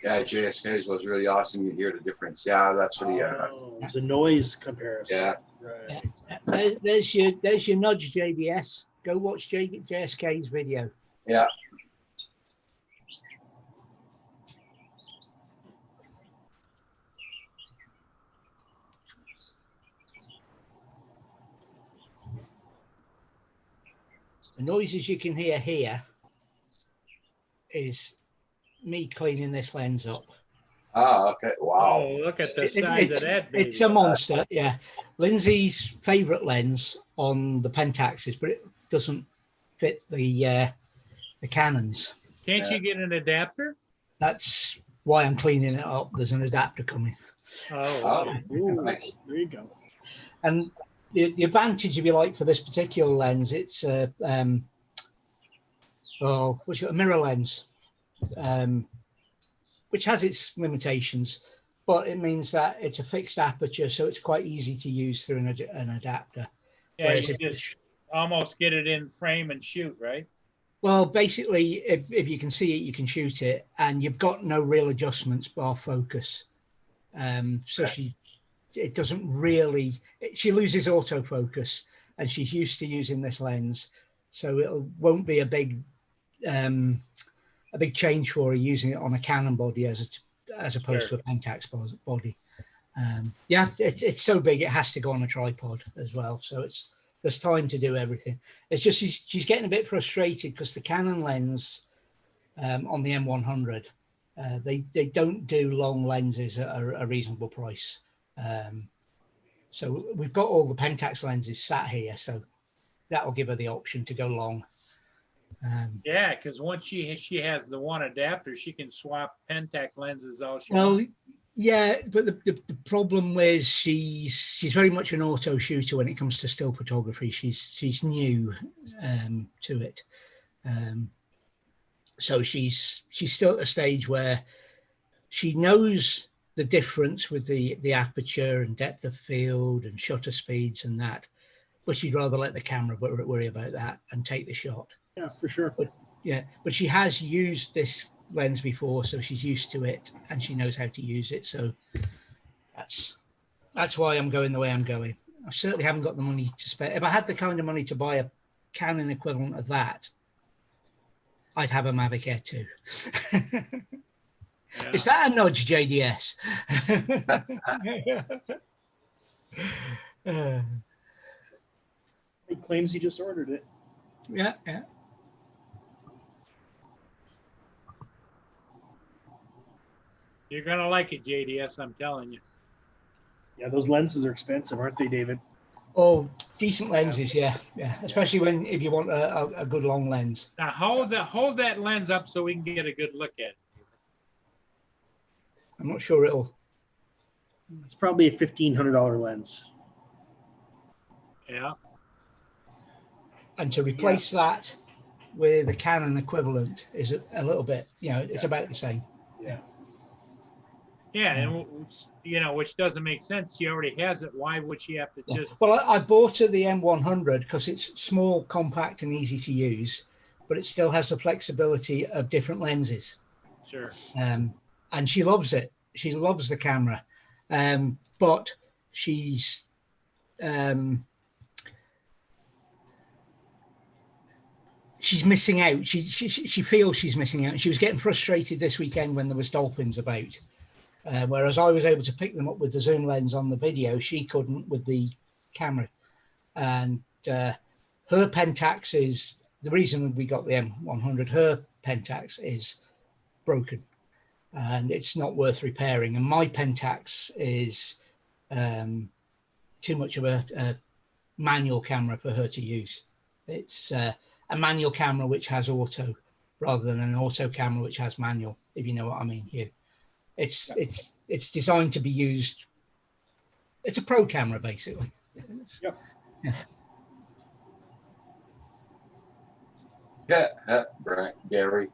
Yeah, JSK's was really awesome. You hear the difference. Yeah, that's for the
Oh, it was a noise comparison.
yeah.
Right.
There's your nudge, JDS. Go watch JSK's video.
Yeah.
The noises you can hear here is me cleaning this lens up.
Ah, okay. Wow.
Oh, look at the size of that baby.
It's a monster, yeah. Lindsay's favorite lens on the Pentaxes, but it doesn't fit the Canons.
Can't you get an adapter?
That's why I'm cleaning it up. There's an adapter coming.
Oh,
Ooh,
Nice.
there you go.
And the advantage, if you like, for this particular lens, it's a mirror lens, which has its limitations, but it means that it's a fixed aperture, so it's quite easy to use through an adapter.
yeah,
Whereas
you
if-
just almost get it in frame and shoot, right?
Well, basically, if you can see it, you can shoot it, and you've got no real adjustments bar focus. So it doesn't really, she loses autofocus, and she's used to using this lens, so it won't be a big change for her using it on a Canon body as opposed to a Pentax body. Yeah, it's so big it has to go on a tripod as well, so there's time to do everything. It's just she's getting a bit frustrated because the Canon lens on the M100, they don't do long lenses at a reasonable price. So we've got all the Pentax lenses sat here, so that'll give her the option to go long.
Yeah, because once she has the one adapter, she can swap Pentax lenses all she
Well,
wants.
Yeah, but the problem is she's very much an auto shooter when it comes to still photography. She's new to it, so she's still at a stage where she knows the difference with the aperture and depth of field and shutter speeds and that, but she'd rather let the camera worry about that and take the shot.
Yeah, for sure.
But she has used this lens before, so she's used to it and she knows how to use it. So that's why I'm going the way I'm going. I certainly haven't got the money to spend. If I had the kind of money to buy a Canon equivalent of that, I'd have a Mavic Air 2.
Yeah.
Is that a nudge, JDS?
He claims he just ordered it.
Yeah.
You're gonna like it, JDS. I'm telling you.
Yeah, those lenses are expensive, aren't they, David?
Oh, decent lenses, yeah. Especially if you want a good long lens.
Now hold that lens up so we can get a good look at it.
I'm not sure it'll.
It's probably a $1,500 lens.
Yeah.
And to replace that with a Canon equivalent is a little bit, it's about the same.
Yeah, and which doesn't make sense. She already has it. Why would she have to just?
Well, I bought her the M100 because it's small, compact, and easy to use, but it still has the flexibility of different lenses.
Sure.
And she loves it. She loves the camera, but she's missing out. She feels she's missing out. She was getting frustrated this weekend when there was dolphins about. Whereas I was able to pick them up with the zoom lens on the video, she couldn't with the camera. And her Pentax is, the reason we got the M100, her Pentax is broken and it's not worth repairing. And my Pentax is too much of a manual camera for her to use. It's a manual camera which has auto rather than an auto camera which has manual, if you know what I mean here. It's designed to be used. It's a pro camera, basically.
Yep.
Yeah, Brian, Gary.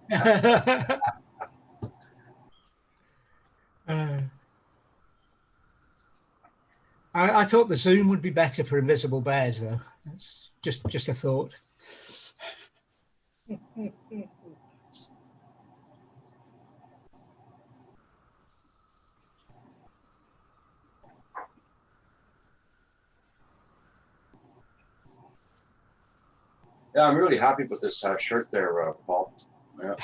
I thought the zoom would be better for invisible bears, though. That's just a thought.
Yeah, I'm really happy with this shirt there, Paul. Yeah,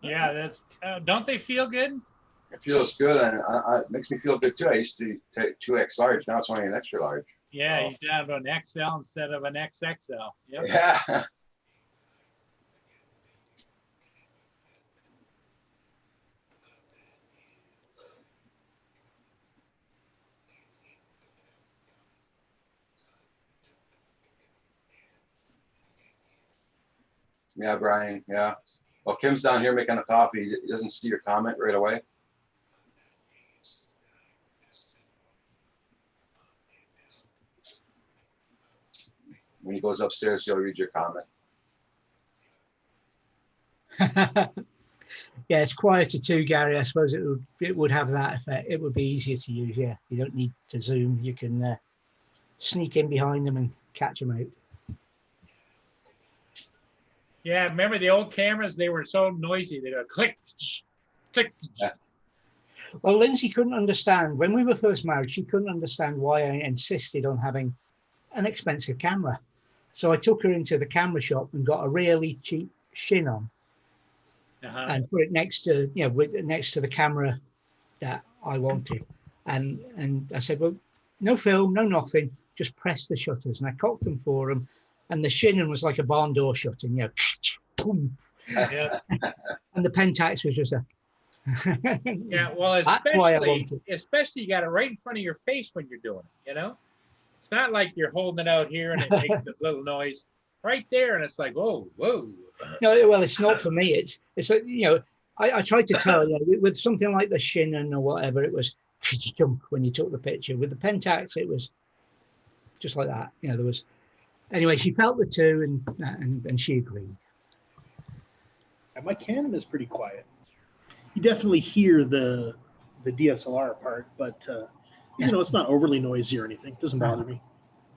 Yeah, that's. Don't they feel good?
it feels good, and it makes me feel good too. I used to take 2X large, now it's only an extra large.
Yeah,
Oh.
you should have an XL instead of an XXL. Yep.
Yeah. Yeah, Brian. Yeah. Well, Kim's down here making a coffee. He doesn't see your comment right away. When he goes upstairs, he'll read your comment.
Yeah, it's quieter too, Gary. I suppose it would have that effect. It would be easier to use. Yeah, you don't need to zoom. You can sneak in behind them and catch them out.
Yeah, remember the old cameras? They were so noisy. They go click, click.
Yeah.
Well, Lindsay couldn't understand when we were first married. She couldn't understand why I insisted on having an expensive camera. So I took her into the camera shop and got a really cheap Shinnon and put it next to next to the camera that I wanted. And I said, well, no film, no nothing, just press the shutters. And I cocked them for them. And the Shinnon was like a barn door shutter, boom.
Yeah.
And the Pentax was just a.
Yeah, well,
That's why I want
especially you got it right in front of your face when you're doing it, It's not like you're holding it out here and it makes a little noise right there. And it's like, whoa.
No, well, it's not for me. It's like, I tried to tell with something like the Shinnon or whatever, it was you jump when you took the picture. With the Pentax, it was just like that. You know, there was. Anyway, she felt the two, and she agreed.
And my Canon is pretty quiet. You definitely hear the DSLR part, but you know, it's not overly noisy or anything. It doesn't bother me.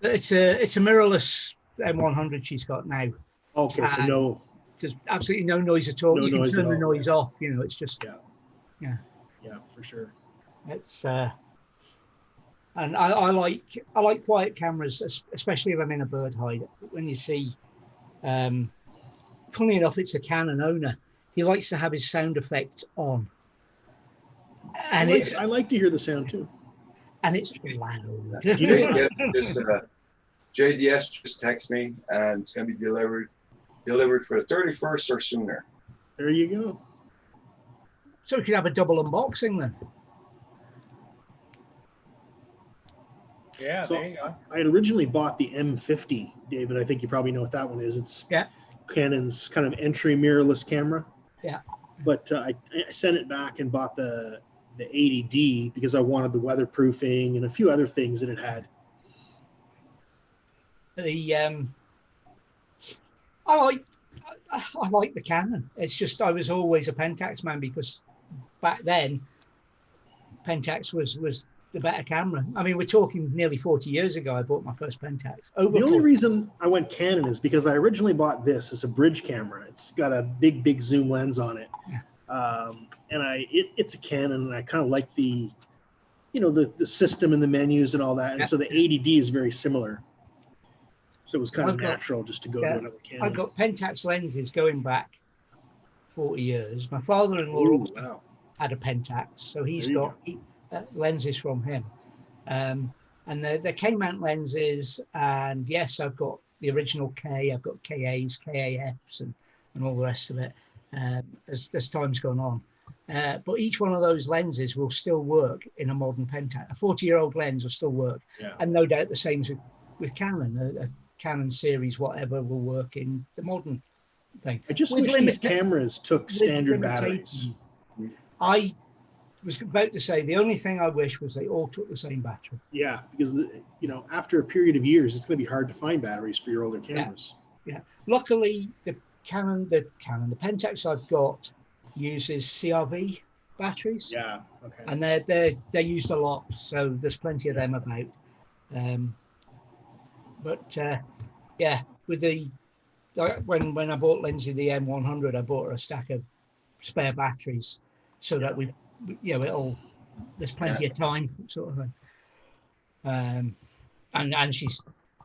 It's a mirrorless M100 she's got now.
Okay, so no,
There's absolutely no noise at all.
No
You can
noise
turn
at
the
all,
noise off. You know, it's just
yeah, for sure.
it's. And I like quiet cameras, especially if I'm in a bird hide. When you see, funnily enough, it's a Canon owner. He likes to have his sound effects on, and
I like to hear the sound too.
And it's loud.
JDS just text me, and it's going to be delivered for the 31st or sooner.
There you go.
So we could have a double unboxing then.
Yeah,
So
there you go.
I had originally bought the M50, David. I think you probably know what that one is. It's Canon's kind of entry mirrorless camera.
Yeah.
But I sent it back and bought the 80D because I wanted the weatherproofing and a few other things that it had.
I like the Canon. It's just I was always a Pentax man because back then Pentax was the better camera. I mean, we're talking nearly 40 years ago. I bought my first Pentax.
The only reason I went Canon is because I originally bought this as a bridge camera. It's got a big zoom lens on it, and it's a Canon, and I kind of like the system and the menus and all that. And so the 80D is very similar. So it was kind of natural just to go to another Canon.
I've got Pentax lenses going back 40 years. My father-in-law had a Pentax, so he's got lenses from him. And they're K-mount lenses. And yes, I've got the original K, I've got KAs, KAFs, and all the rest of it as time's gone on. But each one of those lenses will still work in a modern Pentax. A 40-year-old lens will still work. Yeah. And no doubt the same with Canon. A Canon series, whatever, will work in the modern thing.
I just wish these cameras took standard batteries.
I was about to say the only thing I wish was they all took the same battery.
Yeah, because after a period of years, it's going to be hard to find batteries for your older cameras.
Yeah. Luckily, the Pentax I've got uses CRV batteries.
Yeah. Okay.
And they're used a lot, so there's plenty of them about. But with when I bought Lindsay the M100, I bought her a stack of spare batteries so that there's plenty of time sort of thing. And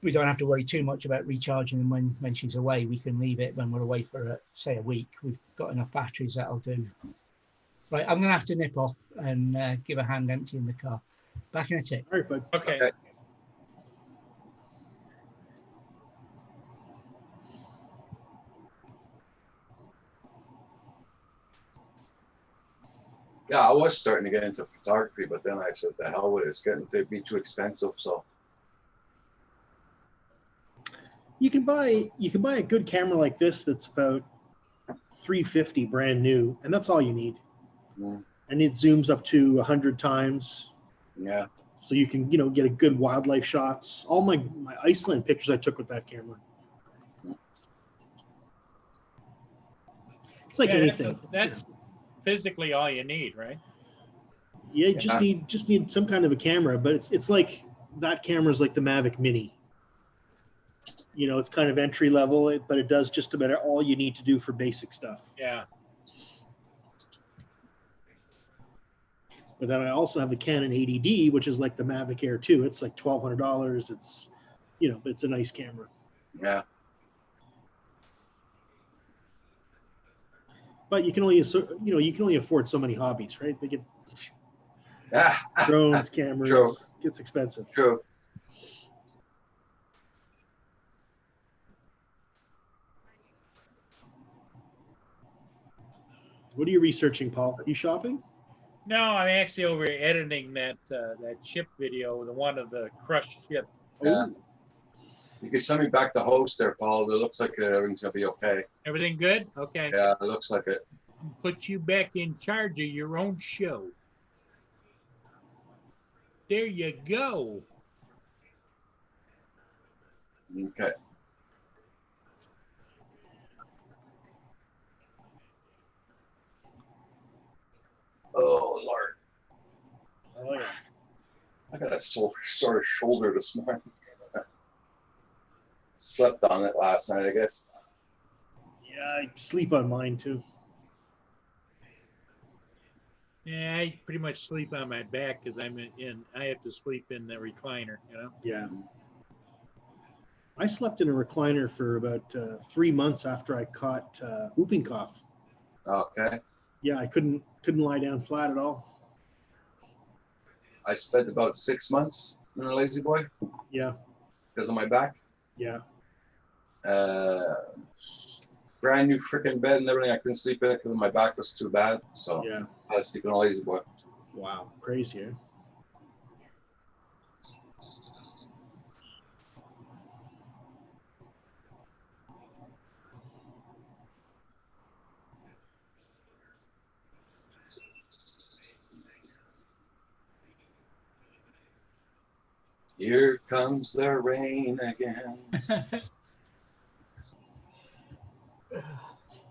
we don't have to worry too much about recharging them when she's away. We can leave it when we're away for say a week. We've got enough batteries that'll do. Right, I'm gonna have to nip off and give a hand empty in the car. Back in a tick.
All right, bud.
Okay.
Yeah, I was starting to get into photography, but then I said, the hell with it. It's getting to be too expensive. So
you can buy a good camera like this that's about $350 brand new, and that's all you need. And it zooms up to 100 times.
Yeah.
So you can get a good wildlife shots. All my Iceland pictures I took with that camera. It's like anything.
That's physically all you need, right?
Yeah, you just need some kind of a camera, but it's like that camera is like the Mavic Mini. It's kind of entry level, but it does just about all you need to do for basic stuff.
Yeah.
But then I also have the Canon 80D, which is like the Mavic Air 2. It's like $1,200. It's but it's a nice camera.
Yeah.
But you can only afford so many hobbies, right? They get drones, cameras.
True.
Gets expensive.
True.
What are you researching, Paul? Are you shopping?
No, I'm actually over editing that ship video, the one of the crushed ship.
Yeah. You can send me back the host there, Paul. It looks like everything's gonna be okay.
Everything good? Okay.
Yeah, it looks like it.
Put you back in charge of your own show. There you go.
Okay. Oh Lord,
Oh yeah.
I got a sore shoulder this morning. Slept on it last night, I guess.
Yeah, I sleep on mine too.
Yeah, I pretty much sleep on my back because I have to sleep in the recliner, you know.
Yeah. I slept in a recliner for about 3 months after I caught whooping cough.
Okay.
Yeah, I couldn't lie down flat at all.
I spent about 6 months in a lazy boy
Yeah,
because of my back.
yeah.
Brand new freaking bed and everything. I couldn't sleep in it because my back was too bad. So
Yeah.
I had to sleep in a lazy boy.
Wow, crazy. Eh?
Here comes the rain again.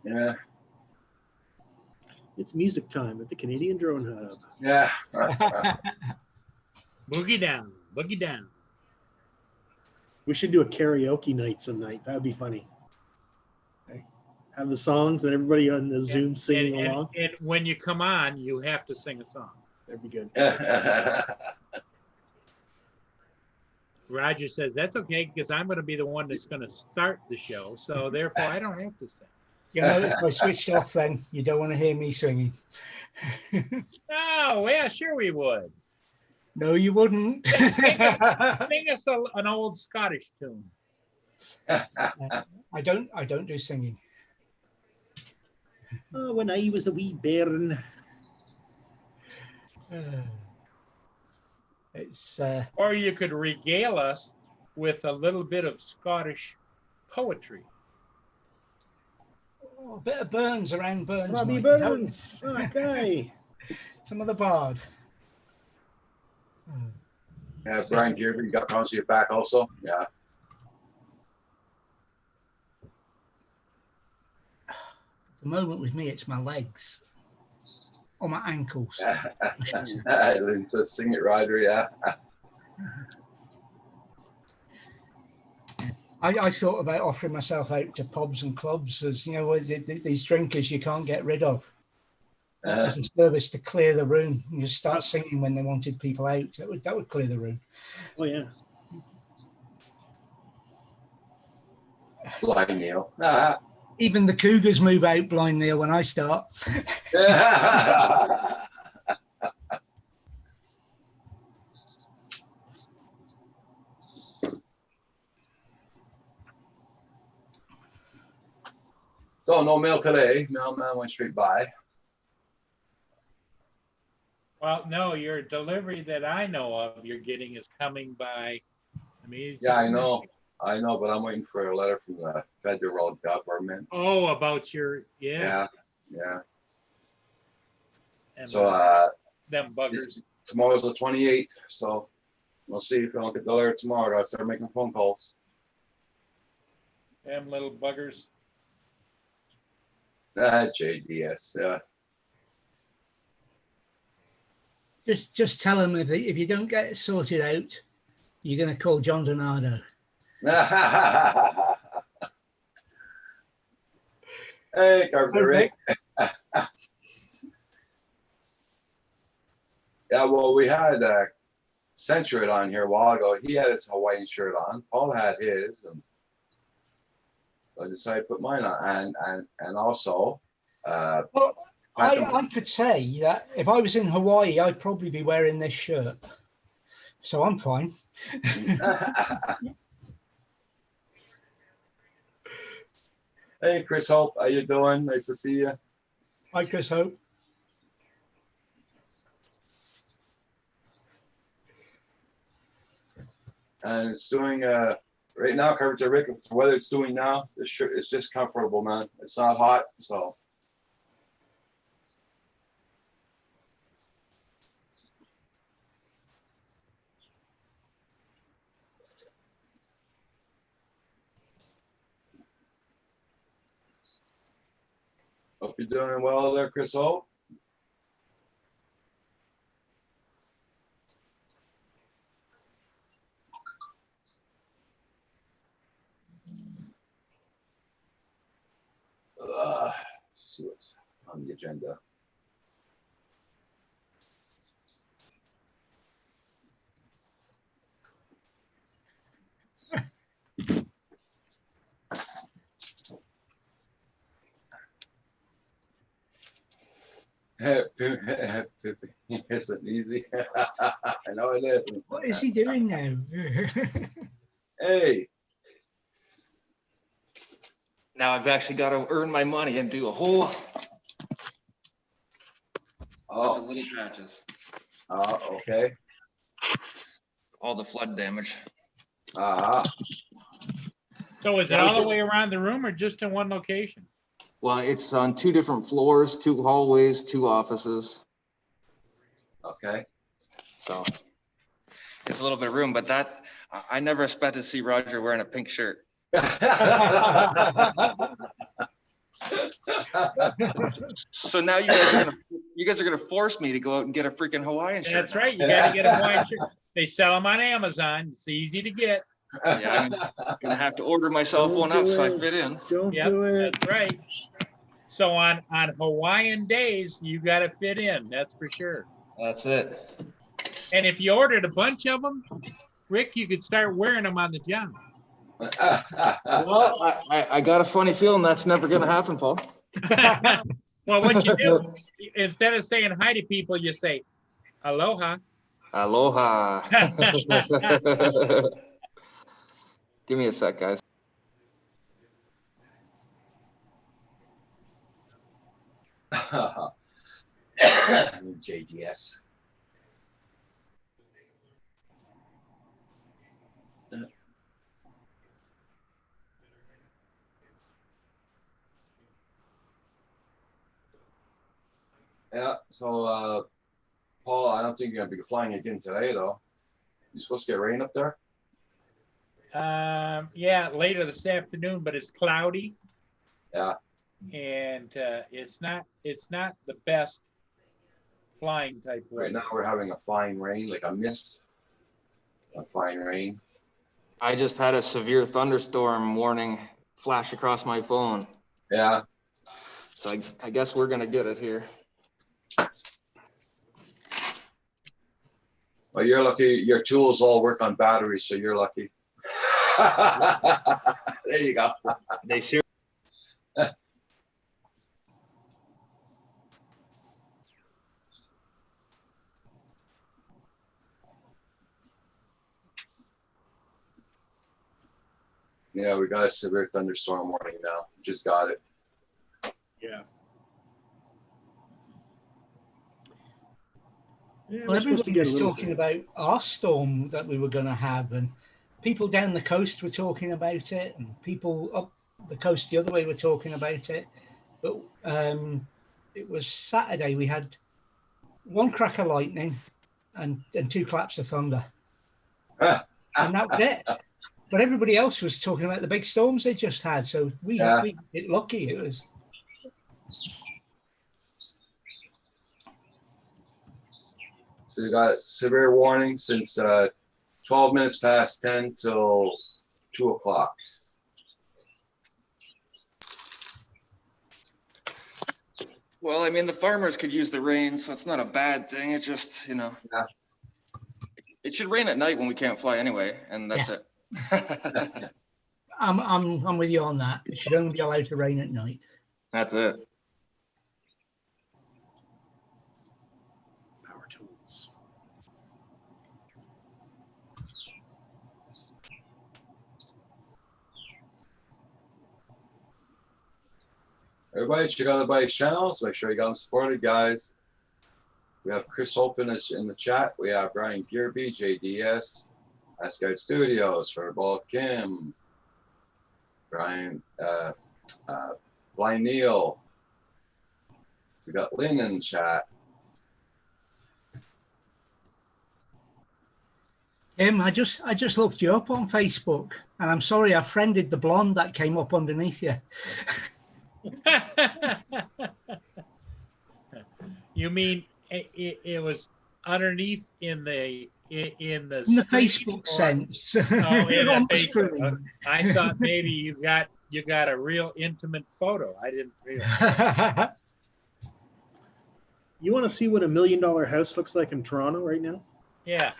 Yeah.
It's music time at the Canadian Drone Hub.
Yeah.
Boogie down, boogie down.
We should do a karaoke night some night. That would be funny. Okay. Have the songs and everybody on the Zoom singing along.
And when you come on, you have to sing a song.
That'd be good.
Roger says that's okay because I'm going to be the one that's going to start the show, so therefore I don't have to sing.
You know, if I switched off, then you don't want to hear me singing.
Oh, yeah, sure we would.
No, you wouldn't.
Sing us an old Scottish tune.
I don't do singing.
Oh, when I was a wee bairn.
It's
Or you could regale us with a little bit of Scottish poetry.
a bit of Burns around Burns.
Robbie
night.
Burns. Okay.
Some of the bard.
Yeah, Brian Gear, you got problems with your back also? Yeah.
The moment with me, it's my legs or my ankles.
Lynn says, sing it, Roger. Yeah.
I thought about offering myself out to pubs and clubs as, you know, these drinkers you can't get rid of. As a service to clear the room and just start singing when they wanted people out. That would clear the room.
Oh, yeah.
Blind Neil.
Even the Cougars move out, Blind Neil, when I start.
So no mail today. Mailman went straight by.
Well, no, your delivery that I know of you're getting is coming by. I mean,
Yeah, I know, but I'm waiting for a letter from the federal government.
Oh, about your
Yeah.
And
So
them buggers.
tomorrow's the 28th, so we'll see if I don't get the letter tomorrow. I gotta start making phone calls.
Them little buggers.
JDS. Yeah.
Just tell them if you don't get it sorted out, you're going to call John Donato.
Hey, Carpenter Rick. Yeah, well, we had Century on here a while ago. He had his Hawaiian shirt on. Paul had his, and I decided to put mine on. And also,
Well, I could say that if I was in Hawaii, I'd probably be wearing this shirt. So I'm fine.
Hey, Chris Hope, how you doing? Nice to see you.
Hi, Chris Hope.
And it's doing right now, Carpenter Rick. The weather it's doing now, this shirt is just comfortable, man. It's not hot, so. Hope you're doing well there, Chris Hope. See what's on the agenda. Isn't easy. I know it is.
What is he doing now?
Hey,
Now I've actually got to earn my money and do a whole bunch of
oh,
little patches.
okay.
All the flood damage.
Uh-huh.
So is it all the way around the room or just in one location?
Well, it's on 2 different floors, 2 hallways, 2 offices.
Okay.
So it's a little bit of room, but that I never expected to see Roger wearing a pink shirt. So now you guys are gonna force me to go out and get a freaking Hawaiian shirt.
That's right. You got to get a Hawaiian shirt. They sell them on Amazon. It's easy to get.
Yeah, I'm gonna have to order myself
Don't
one up
do
so I
it.
fit in.
Don't
Yep,
do it.
that's right. So on Hawaiian days, you got to fit in. That's for sure.
That's it.
And if you ordered a bunch of them, Rick, you could start wearing them on the job.
Well, I got a funny feeling that's never gonna happen, Paul.
Well, what you do, instead of saying hi to people, you say, aloha.
Aloha. Give me a sec, guys.
JDS. Yeah, so Paul, I don't think you're gonna be flying again today, though. You supposed to get rain up there?
Yeah, later this afternoon, but it's cloudy.
Yeah.
And it's not the best flying type
Right
weather.
now we're having a fine rain, like a mist. A fine rain.
I just had a severe thunderstorm warning flash across my phone.
Yeah.
So I guess we're gonna get it here.
Well, you're lucky. Your tools all work on batteries, so you're lucky. There you go.
They sure.
Yeah, we got a severe thunderstorm warning now. Just got it.
Yeah.
Yeah,
Well,
we're supposed to
everybody
get
was
a little
talking about our storm that we were going to have, and people down the coast were talking about it, and people up the coast the other way were talking about it. But it was Saturday. We had 1 crack of lightning and 2 claps of thunder, and that was it. But everybody else was talking about the big storms they just had. So we got lucky. It was.
So you got severe warning since 12 minutes past 10 till 2 o'clock.
Well, I mean, the farmers could use the rain, so it's not a bad thing. It's just,
Yeah.
it should rain at night when we can't fly anyway, and that's it.
I'm with you on that. It should only be allowed to rain at night.
That's it.
power tools.
Everybody check out everybody's channels. Make sure you got them supported, guys. We have Chris Hope in the chat. We have Brian Gearby, JDS, Asgard Studios, Furball Kim, Brian, Blind Neil. We got Lynn in chat.
Tim, I just looked you up on Facebook, and I'm sorry I friended the blonde that came up underneath you.
You mean it was underneath in the
In the
screen,
Facebook
or-
sense.
Oh, in
On
the
the
Facebook.
screen.
I thought maybe you got a real intimate photo. I didn't realize.
You want to see what $1 million house looks like in Toronto right now?
Yeah.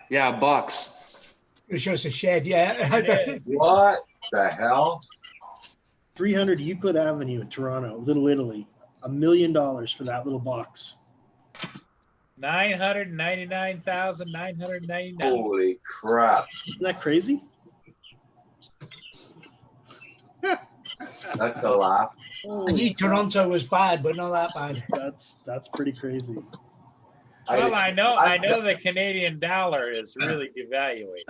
Yeah, bucks.
It shows a shed, yeah.
Yeah.
What the hell?
300 Euclid Avenue in Toronto, Little Italy. $1 million for that little box.
999,999.
Holy crap.
Isn't that crazy?
That's a laugh.
I knew Toronto was bad, but not that bad.
That's pretty crazy.
Well, I know the Canadian dollar is really devaluating.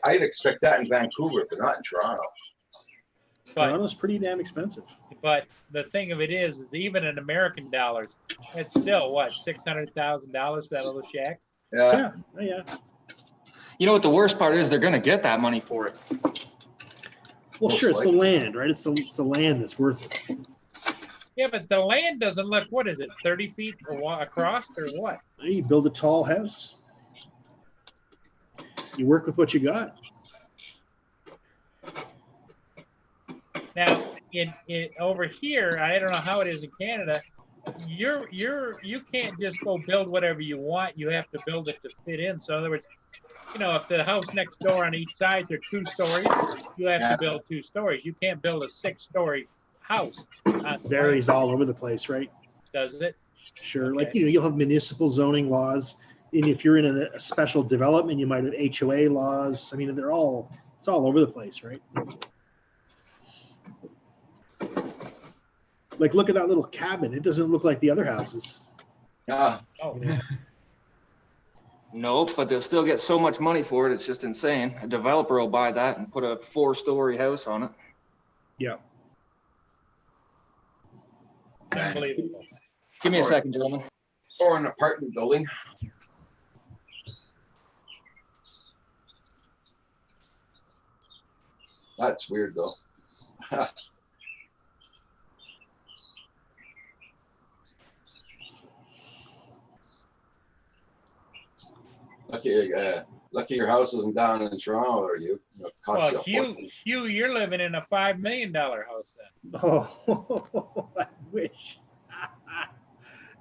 I'd expect that in Vancouver, but not in Toronto.
But
Toronto's pretty damn expensive.
the thing of it is even in American dollars, it's still what, $600,000 for that little shack?
Yeah.
Yeah.
You know what the worst part is? They're gonna get that money for it.
Well, sure, it's the land, right? It's the land that's worth it.
Yeah, but the land doesn't look, what is it, 30 feet across or what?
You build a tall house. You work with what you got.
Now, in over here, I don't know how it is in Canada. You can't just go build whatever you want. You have to build it to fit in. So in other words, if the house next door on each side are 2 stories, you have to build 2 stories. You can't build a 6-story house.
Varies all over the place, right?
Does it?
Sure.
Okay.
Like, you'll have municipal zoning laws. And if you're in a special development, you might have HOA laws. I mean, it's all over the place, right? Like, look at that little cabin. It doesn't look like the other houses.
Yeah.
Oh,
Nope, but they'll still get so much money for it. It's just insane. A developer will buy that and put a 4-story house on it.
Yeah.
unbelievable.
Give me a second, gentlemen.
Or an apartment building. That's weird though. Lucky your house isn't down in Toronto, are you? It'll cost
Well,
you a fortune.
Hugh, you're living in a $5 million house then.
Oh, I wish.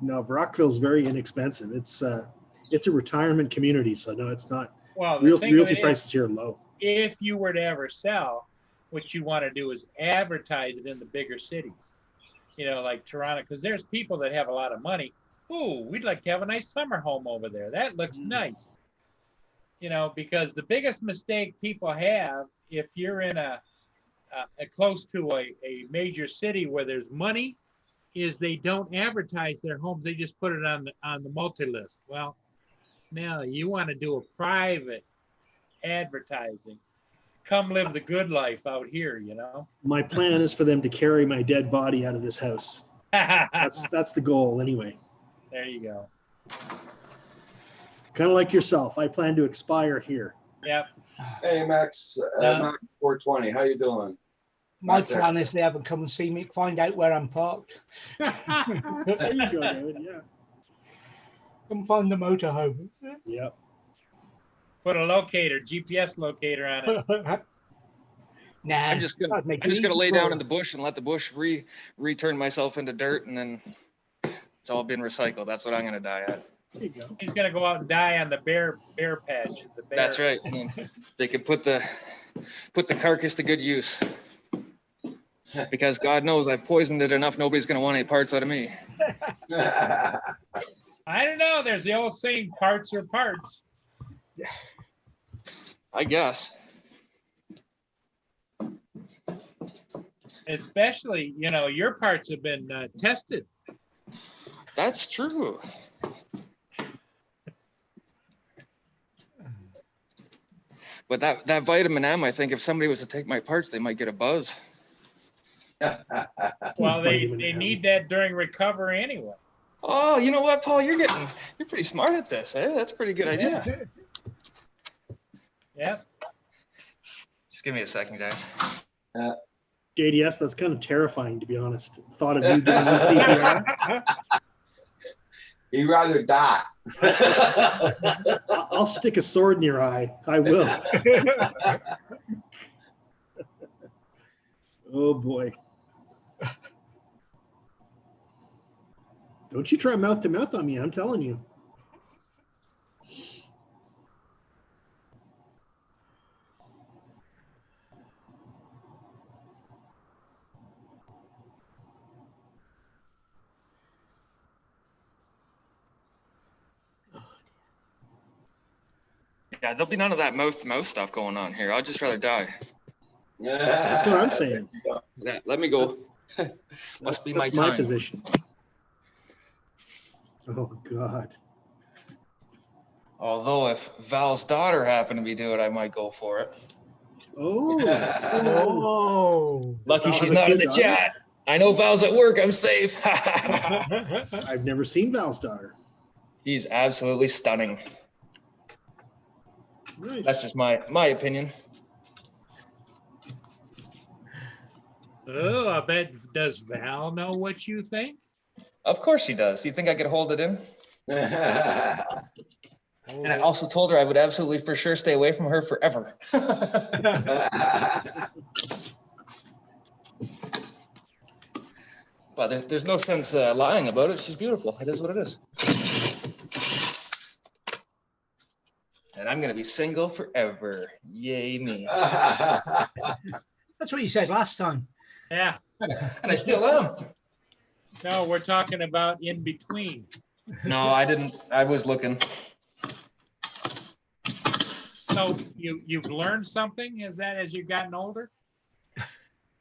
No, Brockville's very inexpensive. It's a retirement community, so no, it's not.
Well, the thing of
Realty
it is,
prices here are low.
if you were to ever sell, what you want to do is advertise it in the bigger cities, like Toronto, because there's people that have a lot of money. Ooh, we'd like to have a nice summer home over there. That looks nice. Because the biggest mistake people have, if you're in a close to a major city where there's money, is they don't advertise their homes. They just put it on the multi-list. Well, now you want to do a private advertising. Come live the good life out here,
My plan is for them to carry my dead body out of this house. That's the goal anyway.
There you go.
Kind of like yourself. I plan to expire here.
Yep.
Hey Max, Max 420, how you doing?
My
That's
plan is they haven't come and see me, find out where I'm parked.
There you go, David. Yeah.
Come find the motorhome.
Yeah.
Put a GPS locator on it.
Nah,
I'm just gonna
that'd make it
lay
easy
down
for
in the bush and let the bush return myself into dirt, and then it's all been recycled. That's what I'm gonna die at.
There you go.
He's gonna go out and die on the bear patch. The bear.
That's right. And then they can put the carcass to good use. Because God knows I've poisoned it enough. Nobody's gonna want any parts out of me.
I don't know. There's the old saying, parts are parts.
I guess.
Especially, your parts have been tested.
That's true. But that vitamin M, I think if somebody was to take my parts, they might get a buzz.
Well, they
Vitamin M.
need that during recovery anyway.
Oh, you know what, Paul? You're pretty smart at this. Eh? That's a pretty good idea.
Yeah.
Just give me a second, guys.
JDS, that's kind of terrifying, to be honest. Thought of you doing CPR.
He'd rather die.
I'll stick a sword in your eye. I will. Oh boy. Don't you try mouth to mouth on me, I'm telling you.
Yeah, there'll be none of that mouth to mouth stuff going on here. I'd just rather die.
That's what I'm saying.
Yeah, let me go. Must be my
That's my
time.
position. Oh God.
Although if Val's daughter happened to be doing it, I might go for it.
Oh.
Oh.
Lucky
Val
she's
have a
not in
cute
the
daughter?
chat. I know Val's at work. I'm safe.
I've never seen Val's daughter.
He's absolutely stunning.
Nice.
That's just my opinion.
Oh, I bet, does Val know what you think?
Of course she does. Do you think I could hold it in? And I
Oh,
also told her I would absolutely for sure stay away from her forever. But there's no sense lying about it. She's beautiful. It is what it is. And I'm going to be single forever. Yay me.
That's what you said last time.
yeah.
And I still am.
No, we're talking about in between.
No, I didn't. I was looking.
So you've learned something? Is that as you've gotten older?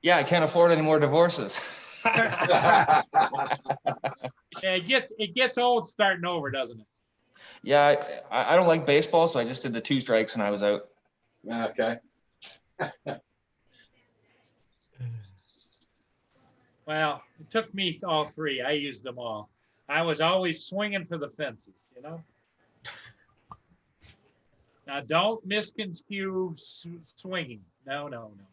Yeah, I can't afford any more divorces.
Yeah, it gets old starting over, doesn't it?
Yeah, I don't like baseball, so I just did the 2 strikes and I was out.
Okay.
Well, it took me all 3. I used them all. I was always swinging for the fences, you know? Now, don't misconstrue swinging. No, no, no, no.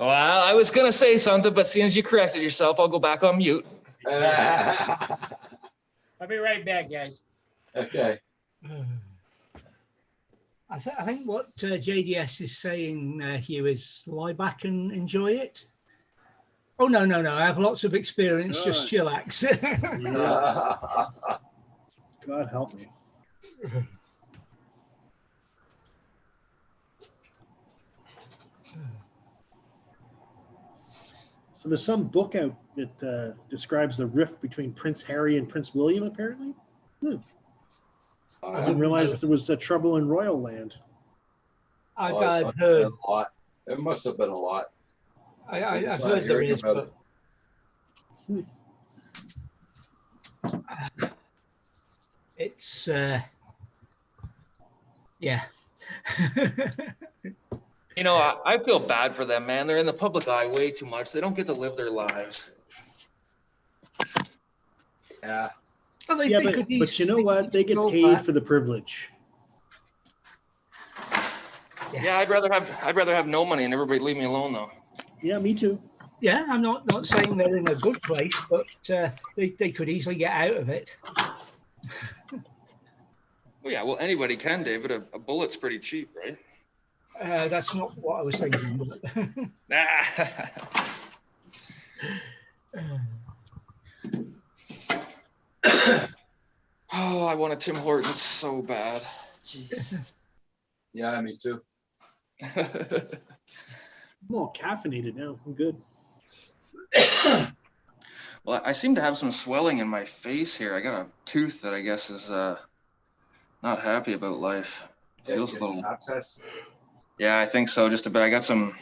Well, I was going to say something, but seeing as you corrected yourself, I'll go back on mute.
I'll be right back, guys.
Okay.
I think what JDS is saying here is lie back and enjoy it. Oh, no. I have lots of experience. Just chillax.
Yeah. God help me. So there's some book out that describes the rift between Prince Harry and Prince William, apparently. I didn't realize there was trouble in royal land.
I've heard.
A lot. It must have been a lot.
I've heard there is, but it's yeah.
You know, I feel bad for them, man. They're in the public eye way too much. They don't get to live their lives.
Yeah.
Well,
Yeah, but you know what? They get paid for the privilege.
Yeah, I'd rather have no money and everybody leave me alone, though.
Yeah, me too.
Yeah, I'm not saying they're in a good place, but they could easily get out of it.
Well, yeah, well, anybody can, David. A bullet's pretty cheap, right?
That's not what I was thinking.
Oh, I want a Tim Hortons so bad. Jeez.
Yeah, me too.
I'm all caffeinated now. I'm good.
Well, I seem to have some swelling in my face here. I got a tooth that I guess is not happy about life. Feels a little.
Access.
Yeah, I think so. Just a bit. I got some.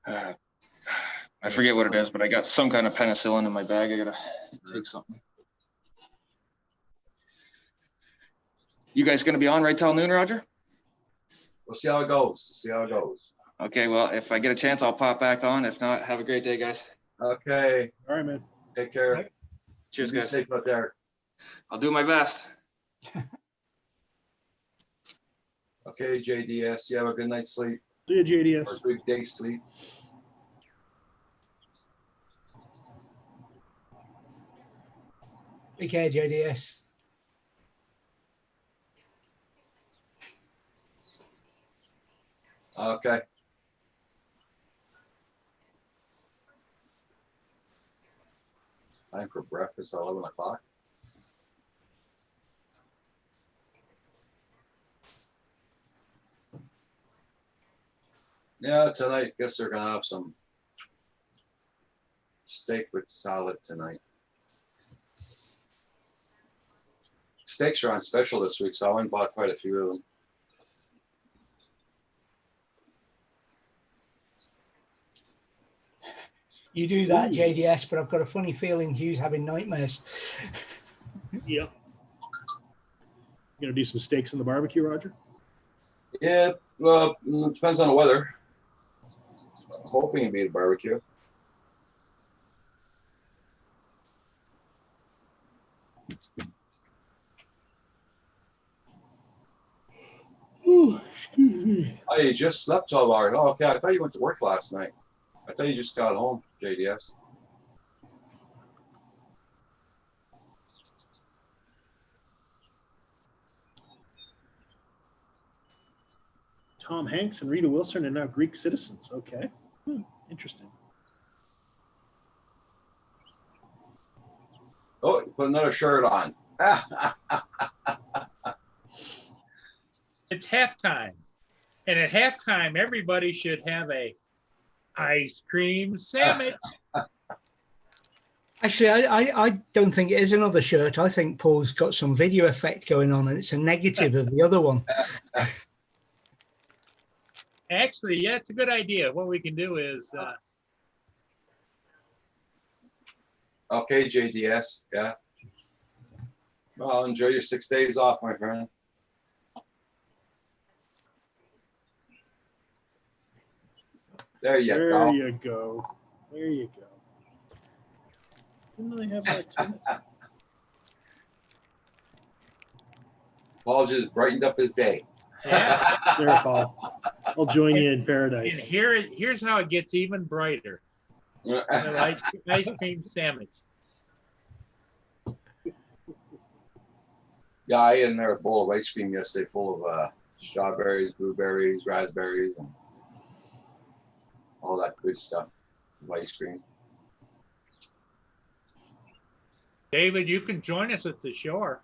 I forget what it is, but I got some kind of penicillin in my bag. I gotta take something. You guys gonna be on right till noon, Roger?
We'll see how it goes.
Okay. Well, if I get a chance, I'll pop back on. If not, have a great day, guys.
Okay.
All right, man.
Take care.
Right.
Cheers,
Be
guys.
safe out there.
I'll do my best.
Okay, JDS. You have a good night's sleep
See you,
or
JDS.
good day's sleep.
Take care, JDS.
Okay. Time for breakfast at 11 o'clock. Yeah, tonight, guess they're gonna have some steak with salad tonight. Steaks are on special this week, so I went and bought quite a few of them.
You do that,
Ooh.
JDS, but I've got a funny feeling Hugh's having nightmares.
Yep. You gonna do some steaks in the barbecue, Roger?
Yeah, well, depends on the weather. I'm hoping it'd be a barbecue.
Ooh, excuse me.
Oh, you just slept 12 hours. Oh, okay. I thought you went to work last night. I thought you just got home, JDS.
Tom Hanks and Rita Wilson are now Greek citizens. Okay. Interesting.
Oh, put another shirt on.
It's halftime. And at halftime, everybody should have a ice cream sandwich.
Actually, I don't think it is another shirt. I think Paul's got some video effect going on, and it's a negative of the other one.
Actually, yeah, it's a good idea. What we can do is,
Okay, JDS. Yeah. Well, enjoy your 6 days off, my friend. There you
There
go.
you go. There you go. Didn't I have that too?
Paul just brightened up his day.
yeah.
There, Paul. I'll join you in
And
paradise.
here's how it gets even brighter. The ice cream sandwich.
Yeah, I ate another bowl of ice cream yesterday full of strawberries, blueberries, raspberries, and all that good stuff of ice cream.
David, you can join us at the shore.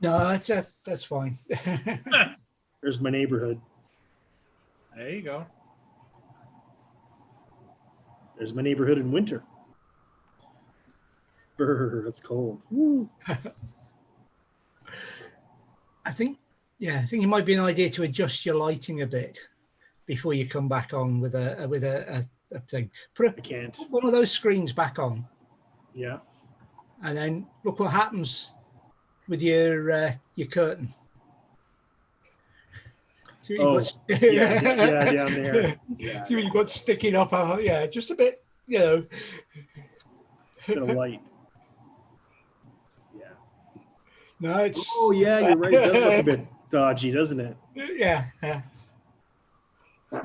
No, that's fine.
There's my neighborhood.
There you go.
There's my neighborhood in winter. Brr, it's cold. Woo.
I think it might be an idea to adjust your lighting a bit before you come back on with a thing.
I can't.
Put one of those screens back on,
Yeah.
and then look what happens with your curtain. See what you've got-
yeah, down there. Yeah,
See what you've got sticking up. Yeah, just a bit, you know.
bit of light. Yeah.
No, it's
Oh yeah, you're right. It does look a bit dodgy, doesn't it?
yeah.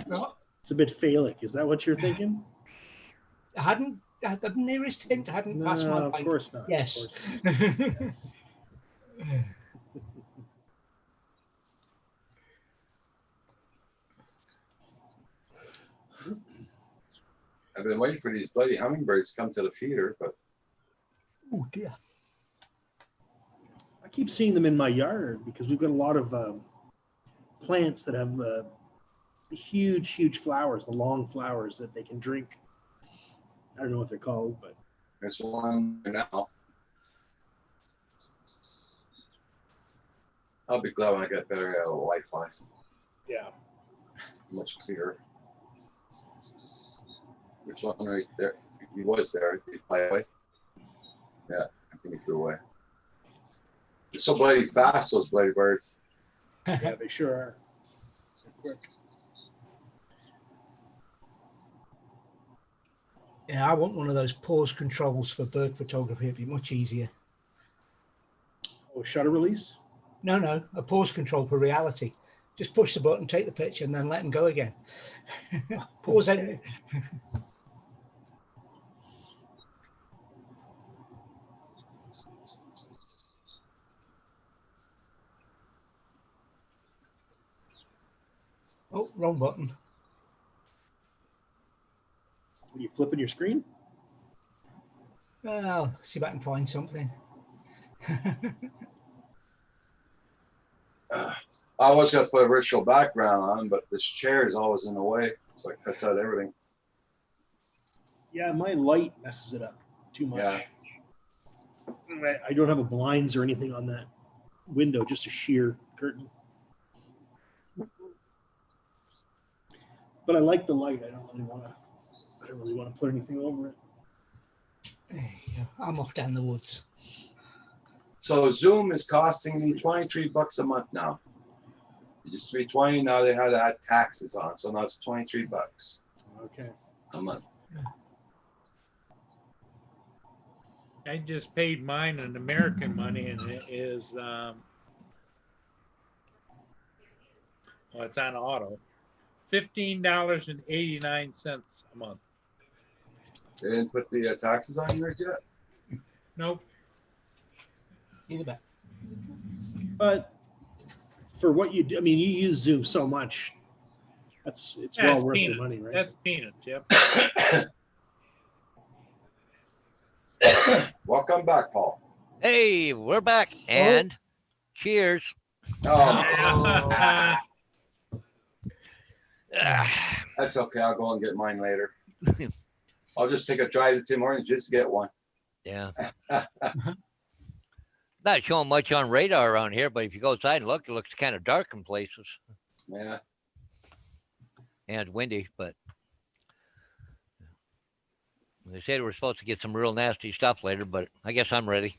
No,
It's a bit phallic. Is that what you're thinking?
I hadn't had the nearest hint. I hadn't passed my
No, of
mind.
course not.
Yes.
Of course not. Yes.
I've been waiting for these bloody hummingbirds to come to the feeder, but
Oh dear.
I keep seeing them in my yard because we've got a lot of plants that have the huge, huge flowers, the long flowers that they can drink. I don't know what they're called, but
there's one now. I'll be glad when I get better Wi-Fi.
yeah.
Much clearer. Which one right there? He was there. Did he fly away? Yeah, I think he flew away. They're so bloody fast, those bloody birds.
Yeah, they sure are. They're quick.
Yeah, I want one of those pause controls for bird photography. It'd be much easier.
Oh, shutter release?
No, a pause control for reality. Just push the button, take the picture, and then let them go again. Pause it. Oh, wrong button.
Are you flipping your screen?
Well, see if I can find something.
I always got to put a virtual background on, but this chair is always in the way, so it cuts out everything.
Yeah, my light messes it up too much.
Yeah.
I don't have a blinds or anything on that window, just a sheer curtain. But I like the light. I don't really want to put anything over it.
There you go. I'm off down the woods.
So Zoom is costing me $23 a month now. It used to be 20. Now they had to add taxes on, so now it's $23
Okay.
a month.
I just paid mine in American money, and it is well, it's on auto. $15.89 a month.
They didn't put the taxes on yours yet.
Nope.
Either back.
But for what you do, I mean, you use Zoom so much. It's
Yeah,
well
it's
worth your
peanut.
money, right?
That's peanuts, yep.
Welcome back, Paul.
Hey, we're back and cheers.
Oh,
Ah,
that's okay. I'll go and get mine later. I'll just take a drive to Tim Hortons just to get one.
yeah. Not showing much on radar around here, but if you go outside and look, it looks kind of dark in places
Yeah.
and windy. But they said we're supposed to get some real nasty stuff later, but I guess I'm ready.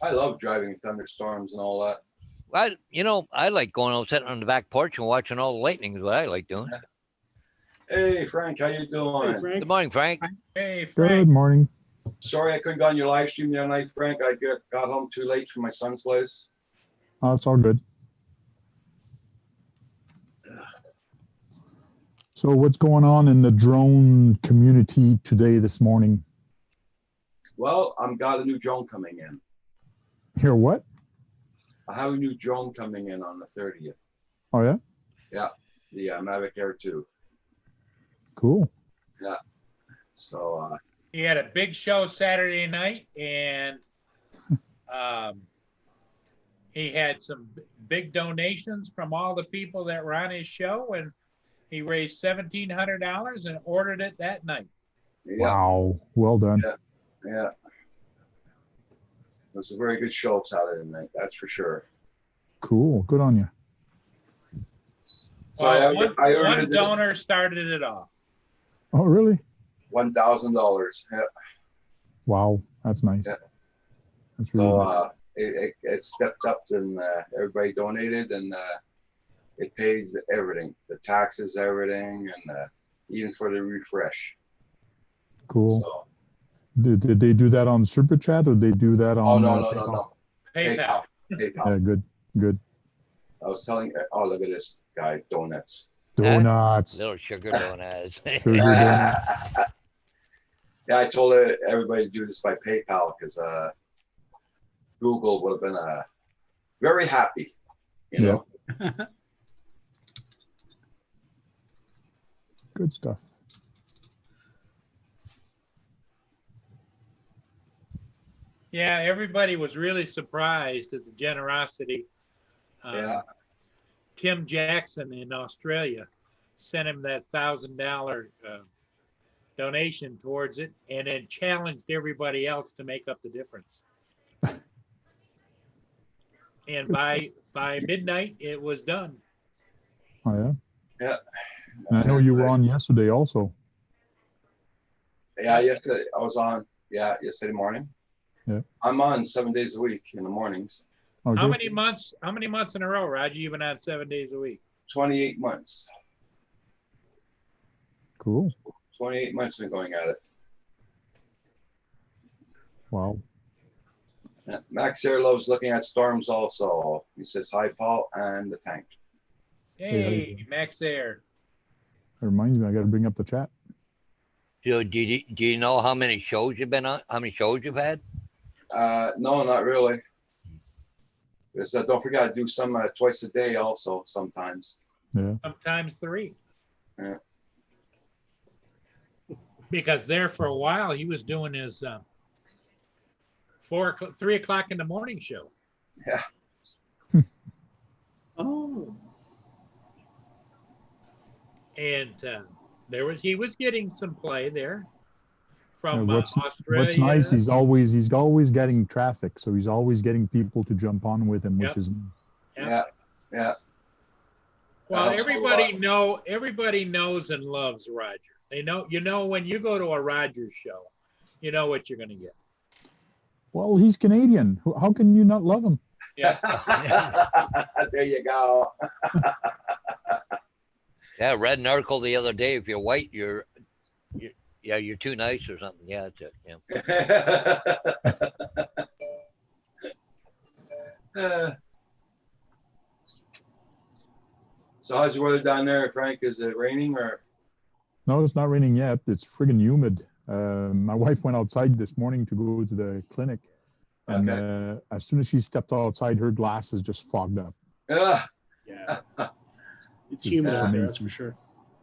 I love driving in thunderstorms and all that.
I like going out sitting on the back porch and watching all the lightning is what I like doing.
Hey, Frank, how you doing?
Hey, Frank.
Good morning, Frank.
Hey,
Good
Frank.
morning.
Sorry I couldn't go on your live stream the other night, Frank. I got home too late from my son's place.
Oh, it's all good. So what's going on in the drone community today, this morning?
Well, I've got a new drone coming in.
Here, what?
I have a new drone coming in on the 30th.
Oh, yeah?
Yeah, the Mavic Air 2.
Cool.
So,
He had a big show Saturday night, and he had some big donations from all the people that were on his show, and he raised $1,700 and ordered it that night.
yeah,
Wow. Well done.
yeah. It was a very good show Saturday night, that's for sure.
Cool. Good on you.
So
Well,
I
one
ordered it
donor started it off.
Oh, really?
$1,000. Yeah.
Wow. That's nice.
Yeah.
That's really
So
good.
it stepped up and everybody donated and it pays everything, the taxes, everything, and even for the refresh.
Cool.
So,
Did they do that on Super Chat or they do that
oh
on?
no.
PayPal.
PayPal.
Yeah, good.
I was telling, oh look at this guy, donuts.
Donuts.
Little sugar donuts.
Sugar donuts.
Yeah, I told everybody to do this by PayPal because Google would have been very happy, you know.
Good stuff.
Yeah, everybody was really surprised at the generosity.
Yeah.
Tim Jackson in Australia sent him that $1,000 donation towards it, and then challenged everybody else to make up the difference. And by midnight, it was done.
Oh, yeah.
Yeah.
And I know you were on yesterday also.
Yeah, yesterday I was on. Yeah, yesterday morning.
Yeah.
I'm on 7 days a week in the mornings.
Oh,
How
good.
many months in a row, Roger, you been on 7 days a week?
28 months.
Cool.
28 months been going at it.
Wow.
Yeah. Max here loves looking at storms also. He says hi, Paul, and the tank.
Hey, Max Air.
That reminds me, I got to bring up the chat.
So do you know how many shows you've been on? How many shows you've had?
No, not really. Because don't forget, I do some twice a day also sometimes.
Yeah.
Sometimes 3.
Yeah.
Because there for a while he was doing his 3 o'clock in the morning show.
Yeah.
Oh,
And he was getting some play there from
And what's
Australia.
nice, he's always getting traffic, so he's always getting people to jump on with him, which
Yep.
is
Yeah. Yeah.
Well,
Helps a
everybody knows and loves Roger. They know, when you go to a Rogers show, you know what you're going to get.
well, he's Canadian. How can you not love him?
Yeah.
There you go.
Yeah, read an article the other day. If you're white, you're too nice or something. Yeah, that's it. Yeah.
So how's your weather down there, Frank? Is it raining or?
No, it's not raining yet. It's friggin' humid. My wife went outside this morning to go to the clinic, and as soon as she stepped outside, her glasses just fogged up.
Yeah.
it's humid out there,
amazing.
that's for sure.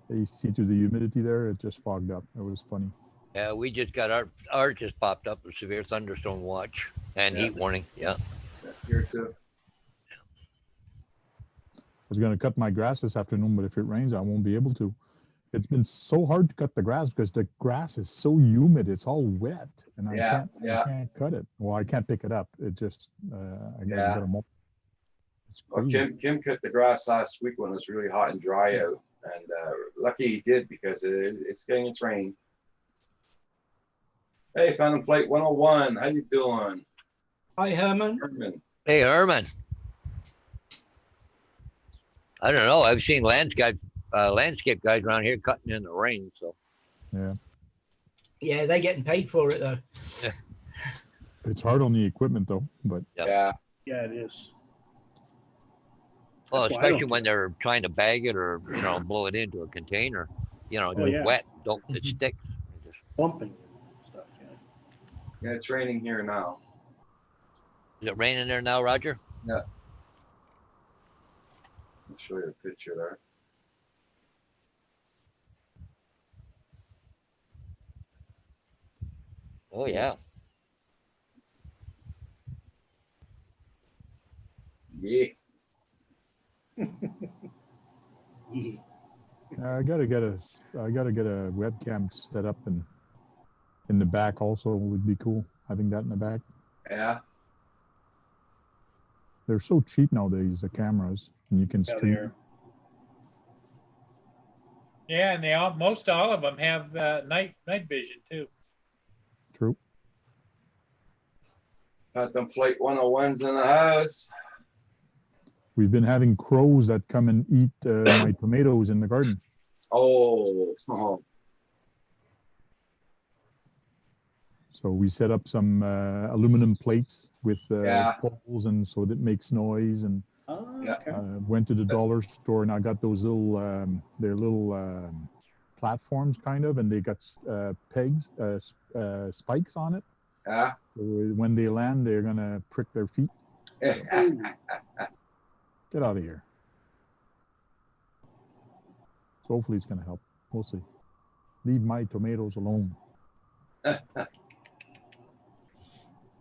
You see through the humidity there, it just fogged up. It was funny.
Yeah, we just got our just popped up a severe thunderstorm watch and heat warning. Yeah.
Here too.
I was going to cut my grass this afternoon, but if it rains, I won't be able to. It's been so hard to cut the grass because the grass is so humid. It's all wet, and I can't cut it. Well, I can't pick it up. It just I gotta mow. It's
Well,
crazy.
Kim cut the grass last week when it was really hot and dry out, and lucky he did because it's getting its rain. Hey, Phantom Flight 101, how you doing?
Hi, Herman.
Herman.
Hey, Herman. I don't know. I've seen landscape guys around here cutting in the rain. So
Yeah, they're getting paid for it though.
It's hard on the equipment though, but
Yeah.
Yeah, it is.
well,
That's why I don't
especially when they're trying to bag it or blow it into a container.
Oh,
It's
yeah.
wet. It sticks.
Bumping stuff. Yeah.
Yeah, it's raining here now.
Is it raining there now, Roger?
I'll show you a picture there.
Oh yeah.
Yeah.
I gotta get a webcam set up and in the back also would be cool. Having that in the back.
Yeah.
They're so cheap nowadays, the cameras, and you can
Yeah, they
stream.
are.
Yeah, and most all of them have night vision too.
True.
Phantom Flight 101's in the house.
We've been having crows that come and eat my tomatoes in the garden.
Oh.
So we set up some aluminum plates with
Yeah.
poles, and so that makes noise. And
Oh,
Yeah.
okay.
went to the dollar store, and I got those little they're little platforms kind of, and they got pegs, spikes on it.
Yeah.
So when they land, they're gonna prick their feet. Get out of here. So hopefully it's gonna help. We'll see. Leave my tomatoes alone.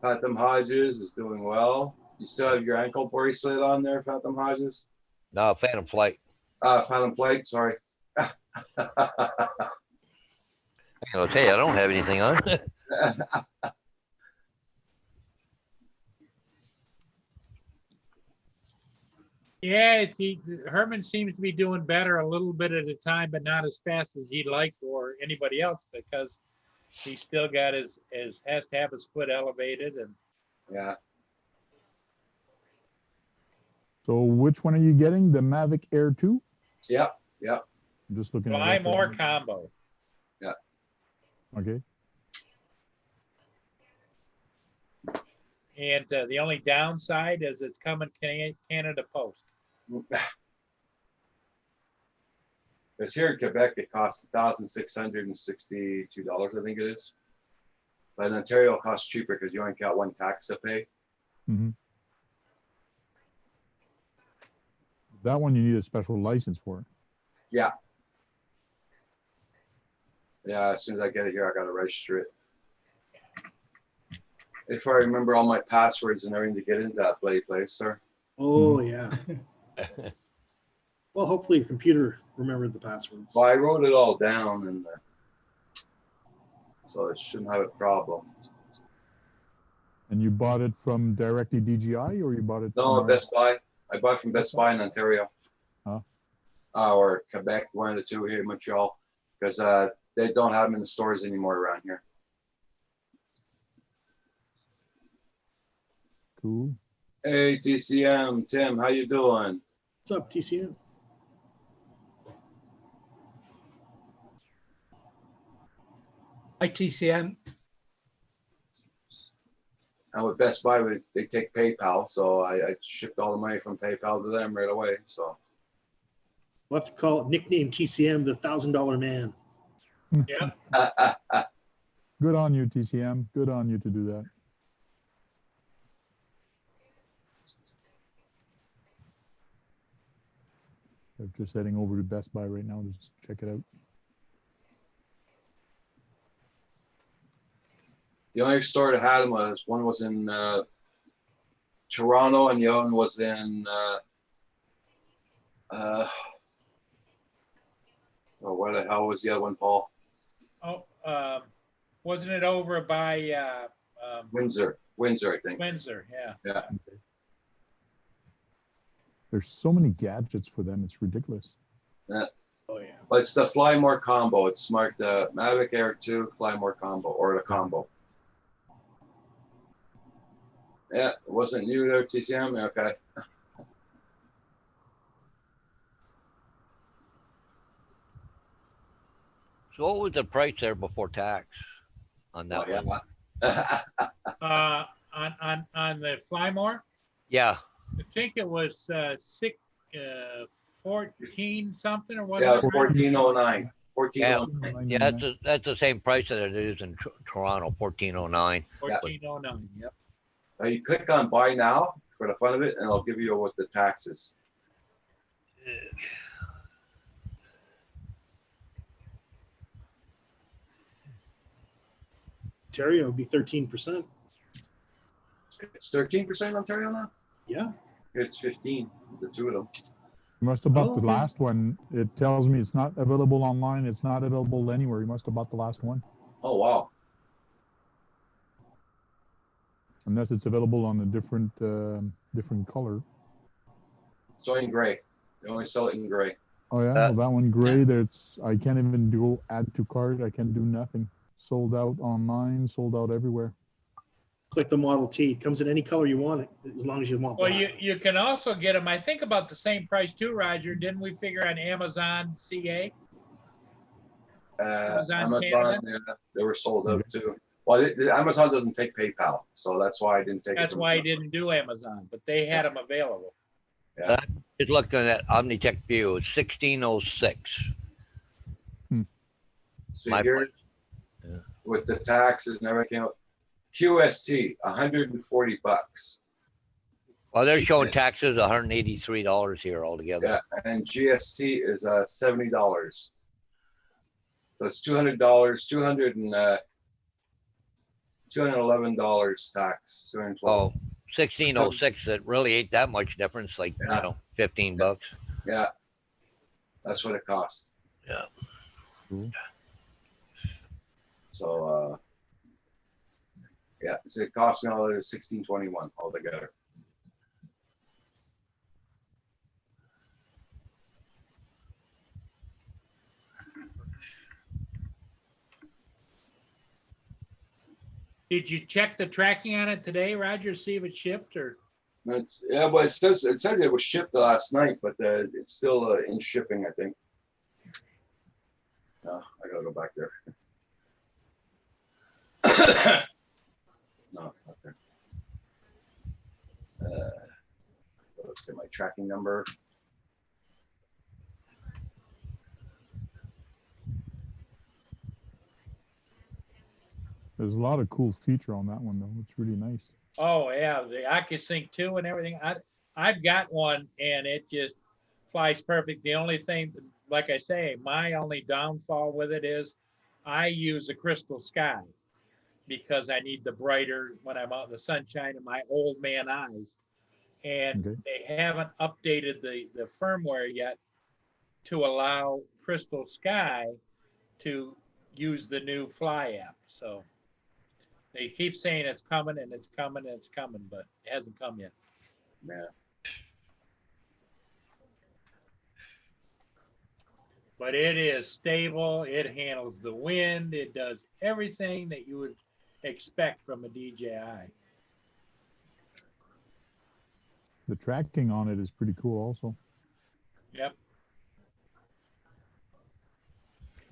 Phantom Hodges is doing well. You still have your ankle bracelet on there, Phantom Hodges?
No, Phantom Flight.
Phantom Flight, sorry.
I'm gonna tell you, I don't have anything on.
Yeah, Herman seems to be doing better a little bit at a time, but not as fast as he'd like or anybody else because he's still got has to have his foot elevated and
Yeah.
So which one are you getting? The Mavic Air 2?
Yep.
I'm just looking
fly
at it.
more combo.
Okay.
And the only downside is it's coming Canada Post.
Because here in Quebec, it costs $1,662, I think it is. But in Ontario, it costs cheaper because you only got one tax to pay.
Mhm. That one you need a special license for.
Yeah. Yeah, as soon as I get it here, I gotta register it. If I remember all my passwords and everything to get into that place, sir.
Oh, yeah. Well, hopefully your computer remembered the passwords.
Well, I wrote it all down, and so it shouldn't have a problem.
And you bought it from directly DGI, or you bought it?
No,
somewhere
Best Buy. I bought from Best Buy in Ontario.
Huh?
Or Quebec, one of the two here in Montreal, because they don't have them in the stores anymore around here.
Cool.
Hey, TCM, Tim, how you doing?
What's up, TCM?
Hi, TCM.
And with Best Buy, they take PayPal, so I shipped all the money from PayPal to them right away. So
We'll have to call it nickname TCM the $1,000 man.
Yeah.
Good on you, TCM. Good on you to do that. I'm just heading over to Best Buy right now to just check it out.
the only store that had them was one was in Toronto and the other one was in oh, where the hell was the other one, Paul?
Oh, wasn't it over by
Windsor, I think.
Windsor? Yeah.
Yeah.
There's so many gadgets for them. It's ridiculous.
Yeah.
Oh, yeah.
But it's the Flymore combo. It's marked the Mavic Air 2 Flymore combo, or the combo. Yeah, it wasn't you there, TCM? Okay.
So what was the price there before tax on that
Oh,
one?
yeah.
On the Flymore,
Yeah,
I think it was 14 something or what?
Yeah, 1409. 1409.
yeah, that's the same price that it is in Toronto, 1409.
1409. Yep.
You click on buy now for the fun of it, and it'll give you what the tax is.
Ontario would be 13%.
It's 13% Ontario now?
Yeah.
It's 15, the two of them.
You must have bought
Oh,
the
okay.
last one. It tells me it's not available online. It's not available anywhere. You must have bought the last one.
Oh, wow.
Unless it's available on a different different color.
It's only in gray. They only sell it in gray.
Oh yeah, well, that one gray. There's I can't even do add to cart. I can't do nothing. Sold out online. Sold out everywhere.
It's like the Model T. It comes in any color you want it, as long as you want
Well,
black.
you can also get them, I think, about the same price too, Roger. Didn't we figure on Amazon CA?
Amazon,
Canada?
yeah, they were sold out too. Well, Amazon doesn't take PayPal, so that's why I didn't take it.
That's
from
why I
them.
didn't do Amazon, but they had them available.
Yeah.
Just looked at that Omnitech View. It's 1606.
So
My
here,
place. Yeah.
with the taxes and everything, QST, $140.
Well, they're showing taxes $183 here altogether.
Yeah, and GST is $70. So it's $200, $211 tax, 212.
Oh, 1606. It really ain't that much difference. Like
Yeah.
15 bucks.
Yeah, that's what it costs.
Yeah.
So, yeah, so it cost me all $16.21 altogether.
Did you check the tracking on it today, Roger? See if it shipped or?
Yeah, well, it said it was shipped last night, but it's still in shipping, I think. I gotta go back there. No, not there. Let's get my tracking number.
There's a lot of cool feature on that one though. It's really nice.
Oh yeah, the AccuSync 2 and everything. I've got one and it just flies perfect. The only thing, like I say, my only downfall with it is I use a crystal sky because I need the brighter when I'm out in the sunshine and my old man eyes. And
Okay.
they haven't updated the firmware yet to allow Crystal Sky to use the new Fly app. So they keep saying it's coming and it's coming and it's coming, but it hasn't come yet.
Yeah.
But it is stable. It handles the wind. It does everything that you would expect from a DJI.
The tracking on it is pretty cool also.
Yep.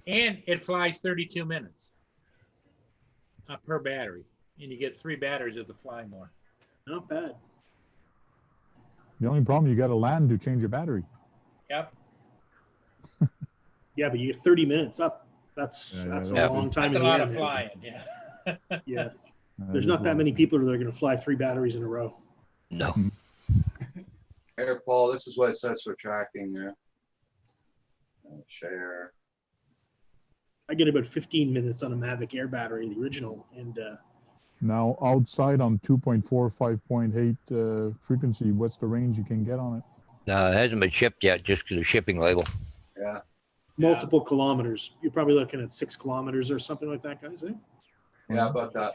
And it flies 32 minutes per battery. And you get 3 batteries of the Fly More.
Not bad.
The only problem, you got to land to change your battery.
Yep.
Yeah, but you're 30 minutes up. That's
Yeah,
that's
yeah,
a long time
That's
in
a
the
lot
air,
of
man.
flying, yeah.
Yeah,
That
there's
is
not that
long.
many people that are going to fly 3 batteries in a row.
No.
Here, Paul, this is what it says for tracking there. Share.
I get about 15 minutes on a Mavic Air battery, the original, and
Now outside on 2.4, 5.8 frequency, what's the range you can get on it?
It hasn't been shipped yet, just to the shipping label.
Yeah.
multiple kilometers. You're probably looking at 6 kilometers or something like that, guys. Eh?
Yeah, about that.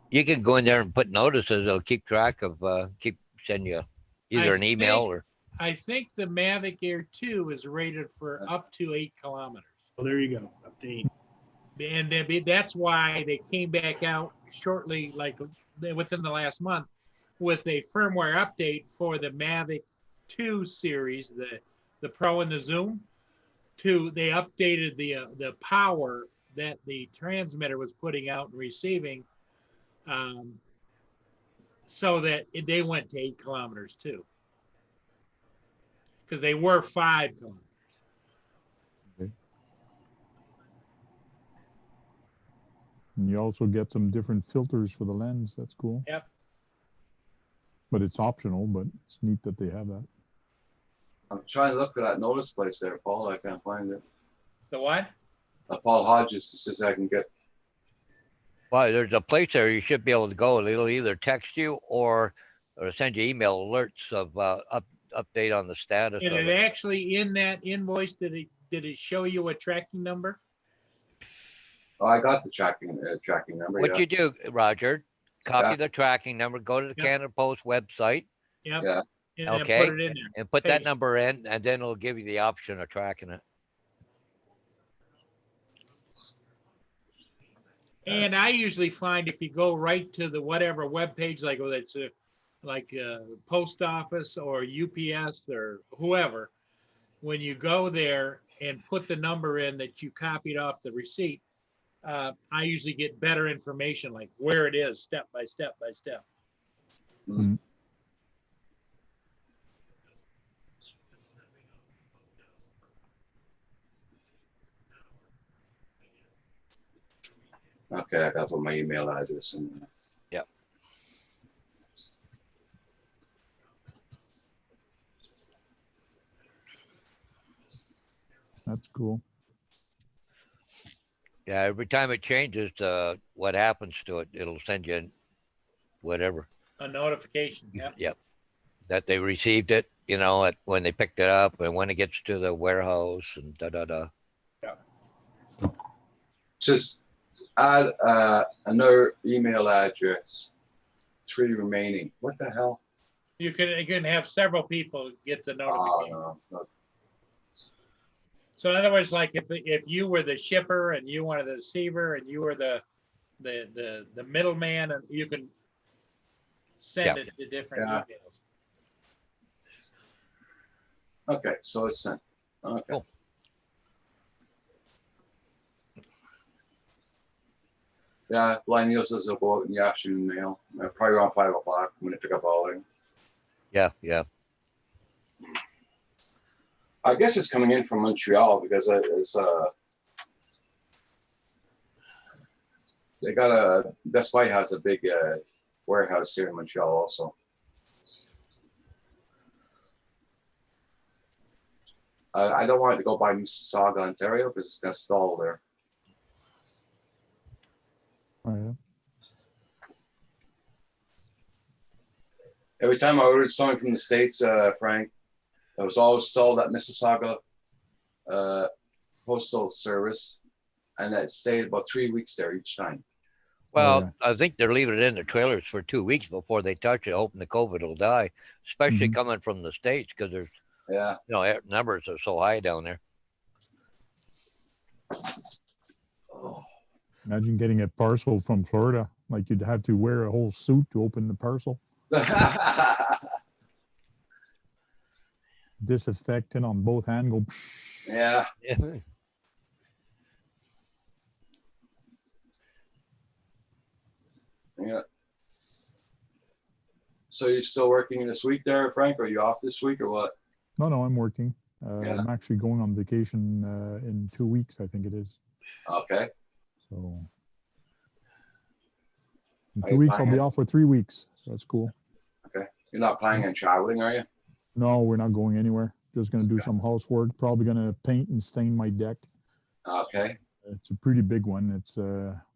You can go in there and put notices. It'll keep track of, keep send you either an email or.
I think the Mavic Air 2 is rated for up to 8 kilometers.
Well, there you go. Update.
And that's why they came back out shortly, like within the last month, with a firmware update for the Mavic 2 series, the Pro and the Zoom. They updated the power that the transmitter was putting out and receiving, so that they went to 8 kilometers too, because they were 5 kilometers.
And you also get some different filters for the lens. That's cool.
Yep.
But it's optional, but it's neat that they have that.
I'm trying to look for that notice place there, Paul. I can't find it.
The what?
Paul Hodges says I can get.
Well, there's a place there you should be able to go. It'll either text you or send you email alerts of update on the status
And
of
it
it.
actually, in that invoice, did it show you a tracking number?
Oh, I got the tracking number.
What
Yeah.
you do, Roger, copy
Yeah.
the tracking number, go to the
Yep.
Canada Post website
Yep.
Yeah.
And
Okay.
then put it in there.
and put that
Paste.
number in, and then it'll give you the option of tracking it.
And I usually find if you go right to the whatever web page, like whether it's post office or UPS or whoever, when you go there and put the number in that you copied off the receipt, I usually get better information, like where it is, step by step by step.
Mm. Okay, I got to put my email address in there.
Yep.
That's cool.
Yeah, every time it changes, what happens to it, it'll send you whatever.
A notification. Yep.
Yep. That they received it, when they picked it up and when it gets to the warehouse and da-da-da.
Just add another email address. 3 remaining. What the hell?
You can have several people get the notification.
Oh, no.
So in other words, like if you were the shipper and you wanted the receiver and you were the middleman, and you can send
Yeah.
it to different
Yeah.
emails.
Okay, so it's sent. Okay.
Cool.
Yeah, Blind Neil says they'll go out in the afternoon mail. Probably around 5 o'clock when they pick up all in.
Yeah.
I guess it's coming in from Montreal because they got Best Buy has a big warehouse here in Montreal also. I don't want it to go by Mississauga, Ontario, because it's gonna stall there.
Oh, yeah.
Every time I ordered something from the States, Frank, it was always stalled at Mississauga postal service, and that stayed about 3 weeks there each time.
Well, I think they're leaving it in the trailers for 2 weeks before they touch it, hoping the COVID will die, especially coming from the States, because there's, numbers are so high down there.
Imagine getting a parcel from Florida. Like you'd have to wear a whole suit to open the parcel. Disinfectant on both hands. Go.
Yeah. Yeah. So you're still working this week there, Frank? Or are you off this week or what?
No, I'm working. I'm actually going on vacation in 2 weeks, I think it is.
Okay.
So in 2 weeks, I'll be off for 3 weeks. So that's cool.
Okay. You're not planning on traveling, are you?
No, we're not going anywhere. Just going to do some housework. Probably going to paint and stain my deck.
Okay.
It's a pretty big one. It's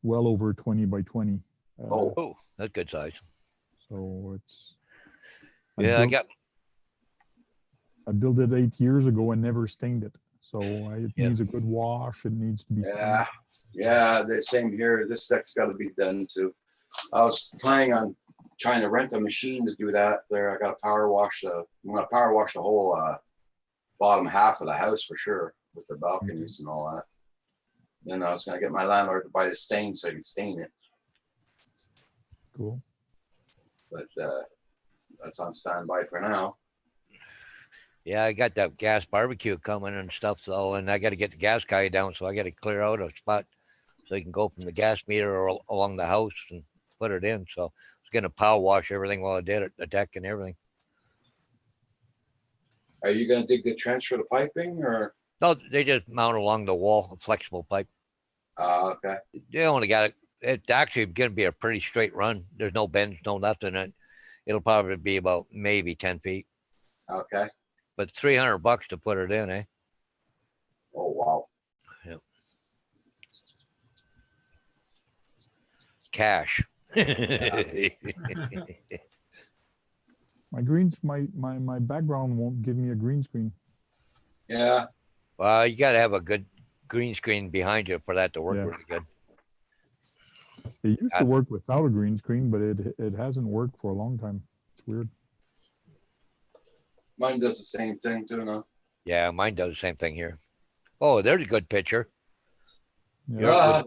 well over 20 by 20.
Oh, that's good size.
So it's. I built it 8 years ago and never stained it. So it needs a good wash. It needs to be stained.
Yeah, the same here. This deck's got to be done too. I was planning on trying to rent a machine to do that. There, I got to power wash I'm gonna power wash the whole bottom half of the house for sure, with the balconies and all that. Then I was gonna get my landlord to buy the stain so I can stain it.
Cool.
But that's on standby for now.
Yeah, I got that gas barbecue coming and stuff, though, and I got to get the gas guy down, so I got to clear out a spot so he can go from the gas meter along the house and put it in. So I was going to power wash everything while I did it, the deck and everything.
Are you going to dig the trench for the piping, or?
No, they just mount along the wall, a flexible pipe.
Okay.
They only got it. It's actually going to be a pretty straight run. There's no bends, no nothing. It'll probably be about maybe 10 feet.
Okay.
But $300 to put it in, eh?
Oh, wow.
Yep. Cash.
My background won't give me a green screen.
Yeah.
Well, you got to have a good green screen behind you for that to work really good.
It used to work without a green screen, but it hasn't worked for a long time. It's weird.
Mine does the same thing too, no?
Yeah, mine does the same thing here. Oh, there's a good picture.
Yeah.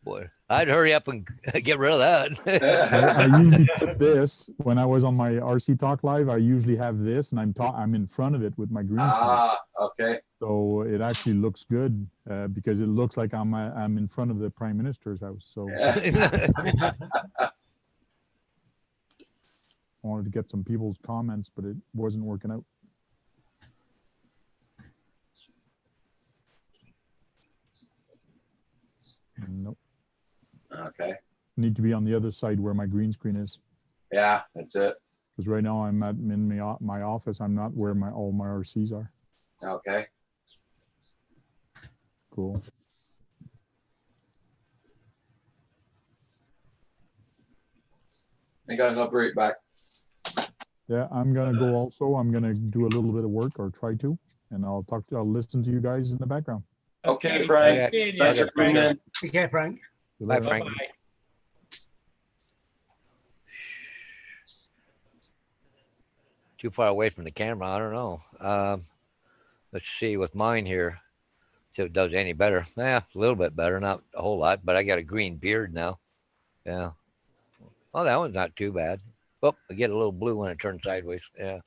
Boy, I'd hurry up and get rid of that.
I usually put this when I was on my RC Talk Live. I usually have this, and I'm in front of it with my green screen.
Okay.
So it actually looks good because it looks like I'm in front of the Prime Minister's house. So. I wanted to get some people's comments, but it wasn't working out. Nope.
Okay.
Need to be on the other side where my green screen is.
Yeah, that's it.
Because right now I'm in my office. I'm not where all my RCs are.
Okay.
Cool.
Hey guys, I'll be right back.
Yeah, I'm gonna go also. I'm gonna do a little bit of work or try to, and I'll listen to you guys in the background.
Okay, Frank. Thanks for coming in.
Take care, Frank.
Bye, Frank.
Bye.
Too far away from the camera. I don't know. Let's see with mine here. See if it does any better. Yeah, a little bit better. Not a whole lot, but I got a green beard now. Yeah. Oh, that one's not too bad. Oh, I get a little blue when it turns sideways. Yeah.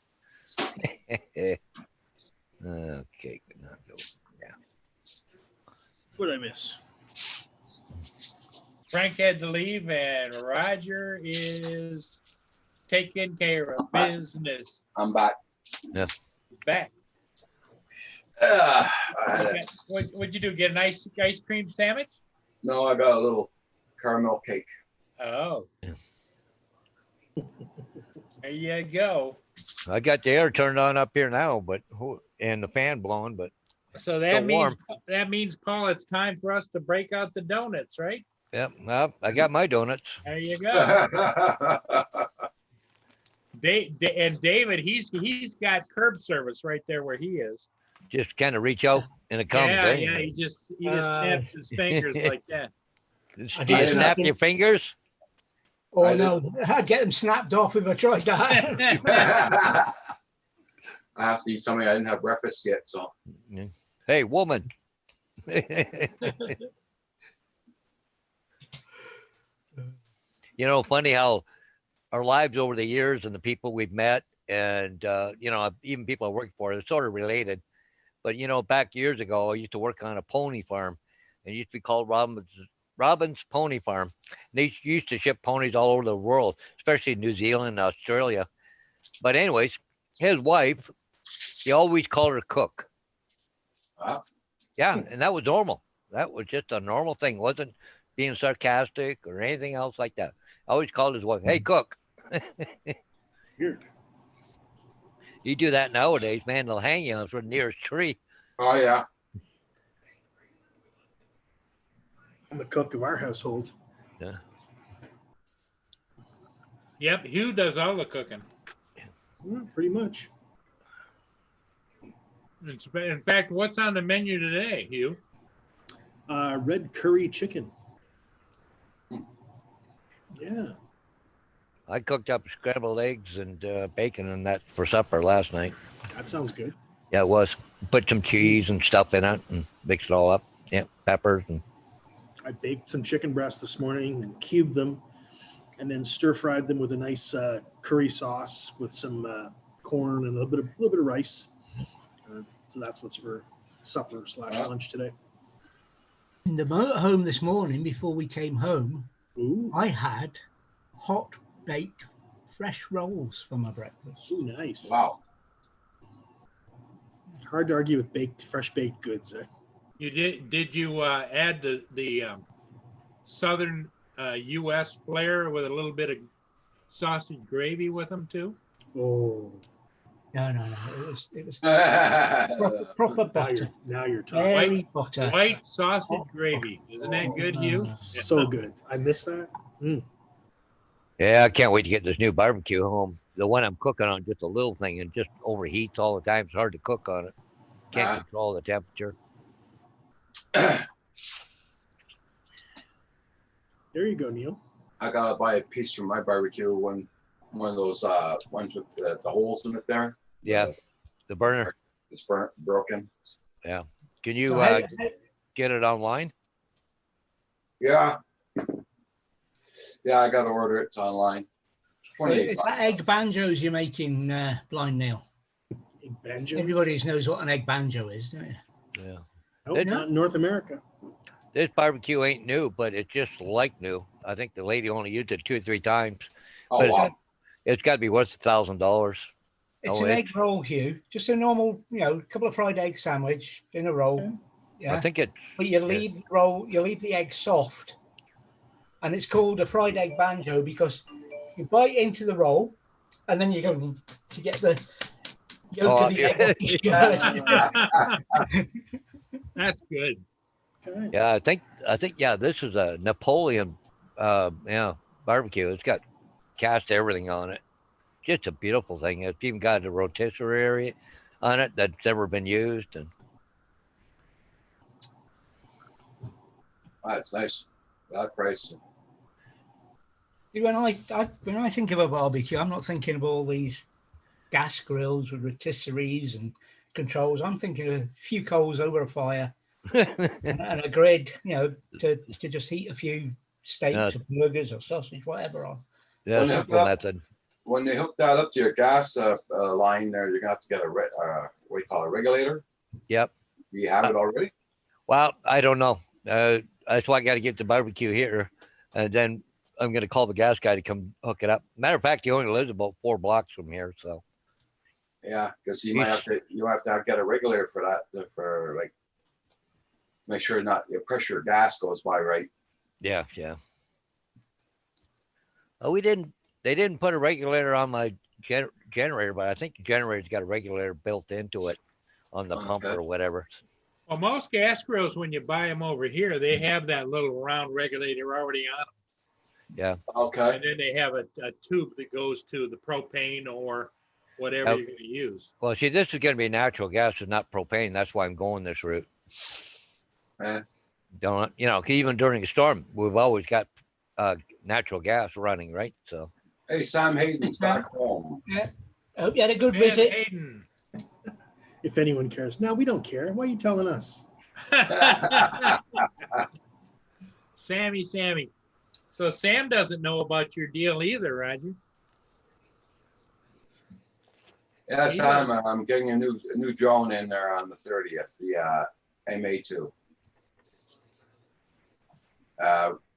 Okay. Good enough. Yeah.
What did I miss?
Frank had to leave, and Roger is taking care of business.
I'm back.
Yeah.
He's back. What'd you do? Get an ice cream sandwich?
No, I got a little caramel cake.
Oh. There you go.
I got the air turned on up here now, but and the fan blowing, but
So
still warm.
that means, Paul, it's time for us to break out the donuts, right?
Yep. Well, I got my donuts.
There you go. And David, he's got curb service right there where he is.
Just kind of reach out and it comes.
Yeah,
eh?
yeah. He just snaps his fingers like that.
Do you snap your fingers?
Oh
I
no, I'd get them snapped off if I tried that.
I have to eat something. I didn't have breakfast yet, so.
Hey, woman. You know, funny how our lives over the years and the people we've met and, you know, even people I worked for, they're sort of related. But, you know, back years ago, I used to work on a pony farm. It used to be called Robbins Pony Farm. They used to ship ponies all over the world, especially New Zealand and Australia. But anyways, his wife, he always called her Cook.
Wow.
Yeah, and that was normal. That was just a normal thing. It wasn't being sarcastic or anything else like that. I always called his wife, hey, Cook.
Weird.
You do that nowadays, man, they'll hang you on the nearest tree.
Oh, yeah.
I'm the cook of our household.
Yeah.
Yep, Hugh does all the cooking.
Pretty much.
In fact, what's on the menu today, Hugh?
Red curry chicken. Yeah.
I cooked up scrambled eggs and bacon and that for supper last night.
That sounds good.
Yeah, it was. Put some cheese and stuff in it and mix it all up. Yeah, peppers. And
I baked some chicken breasts this morning and cubed them and then stir fried them with a nice curry sauce with some corn and a little bit of rice. So that's what's for supper / lunch today.
In the motorhome this morning, before we came home,
Ooh,
I had hot baked fresh rolls for my breakfast.
ooh, nice.
Wow.
Hard to argue with fresh baked goods. Eh?
You did you add the southern U.S. flair with a little bit of sausage gravy with them too?
Oh,
No. It was proper butter.
now you're talking.
Dairy butter.
White sausage gravy. Isn't that good, Hugh?
So good. I miss that.
yeah, I can't wait to get this new barbecue home. The one I'm cooking on, just a little thing, and just overheats all the time. It's hard to cook on it. Can't control the temperature.
There you go, Neil.
I gotta buy a piece from my barbecue, one of those ones with the holes in it there.
Yeah, the burner.
It's broken.
Yeah. Can you
So
get it online?
Yeah. Yeah, I gotta order it online.
so
28
it's that egg banjos you're making, Blind Neil.
Banjos?
Everybody knows what an egg banjo is, don't you?
Yeah.
Nope, not in North America.
This barbecue ain't new, but it's just like new. I think the lady only used it 2 or 3 times.
Oh,
But
wow.
it's got to be worth $1,000.
It's
Oh,
an
it-
egg roll, Hugh. Just a normal, couple of fried egg sandwich in a roll.
Okay.
Yeah.
I think it.
But you leave the roll, you leave the egg soft. And it's called a fried egg banjo because you bite into the roll and then you go to get the yolk
Oh,
of the egg.
That's good.
Okay.
Yeah, I think. Yeah, this is a Napoleon. Barbecue. It's got cast everything on it. Just a beautiful thing. It's even got a rotisserie area on it that's never been used. And
That's nice. That price.
When I think of a barbecue, I'm not thinking of all these gas grills with rotisseries and controls. I'm thinking of a few coals over a fire and a grid, to just heat a few steaks or burgers or sausage, whatever on.
yeah,
Well,
simple
yeah.
method.
When they hook that up to your gas line there, you're gonna have to get what do you call it, a regulator?
Yep.
Do you have it already?
Well, I don't know. That's why I got to get the barbecue here, and then I'm going to call the gas guy to come hook it up. Matter of fact, he only lives about 4 blocks from here, so
Yeah, because you have to get a regulator for that, for like make sure not your pressure gas goes by right.
yeah. Oh, they didn't put a regulator on my generator, but I think the generator's got a regulator built into it on the pump
Okay.
or whatever.
Well, most gas grills, when you buy them over here, they have that little round regulator already on them.
Yeah.
Okay.
And then they have a tube that goes to the propane or whatever
Yep.
you're going to use.
Well, see, this is going to be natural gas and not propane. That's why I'm going this route.
Yeah.
Don't, you know, 'cause even during a storm, we've always got natural gas running, right? So
Hey, Sam Hayden's back home.
I hope you had a good
Sam
visit.
Hayden.
If anyone cares. No, we don't care. Why are you telling us?
Sammy. So Sam doesn't know about your deal either, Roger.
Yeah, Sam, I'm getting a new drone in there on the 30th, the MA2.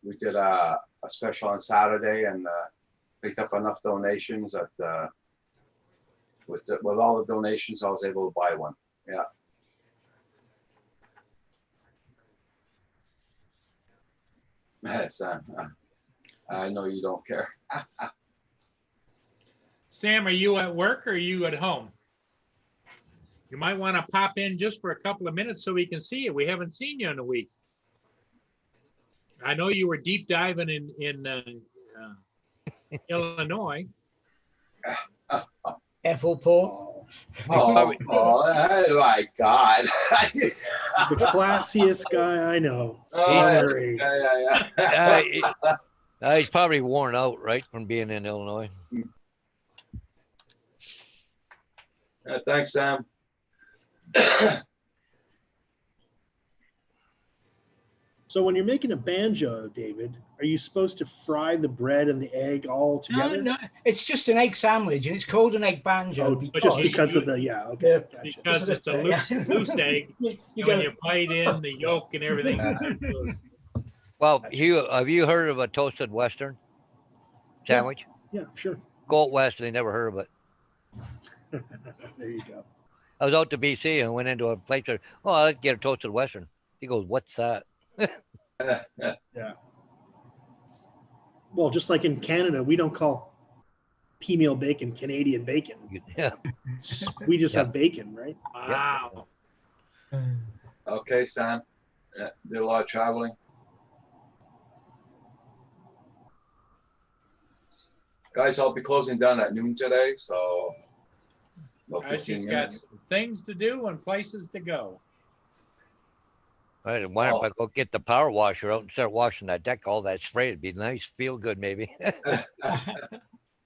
We did a special on Saturday and picked up enough donations that with all the donations, I was able to buy one. Yeah. Sam, I know you don't care.
Sam, are you at work or are you at home? You might want to pop in just for a couple of minutes so we can see you. We haven't seen you in a week. I know you were deep diving in Illinois.
Careful, Paul.
Oh my God.
The classiest guy I know.
Oh,
Murray.
yeah.
he's probably worn out, right, from being in Illinois.
Thanks, Sam.
So when you're making a banjo, David, are you supposed to fry the bread and the egg all
No,
together?
no, it's just an egg sandwich, and it's called an egg banjo.
Oh, just because of the okay,
Yeah.
gotcha.
Because it's a loose egg.
You
And
go,
when you bite in the yolk and everything.
Well, Hugh, have you heard of a toasted Western sandwich?
Yeah, sure.
Gold West, they never heard of it.
There you go.
I was out to BC and went into a place where, oh, let's get a toasted Western. He goes, what's that?
Yeah. Well, just like in Canada, we don't call pea meal bacon Canadian bacon.
Yeah.
We just
Yeah.
have bacon, right?
Wow.
Okay, Sam. Did a lot of traveling. Guys, I'll be closing down at noon today, so about
I
15
just got
minutes.
some things to do and places to go.
All right, why don't I go get the power washer out and start washing that deck? All that spray, it'd be nice, feel good, maybe.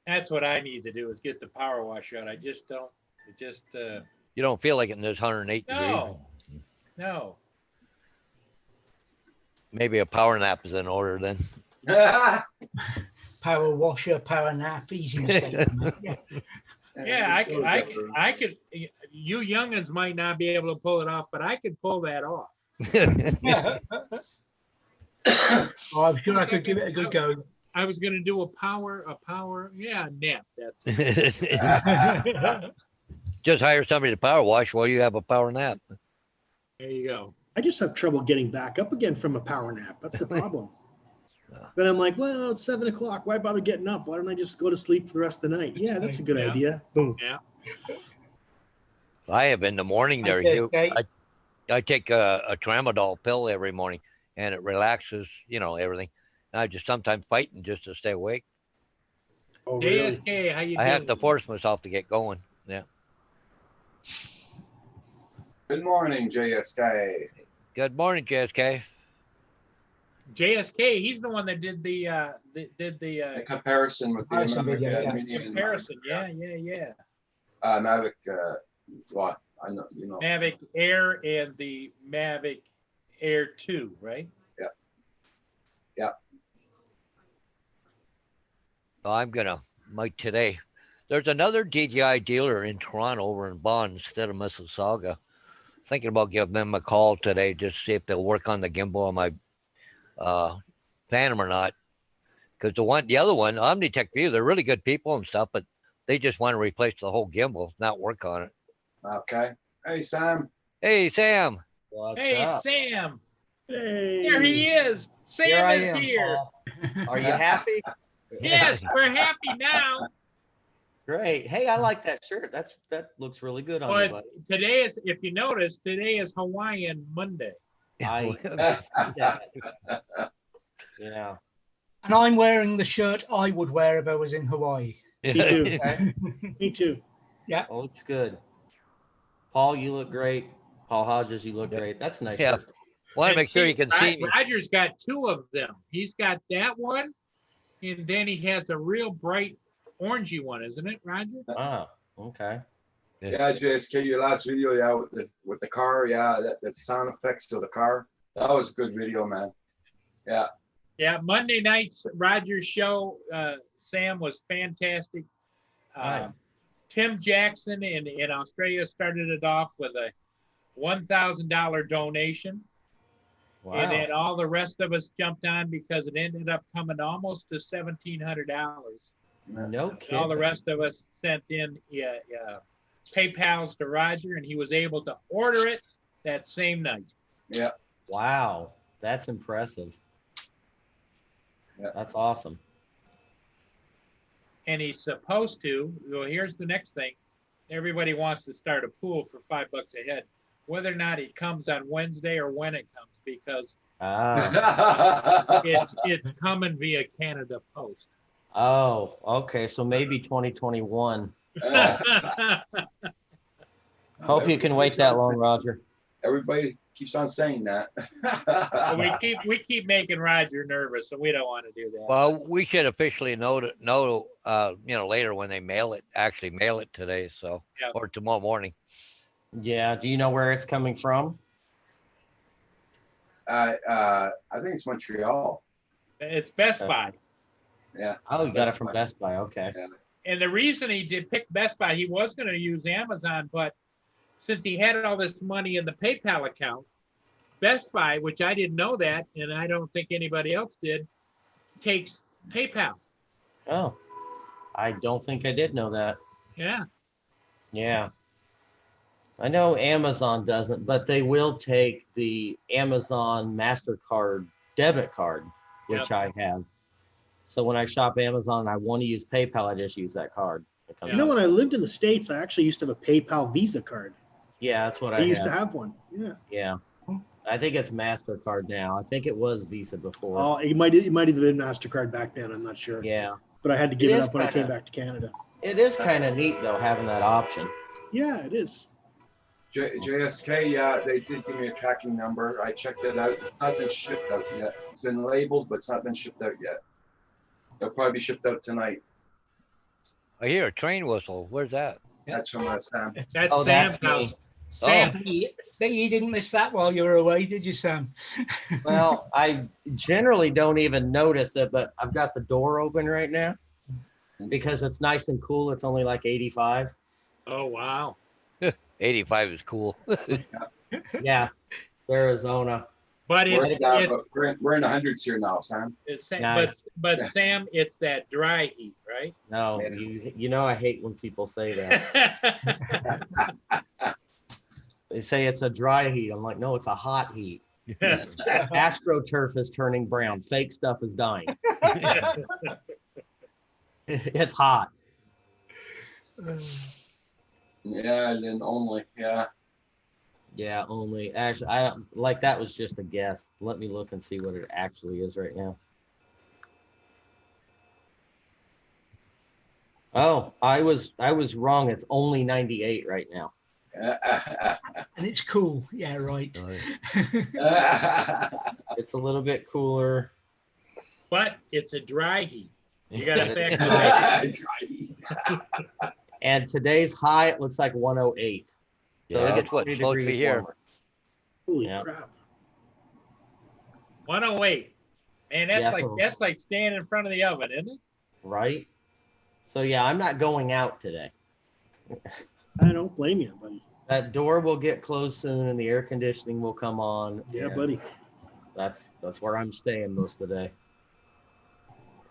That's what I need to do is get the power washer out. I just don't, it just,
You don't feel like it in this 108 degrees.
no.
Maybe a power nap is in order then.
power washer, power nap, easy mistake.
Yeah, I could, you youngins might not be able to pull it off, but I could pull that off.
Oh, I'm sure I could give it a good go.
I was gonna do a power, nap. That's it.
Just hire somebody to power wash while you have a power nap.
There you go.
I just have trouble getting back up again from a power nap. That's the problem. But I'm like, well, it's 7 o'clock. Why bother getting up? Why don't I just go to sleep for the rest of the night? Yeah, that's a good
Yeah.
idea. Boom.
Yeah.
I have in the morning there.
Okay,
Hugh.
okay.
I take a tramadol pill every morning and it relaxes, everything. And I just sometimes fighting just to stay awake.
Oh, really?
JSK, how you
I
doing?
have to force myself to get going. Yeah.
Good morning, JSK.
Good morning, JSK.
JSK, he's the one that did the
The comparison with the
Comparison video, yeah.
Mini and
comparison.
Mavic,
Yeah.
Mavic, what? I know,
Mavic Air and the Mavic Air 2, right?
So I'm Mike, today. There's another DJI dealer in Toronto over in Bond instead of Mississauga. Thinking about giving them a call today just to see if they'll work on the gimbal on my Phantom or not. Because the other one, Omnitech View, they're really good people and stuff, but they just want to replace the whole gimbal, not work on it.
Okay. Hey, Sam.
Hey, Sam.
What's
Hey,
up?
Sam.
Hey.
There he is. Sam
Here I
is
am,
here.
Paul. Are you happy?
Yes, we're happy now.
Great. Hey, I like that shirt. That looks really good on you,
But
buddy.
today is, if you notice, today is Hawaiian Monday.
I see that. Yeah.
And I'm wearing the shirt I would wear if I was in Hawaii.
Me too.
Okay.
Me too.
Well, looks good. Paul, you look great. Paul Hodges, you look great. That's a nice.
Yeah.
shirt.
Want to
And
make sure you can see me.
Roger's got two of them. He's got that one, and then he has a real bright orangey one, isn't it, Roger?
Oh, okay.
Yeah, JSK, your last video, yeah, with the car, yeah, that sound effects to the car. That was a good video, man. Yeah.
Yeah, Monday night's Roger's show, Sam, was fantastic.
Nice.
Tim Jackson in Australia started it off with a $1,000 donation.
Wow.
And then all the rest of us jumped on because it ended up coming almost to $1,700.
No kidding.
All the rest of us sent in PayPals to Roger, and he was able to order it that same night.
Yeah.
Wow. That's impressive.
Yeah.
That's awesome.
And he's supposed to. Well, here's the next thing. Everybody wants to start a pool for $5 a head. Whether or not it comes on Wednesday or when it comes, because
Ah.
it's coming via Canada Post.
Oh, okay. So maybe 2021. Hope you can wait that long, Roger.
Everybody keeps on saying that.
we keep making Roger nervous, and we don't want to do that.
Well, we should officially know later when they mail it. Actually, mail it today, so
Yeah.
or tomorrow morning.
Yeah. Do you know where it's coming from?
I think it's Montreal.
It's Best Buy.
Yeah.
Oh, you got it
Best
from
Buy.
Best Buy. Okay.
Yeah.
And the reason he did pick Best Buy, he was going to use Amazon, but since he had all this money in the PayPal account, Best Buy, which I didn't know that, and I don't think anybody else did, takes PayPal.
Oh, I don't think I did know that.
Yeah.
Yeah. I know Amazon doesn't, but they will take the Amazon MasterCard debit card, which I have. So when I shop Amazon, I want to use PayPal, I just use that card. It comes
You know,
up.
when I lived in the States, I actually used to have a PayPal Visa card.
Yeah, that's what
I
I
used to
have.
have one. Yeah.
Yeah. I think it's MasterCard now. I think it was Visa before.
Oh, it might have been MasterCard back then. I'm not sure.
Yeah.
But I had to give
It
it
is
up when I came
kinda-
back to Canada.
It is kind of neat, though, having that option.
Yeah, it is.
JSK, yeah, they did give me a tracking number. I checked it out. It's not been shipped out yet. It's been labeled, but it's not been shipped out yet. It'll probably be shipped out tonight.
I hear a train whistle. Where's that?
That's from Sam.
That's
Oh,
Sam's
that's me.
house. Sam,
Bet you didn't miss that while you were away, did you, Sam?
Well, I generally don't even notice it, but I've got the door open right now because it's nice and cool. It's only like 85.
oh, wow.
85 is cool.
Yeah, Arizona.
But
We're in the hundreds here now, Sam.
Nice.
but Sam, it's that dry heat, right?
No, you know I hate when people say that. They say it's a dry heat. I'm like, no, it's a hot heat. AstroTurf is turning brown. Fake stuff is dying. It's hot.
Yeah, and then only, yeah.
Yeah, only actually, I don't like that was just a guess. Let me look and see what it actually is right now. Oh, I was wrong. It's only 98 right now.
And it's cool. Yeah, right.
It's a little bit cooler.
But it's a dry heat. You got to factor that.
And today's high, it looks like 108. So
Yeah,
it
that's
gets
what
3
it's supposed to be
degrees
here.
warmer.
Holy
Yeah.
crap.
108. Man, that's
Yeah,
like
so-
that's like standing in front of the oven, isn't it?
Right? So yeah, I'm not going out today.
I don't blame you, buddy.
That door will get closed soon and the air conditioning will come on.
Yeah,
and
buddy.
That's where I'm staying most of the day.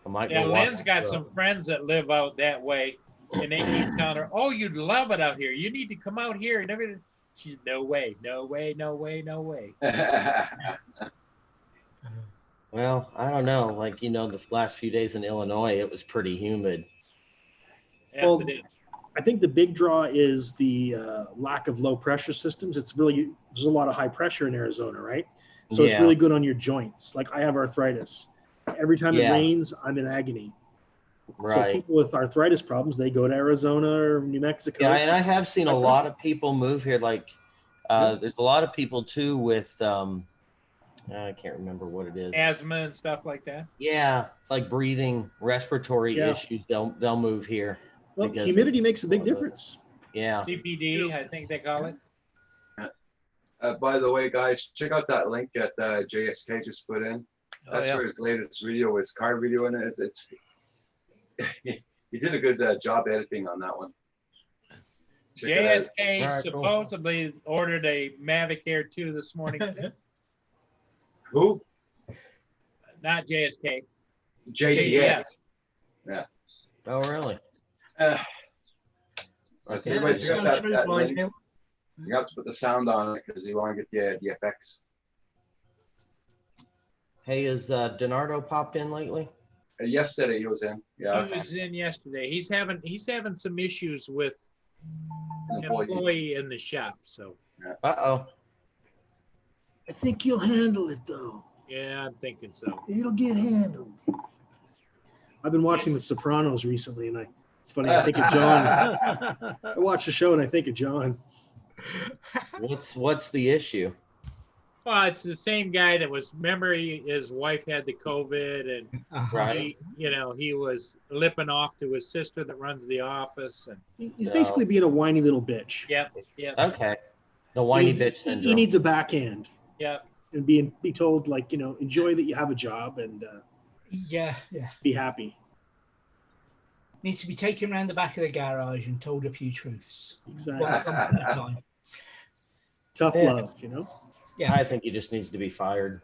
I might
Yeah,
go walk
Lynn's got
the-
some friends that live out that way, and they keep telling her, "Oh, you'd love it out here. You need to come out here." And everything. She's no way, no way, no way, no way.
Well, I don't know. Like, the last few days in Illinois, it was pretty humid.
Yes,
Well,
it is.
I think the big draw is the lack of low pressure systems. It's really, there's a lot of high pressure in Arizona, right? So it's
Yeah.
really good on your joints. Like I have arthritis. Every time it
Yeah.
rains, I'm in agony. So
Right.
people with arthritis problems, they go to Arizona or New Mexico.
Yeah, and I have seen a lot of people move here. Like, there's a lot of people too with I can't remember what it is.
Asthma and stuff like that.
Yeah, it's like breathing, respiratory
Yeah.
issues. They'll move here.
Well,
because
humidity
it's
makes a big
one of those.
difference.
Yeah.
CPD, I think they call it.
By the way, guys, check out that link that JSK just put in. That's
yeah.
for his latest video, his car video, and it's he did a good job editing on that one. Check it out.
JSK
All right, cool.
supposedly ordered a Mavic Air 2 this morning.
Who?
Not JSK.
JDS. Yeah.
Oh, really?
So everybody check out that link. You have to put the sound on it because you want to get the effects.
Hey, is Donardo popped in lately?
Yesterday he was in. Yeah.
He was in yesterday. He's having some issues with an
Employee.
employee in the shop. So
Uh-oh.
I think you'll handle it though.
yeah, I'm thinking so.
It'll get handled. I've been watching The Sopranos recently, and it's funny. I think of John. I watch the show and I think of John.
What's the issue?
Well, it's the same guy that was. Remember, his wife had the COVID, and
Right.
he was lipping off to his sister that runs the office, and
He's basically being a whiny little bitch.
yep.
Okay. The whiny bitch
He
syndrome.
needs a backhand
Yep.
and be told like, enjoy that you have a job and
Yeah.
be happy.
Needs to be taken around the back of the garage and told a few truths.
Exactly.
One comment at a time.
Tough
Yeah.
love,
Yeah.
I think he just needs to be fired.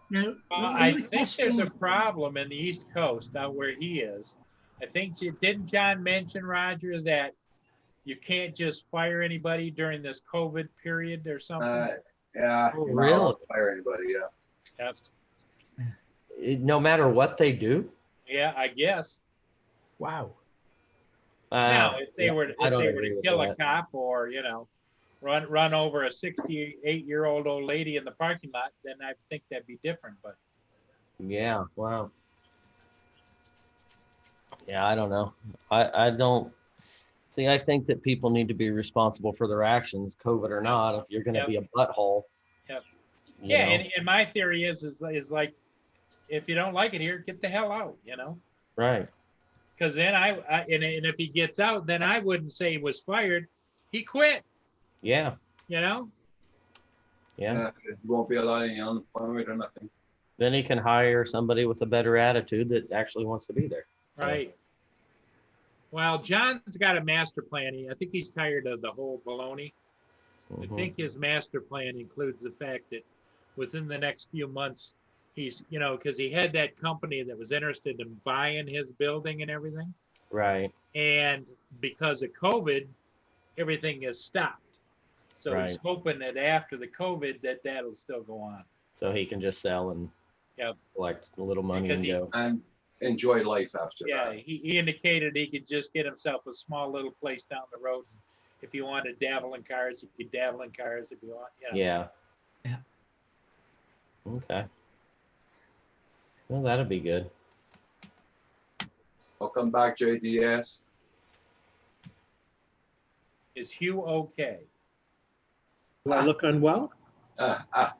No,
I think there's a problem in the East Coast out where he is. I think didn't John mention, Roger, that you can't just fire anybody during this COVID period or something?
Yeah.
Oh,
you're not allowed to fire anybody. Yeah.
Yep.
No matter what they do.
Yeah, I guess.
Wow.
Now, if they were
I don't
to
agree with
kill a
that.
cop or run over a 68-year-old old lady in the parking lot, then I think that'd be different. But
Yeah. Wow. Yeah, I don't know. I don't see. I think that people need to be responsible for their actions, COVID or not. If you're going to
Yep.
be a butthole.
Yep.
you
yeah,
know.
and my theory is like, if you don't like it here, get the hell out.
Right.
Because then and if he gets out, then I wouldn't say he was fired. He quit.
Yeah.
Yeah.
It won't be allowed any unemployment or nothing.
Then he can hire somebody with a better attitude that actually wants to be there.
Right. Well, John's got a master plan. I think he's tired of the whole baloney. I
Mhm.
think his master plan includes the fact that within the next few months, he's, because he had that company that was interested in buying his building and everything.
Right.
And because of COVID, everything is stopped. So he's
Right.
hoping that after the COVID that'll still go on.
So he can just sell and
Yep.
collect a little money
Because
and
he-
go.
And enjoy life after
Yeah,
that.
he indicated he could just get himself a small little place down the road. If he wanted to dabble in cars, he could dabble in cars if you want.
Yeah.
Yeah.
Okay. Well, that'd be good.
Welcome back, JDS.
Is Hugh okay?
Do I look unwell?
Ah,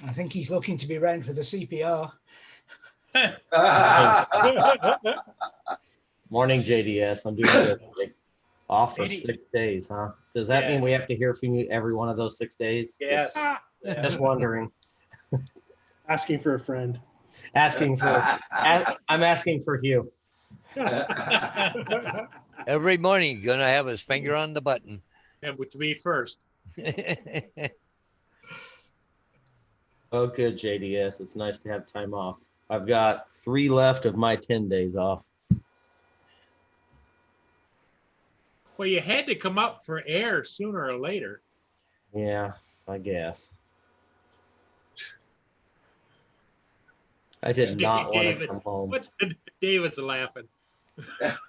I think he's looking to be around for the CPR.
Morning, JDS. I'm doing good. Off for
Maybe-
6 days, huh? Does that
Yeah.
mean we have to hear from you every one of those 6 days?
Yes.
Just wondering.
Asking for a friend.
Asking for. I'm asking for Hugh.
Every morning, you're gonna have his finger on the button.
And to be first.
Oh, good, JDS. It's nice to have time off. I've got 3 left of my 10 days off.
Well, you had to come up for air sooner or later.
Yeah, I guess. I did not want to
David,
come home.
David's laughing.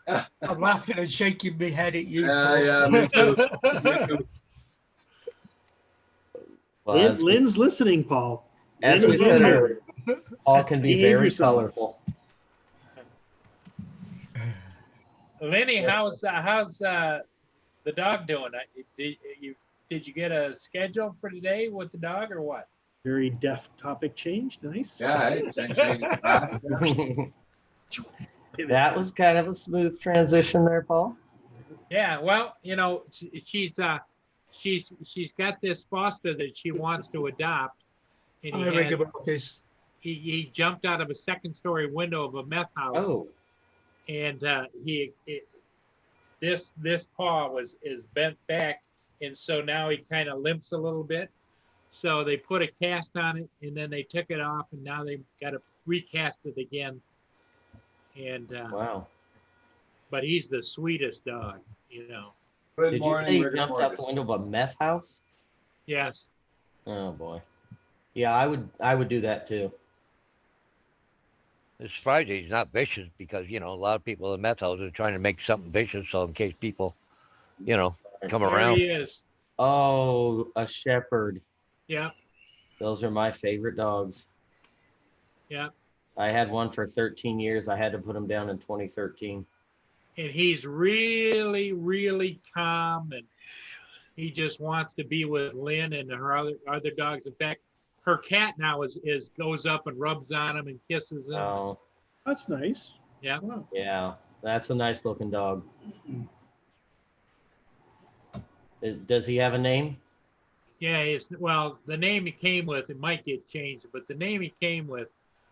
I'm laughing and shaking my head at you.
Yeah,
Paul.
me too. Me too.
Well, as we,
Lynn's listening, Paul.
as
Lynn
we
is
said
in there.
earlier, Paul can be
Behave
very
yourself.
colorful.
Lenny, how's the dog doing? Did you get a schedule for today with the dog or what?
Very deft topic change. Nice.
Yeah, it's same thing. Fast.
Pivot.
That was kind of a smooth transition there, Paul.
Yeah, well, you know, she's got this foster that she wants to adopt, and
I read about this.
he jumped out of a second-story window of a meth house,
Oh,
and this paw is bent back, and so now he kind of limps a little bit. So they put a cast on it, and then they took it off, and now they've got to recast it again. And
wow.
but he's the sweetest dog, you know.
Good
Did you
morning,
say you
rigor
jumped out
mortis.
the window of a meth house?
Yes.
Oh boy. Yeah, I would do that too.
It's Friday. He's not vicious because, a lot of people in meth houses are trying to make something vicious. So in case people, come
There
around.
he is.
Oh, a shepherd.
Yeah.
Those are my favorite dogs.
Yeah.
I had one for 13 years. I had to put him down in 2013.
And he's really, really calm, and he just wants to be with Lynn and her other dogs. In fact, her cat now goes up and rubs on him and kisses him.
Oh,
That's nice.
Yeah.
Wow.
yeah. That's a nice looking dog. Does he have a name?
Yeah, well, the name he came with, it might get changed, but the name he came with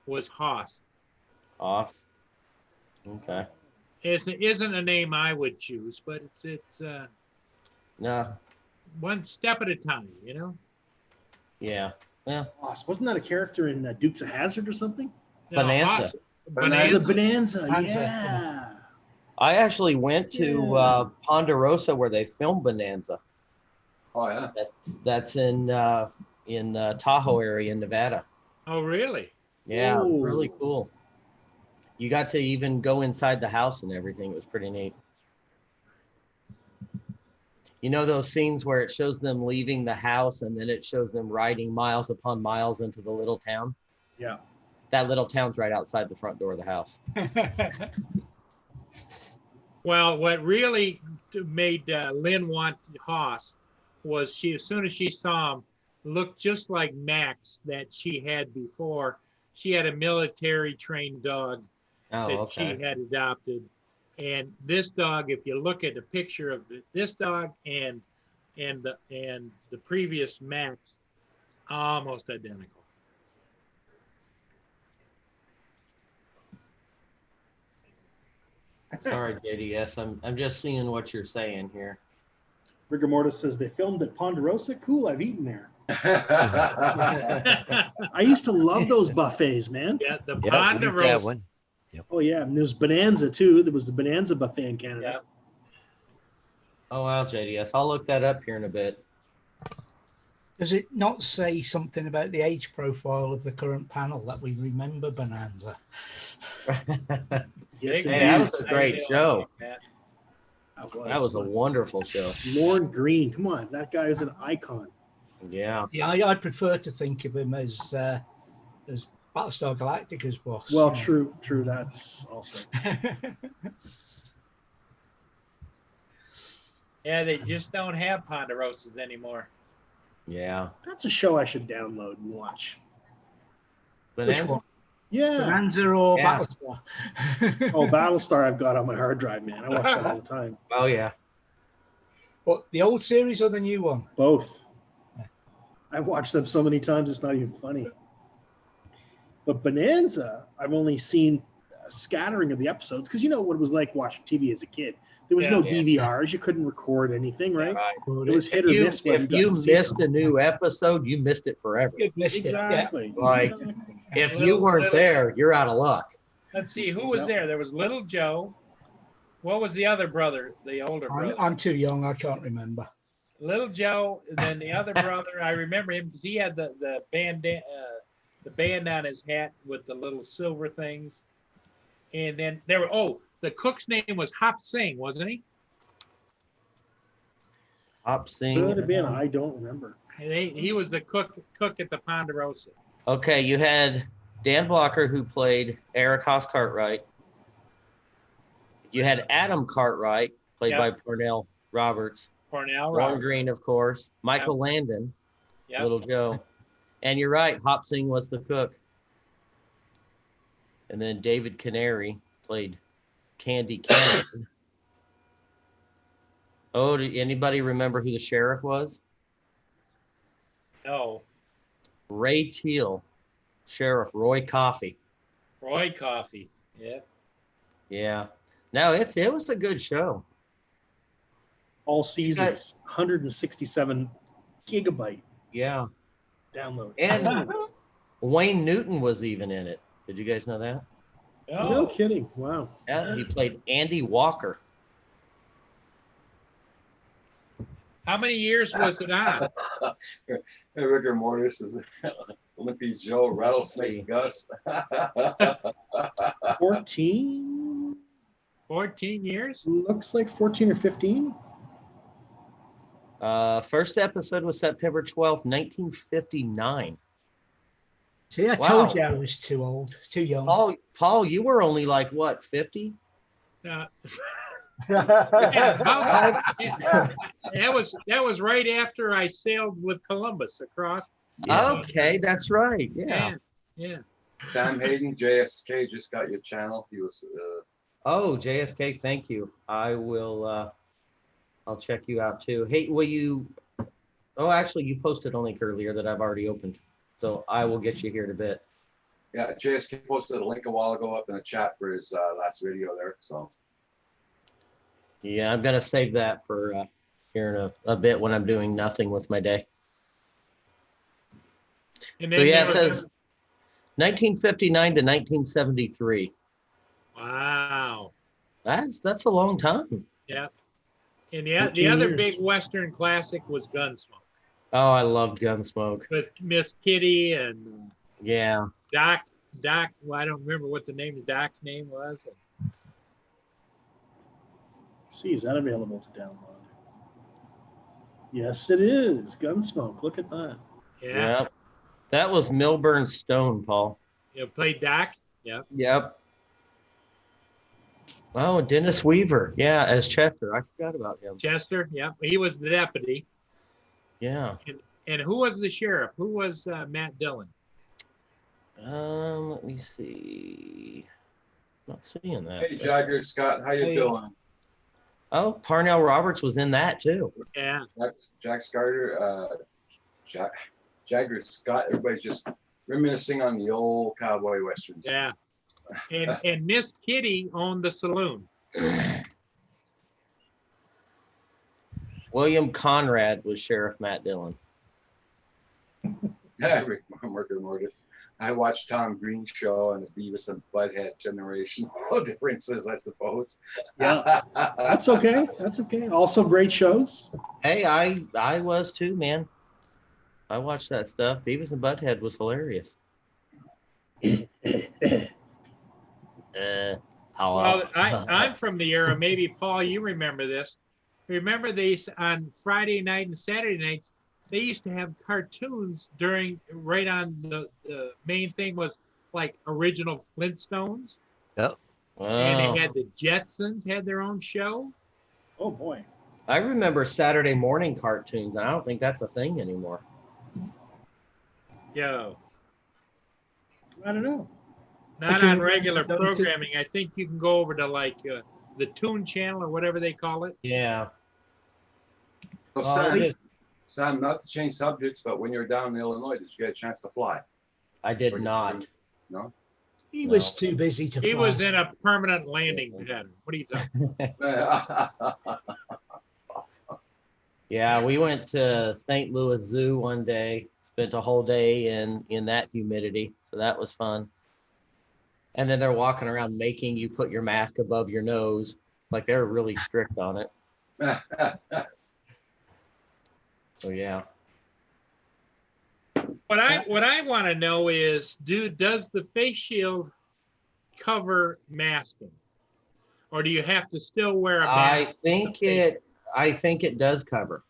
was Hoss.
Hoss. Okay.
It isn't a name I would choose, but it's
No.
one step at a time,
Yeah. Yeah.
Lost. Wasn't that a character in Dukes of Hazzard or something?
No,
Bonanza.
Hoss-
It was a Bonanza.
Bonanza.
Yeah.
I actually went to
Yeah.
Ponderosa where they filmed Bonanza.
Oh yeah.
That's in Tahoe area in Nevada.
Oh, really?
Yeah, it was really
Ooh.
cool. You got to even go inside the house and everything. It was pretty neat. You know those scenes where it shows them leaving the house and then it shows them riding miles upon miles into the little town?
Yeah.
That little town's right outside the front door of the house.
Well, what really made Lynn want Hoss was as soon as she saw him, looked just like Max that she had before. She had a military trained dog
Oh,
that
okay.
she had adopted. And this dog, if you look at the picture of this dog and the previous Max, almost identical.
Sorry, JDS. I'm just seeing what you're saying here.
Rigor Mortis says they filmed at Ponderosa. Cool. I've eaten there. I used to love those buffets, man.
Yeah, the
Yeah, we used to have
Ponderosa.
one.
Oh yeah, and there's Bonanza too. There was the Bonanza buffet in Canada.
Yeah.
Oh, wow, JDS. I'll look that up here in a bit.
Does it not say something about the age profile of the current panel that we remember Bonanza?
Yes,
Big
Hey, that
indeed.
was a great show.
That.
That was a wonderful show.
Lorne Green. Come on, that guy is an icon.
Yeah.
Yeah, I prefer to think of him as Battlestar Galactica's boss.
Well, true. That's also.
Yeah, they just don't have Ponderosas anymore.
Yeah.
That's a show I should download and watch.
Which
Bonanza?
one?
Yeah.
Bonanza or
Yeah.
Battlestar?
Oh, Battlestar, I've got on my hard drive, man. I watch that all the time.
Oh, yeah.
What, the old series or the new one?
Both. I've watched them so many times, it's not even funny. But Bonanza, I've only seen a scattering of the episodes because you know what it was like watching TV as a kid. There was no
Yeah.
DVRs. You couldn't record anything, right?
Right.
It was hit or
If
miss. whether
if
got
you
to see
missed
something.
a new episode, you missed it forever.
You missed it. Yeah.
Exactly.
Like,
Exactly.
If you weren't there, you're out of luck.
Let's see, who was
Yep.
there? There was Little Joe. What was the other brother, the older brother?
I'm too young. I can't remember.
Little Joe, and then the other brother, I remember him because he had the band on his hat with the little silver things. And then there were the cook's name was Hop Singh, wasn't he?
Hop Sing.
Could have been. I don't remember.
He was the cook at the Ponderosa.
Okay, you had Dan Blocker, who played Eric Haas Cartwright. You had Adam Cartwright, played
Yep.
by Parnell Roberts.
Cornell,
Ron
Robert.
Green, of course. Michael Landon,
Yep.
Little Joe. And you're right, Hop Sing was the cook. And then David Canary played Candy Cannon. Oh, did anybody remember who the sheriff was?
No,
Ray Teal, Sheriff Roy Coffey.
Roy Coffey. Yeah.
Yeah. No, it was a good show.
All seasons, 167 gigabyte
Yeah.
download.
And Wayne Newton was even in it. Did you guys know that?
No kidding. Wow.
Yeah, he played Andy Walker.
How many years was it on?
Rigor Mortis is Limpy Joe, Rattlesnake Gus.
14?
14 years?
Looks like 14 or 15.
First episode was September 12th, 1959.
See, I
Wow.
told you I was too old, too young.
Paul, you were only like what, 50?
Yeah, that was right after I sailed with Columbus across.
Okay, that's right. Yeah.
Yeah.
Sam Hayden, JSK just got your channel. He was
Oh, JSK, thank you. I will I'll check you out too. Hey, will you actually you posted a link earlier that I've already opened. So I will get you here in a bit.
yeah, JSK posted a link a while ago up in the chat for his last video there. So
Yeah, I'm gonna save that for here in a bit when I'm doing nothing with my day.
And
So
then
yeah, it
there was-
says 1959 to 1973.
Wow.
That's a long time.
Yeah. And the
13
other
years.
big Western classic was Gunsmoke
Oh, I loved Gunsmoke.
with Miss Kitty and
Yeah.
Doc. Well, I don't remember what the name of Doc's name was.
Let's see, is that available to download? Yes, it is. Gunsmoke. Look at that.
Yeah.
Yep. That was Milburn Stone, Paul.
You played Doc. Yeah.
Yep. Oh, Dennis Weaver. Yeah, as Chester. I forgot about him.
Chester. Yeah. He was the deputy.
Yeah.
And who was the sheriff? Who was Matt Dillon?
Let me see. Not seeing that.
hey Jagger Scott, how you
Hey.
doing?
Oh, Parnell Roberts was in that too.
Yeah.
Jack Scarter, Jagger Scott. Everybody's just reminiscing on the old cowboy westerns.
Yeah. And Miss Kitty owned the saloon.
William Conrad was Sheriff Matt Dillon.
Yeah, Rigor Mortis. I watched Tom Green show and the Beavis and Butthead generation. No differences, I suppose.
Yeah. That's okay. That's okay. Also great shows.
Hey, I was too, man. I watched that stuff. Beavis and Butthead was hilarious. Hello.
Well, I'm from the era. Maybe Paul, you remember this. Remember these on Friday night and Saturday nights? They used to have cartoons right on the main thing was like original Flintstones, and
Wow.
they had the Jetsons had their own show.
Oh boy.
I remember Saturday morning cartoons, and I don't think that's a thing anymore.
Yo,
I don't know.
not
can
on
remember
regular
those two.
programming. I think you can go over to like the Toon Channel or whatever they call it.
Yeah.
So Sam, not to change subjects, but when you were down in Illinois, did you get a chance to fly?
I did not.
No?
He was too busy to
He
fly.
was in a permanent landing pattern. What are you talking?
Yeah, we went to St. Louis Zoo one day, spent a whole day in that humidity. So that was fun. And then they're walking around making you put your mask above your nose. Like they're really strict on it. So yeah.
What I want to know is, does the face shield cover masking, Or do you have to still wear a
I
mask?
think it does cover.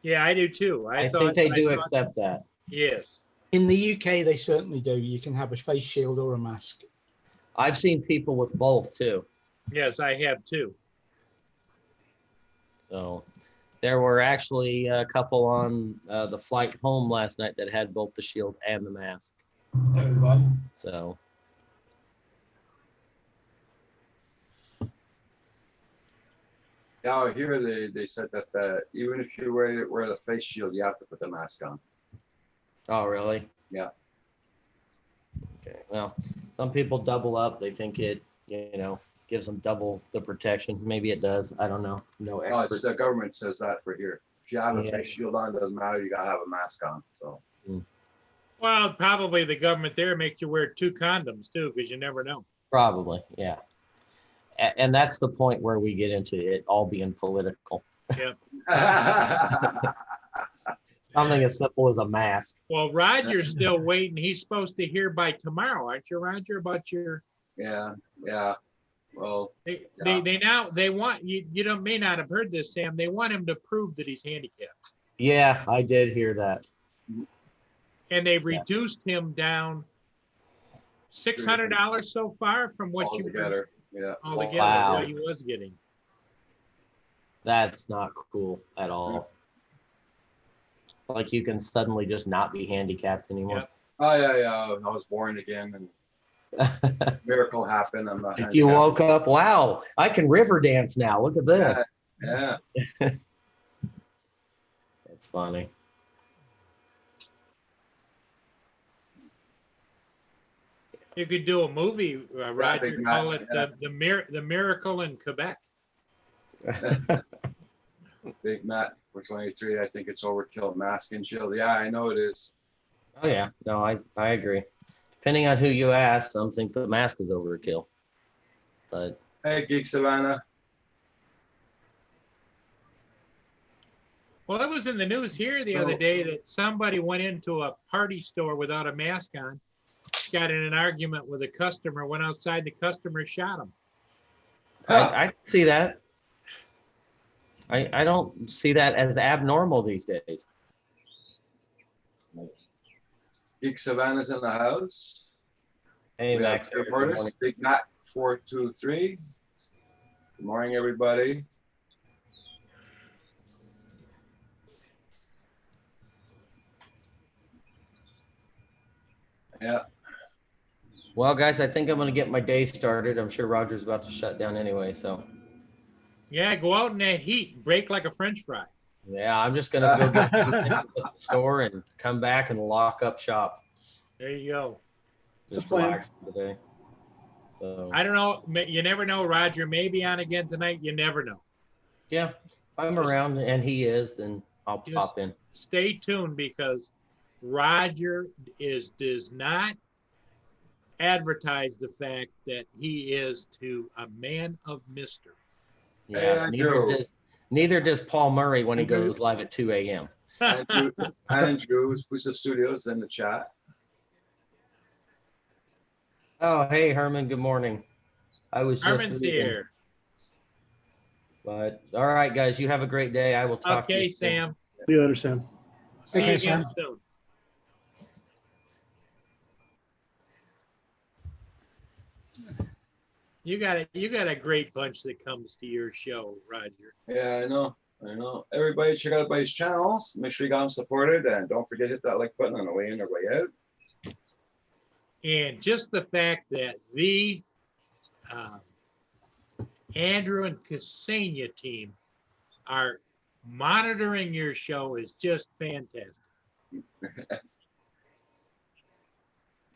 Yeah, I do too.
I think they do accept that.
Yes.
In the UK, they certainly do. You can have a face shield or a mask.
I've seen people with both too.
Yes, I have too.
So there were actually a couple on the flight home last night that had both the shield and the mask. So
Yeah, here they said that even if you wear the face shield, you have to put the mask on.
oh really?
Yeah.
Okay. Well, some people double up. They think it, gives them double the protection. Maybe it does. I don't know. No
No,
expert.
it's the government says that for here. If you have a
Yeah.
face shield on, it doesn't matter. You gotta have a mask on. So
Well, probably the government there makes you wear 2 condoms too, because you never know.
Probably, yeah. And that's the point where we get into it all being political.
Yeah.
Something as simple as a mask.
Well, Roger's still waiting. He's supposed to hear by tomorrow, aren't you, Roger? About your
yeah. Well,
they want you. May not have heard this, Sam. They want him to prove that he's handicapped,
Yeah, I did hear that.
and they've reduced him down $600 so far from what you
altogether, yeah.
altogether
Wow.
what he was getting.
That's not cool at all. Like you can suddenly just not be handicapped anymore.
Oh yeah. I was born again, and miracle happened. I'm not.
If you woke up, wow, I can river dance now. Look at this.
Yeah.
That's funny.
You could do a movie, Roger.
Big
Call
Mac,
it
yeah.
the Miracle in Quebec.
Big Mac for 23. I think it's overkill. Mask and shield. Yeah, I know it is.
Oh yeah, no, I agree. Depending on who you ask, some think the mask is overkill. But
Hey, Geek Savannah.
Well, it was in the news here the other day that somebody went into a party store without a mask on, got in an argument with a customer, went outside, the customer shot him.
I see that. I don't see that as abnormal these days.
Geek Savannah's in the house.
Hey,
We have
Max.
Tim Hortus, Big Mac 423. Good morning, everybody. Yeah.
Well, guys, I think I'm going to get my day started. I'm sure Roger's about to shut down anyway. So,
Yeah, go out in that heat, break like a French fry.
yeah, I'm just going to go get something at the store and come back and lock up shop.
There you go.
Just
It's a plan.
relax for the day. So,
I don't know. You never know, Roger. Maybe on again tonight. You never know.
yeah, if I'm around and he is, then I'll
Just-
pop in.
Stay tuned because Roger does not advertise the fact that he is to a man of mystery.
Yeah,
Andrew.
neither does Paul Murray when he goes live at 2 a.m.
Andrew, Pusa Studios in the chat.
Oh, hey, Herman, good morning. I was just
Herman's
leaving,
here.
but all right, guys, you have a great day. I will talk to
Okay,
you soon.
Sam.
See you later, Sam.
See
Okay,
you again
Sam.
soon. You got a great bunch that comes to your show, Roger.
Yeah, I know. Everybody check out everybody's channels. Make sure you got them supported, and don't forget to hit that like button on the way in or way out.
And just the fact that the Andrew and Ksenia team are monitoring your show is just fantastic.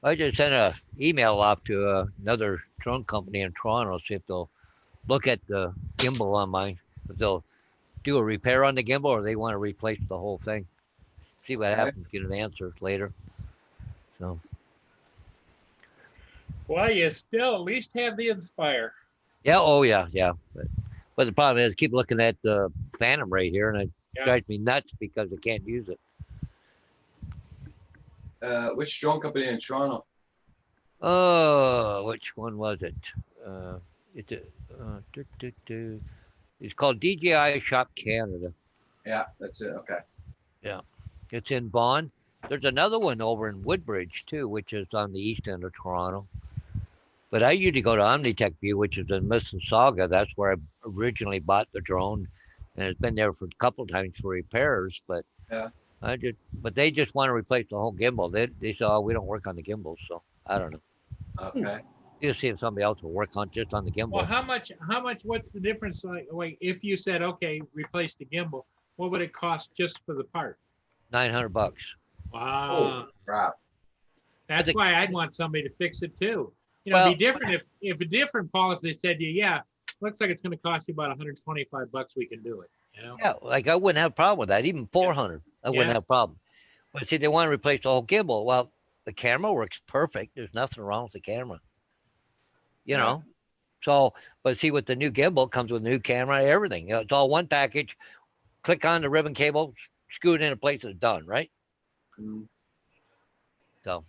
I just sent an email off to another drone company in Toronto, see if they'll look at the gimbal on mine, if they'll do a repair on the gimbal or they want to replace the whole thing. See what happens, get an answer later. So,
Well, you still at least have the Inspire.
yeah, oh yeah, yeah. But the problem is I keep looking at the Phantom right here and it
Yeah.
drives me nuts because I can't use it.
Which drone company in Toronto?
Oh, which one was it? It's it's called DJI Shop Canada.
Yeah, that's it. Okay.
Yeah, it's in Vaughan. There's another one over in Woodbridge too, which is on the east end of Toronto. But I usually go to Omnitech View, which is in Mississauga. That's where I originally bought the drone, and it's been there for a couple of times for repairs. But
Yeah.
but they just want to replace the whole gimbal. They said, oh, we don't work on the gimbal, so I don't know.
Okay.
You see if somebody else will work on just on the gimbal.
Well, how much, what's the difference? Like if you said, okay, replace the gimbal, what would it cost just for the part?
$900.
Wow.
Oh, crap.
That's
think-
why I'd want somebody to fix it too. You know, it'd be different if a different Paul, if they said to you, yeah, looks like it's going to cost you about $125. We can do it. You know?
Yeah, like I wouldn't have a problem with that. Even 400, I wouldn't
Yeah.
have a problem. But see, they want to replace the whole gimbal. Well, the camera works perfect. There's nothing wrong with the camera. You
Yeah.
know, so but see, with the new gimbal, it comes with a new camera, everything. You know, it's all one package. Click on the ribbon cable, screw it into place, it's done, right?
Mm.
So,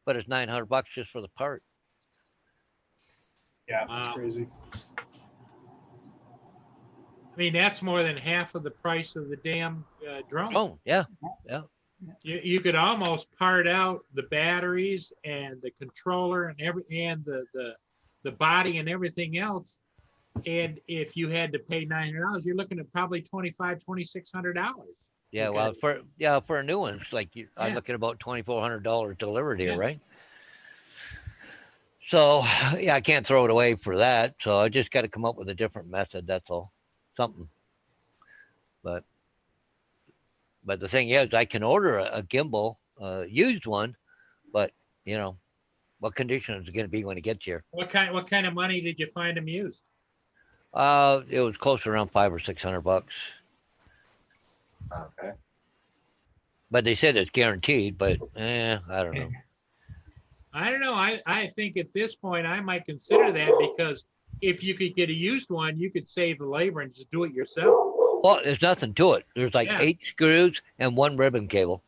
but it's $900 just for the part.
Yeah, that's
Wow.
crazy.
I mean, that's more than half of the price of the damn drone.
Oh, yeah.
You could almost part out the batteries and the controller and the body and everything else. And if you had to pay $900, you're looking at probably $2,600.
Yeah,
Okay.
well, for a new one, it's like I'm
Yeah.
looking at about $2,400 delivered here,
Yeah.
right? So yeah, I can't throw it away for that. So I just got to come up with a different method. That's all, something. But the thing is, I can order a gimbal, used one, but you know, what condition is it going to be when it gets here?
What kind of money did you find them used?
It was close to around $500 or $600.
Okay.
But they said it's guaranteed. But I don't know.
I don't know. I think at this point I might consider that, because if you could get a used one, you could save the labor and just do it yourself.
Well, there's nothing to it. There's like
Yeah.
8 screws and 1 ribbon cable.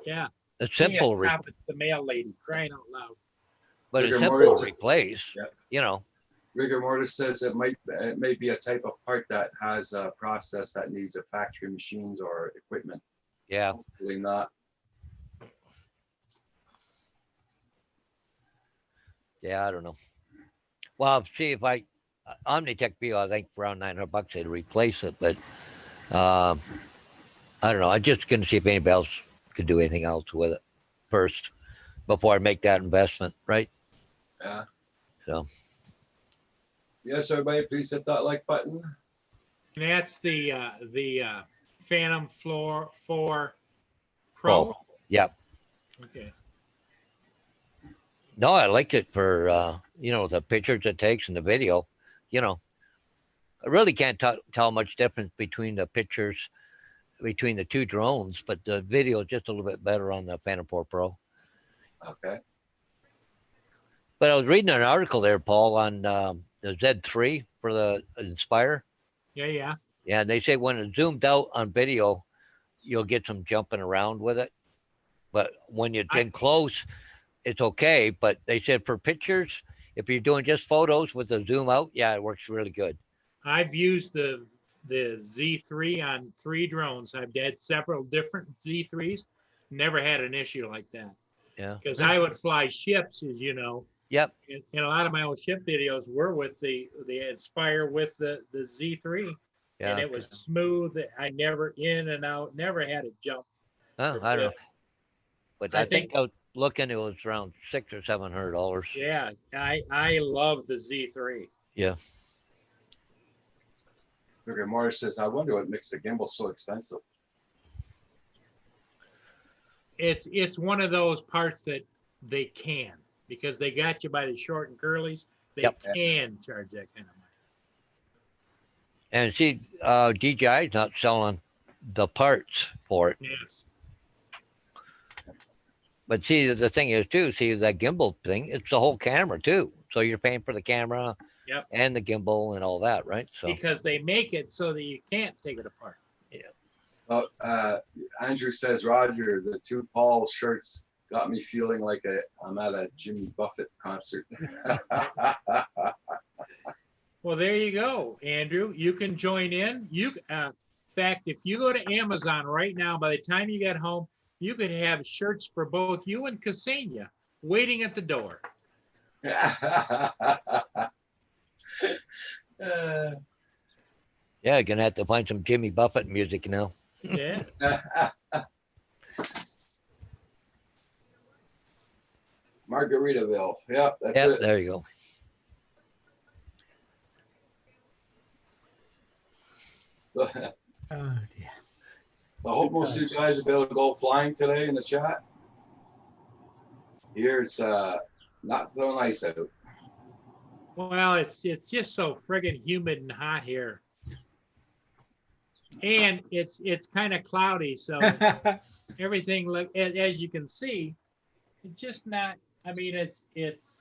Yeah.
It's simple,
Stop, it's the mail lady crying out loud.
but
Rigor
it's simple
mortis.
to replace.
Yeah.
You know,
Rigor mortis says it may be a type of part that has a process that needs a factory machines or equipment.
yeah.
Hopefully not.
Yeah, I don't know. Well, see if Omnitech View, I think for around $900 they'd replace it, but I don't know. I'm just going to see if anybody else could do anything else with it first before I make that investment, right?
Yeah.
So
Yes, everybody, please hit that like button.
And that's the Phantom 4 Pro.
Pro. Yeah.
Okay.
No, I liked it for the pictures it takes and the video. You know, I really can't tell much difference between the pictures between the two drones, but the video is just a little bit better on the Phantom 4 Pro.
Okay.
But I was reading an article there, Paul, on the Z3 for the Inspire.
Yeah.
Yeah, and they say when it's zoomed out on video, you'll get some jumping around with it. But when you're in close, it's okay. But they said for pictures, if you're doing just photos with the zoom out, yeah, it works really good.
I've used the Z3 on 3 drones. I've had several different Z3s. Never had an issue like that.
Yeah.
Because I would fly ships, as you know.
Yep.
And a lot of my old ship videos were with the Inspire with the Z3.
Yeah.
And it was smooth. I never in and out, never had it jump.
Oh, I don't know. But I think I was looking, it was around $600 or $700.
Yeah, I love the Z3.
Yeah.
Rigor mortis says, I wonder what makes the gimbal so expensive.
It's one of those parts that they can, because they got you by the short and curlies. They can charge that kind of money.
And see, DJI is not selling the parts for it.
Yes.
But see, the thing is too, see that gimbal thing, it's the whole camera too. So you're paying for the camera and the gimbal and all that, right? So
Because they make it so that you can't take it apart.
Andrew says, Roger, the 2 Paul shirts got me feeling like I'm at a Jimmy Buffett concert.
Well, there you go, Andrew. You can join in. In fact, if you go to Amazon right now, by the time you get home, you could have shirts for both you and Ksenia waiting at the door.
Yeah, gonna have to find some Jimmy Buffett music now.
Yeah.
Margaritaville. Yeah, that's
Yep,
it.
there you go.
So,
Oh dear.
I hope most of you guys will be able to go flying today in the chat. Here it's not so nice out.
Well, it's just so friggin' humid and hot here. And it's kind of cloudy, so everything as you can see, it's just not. I mean, it's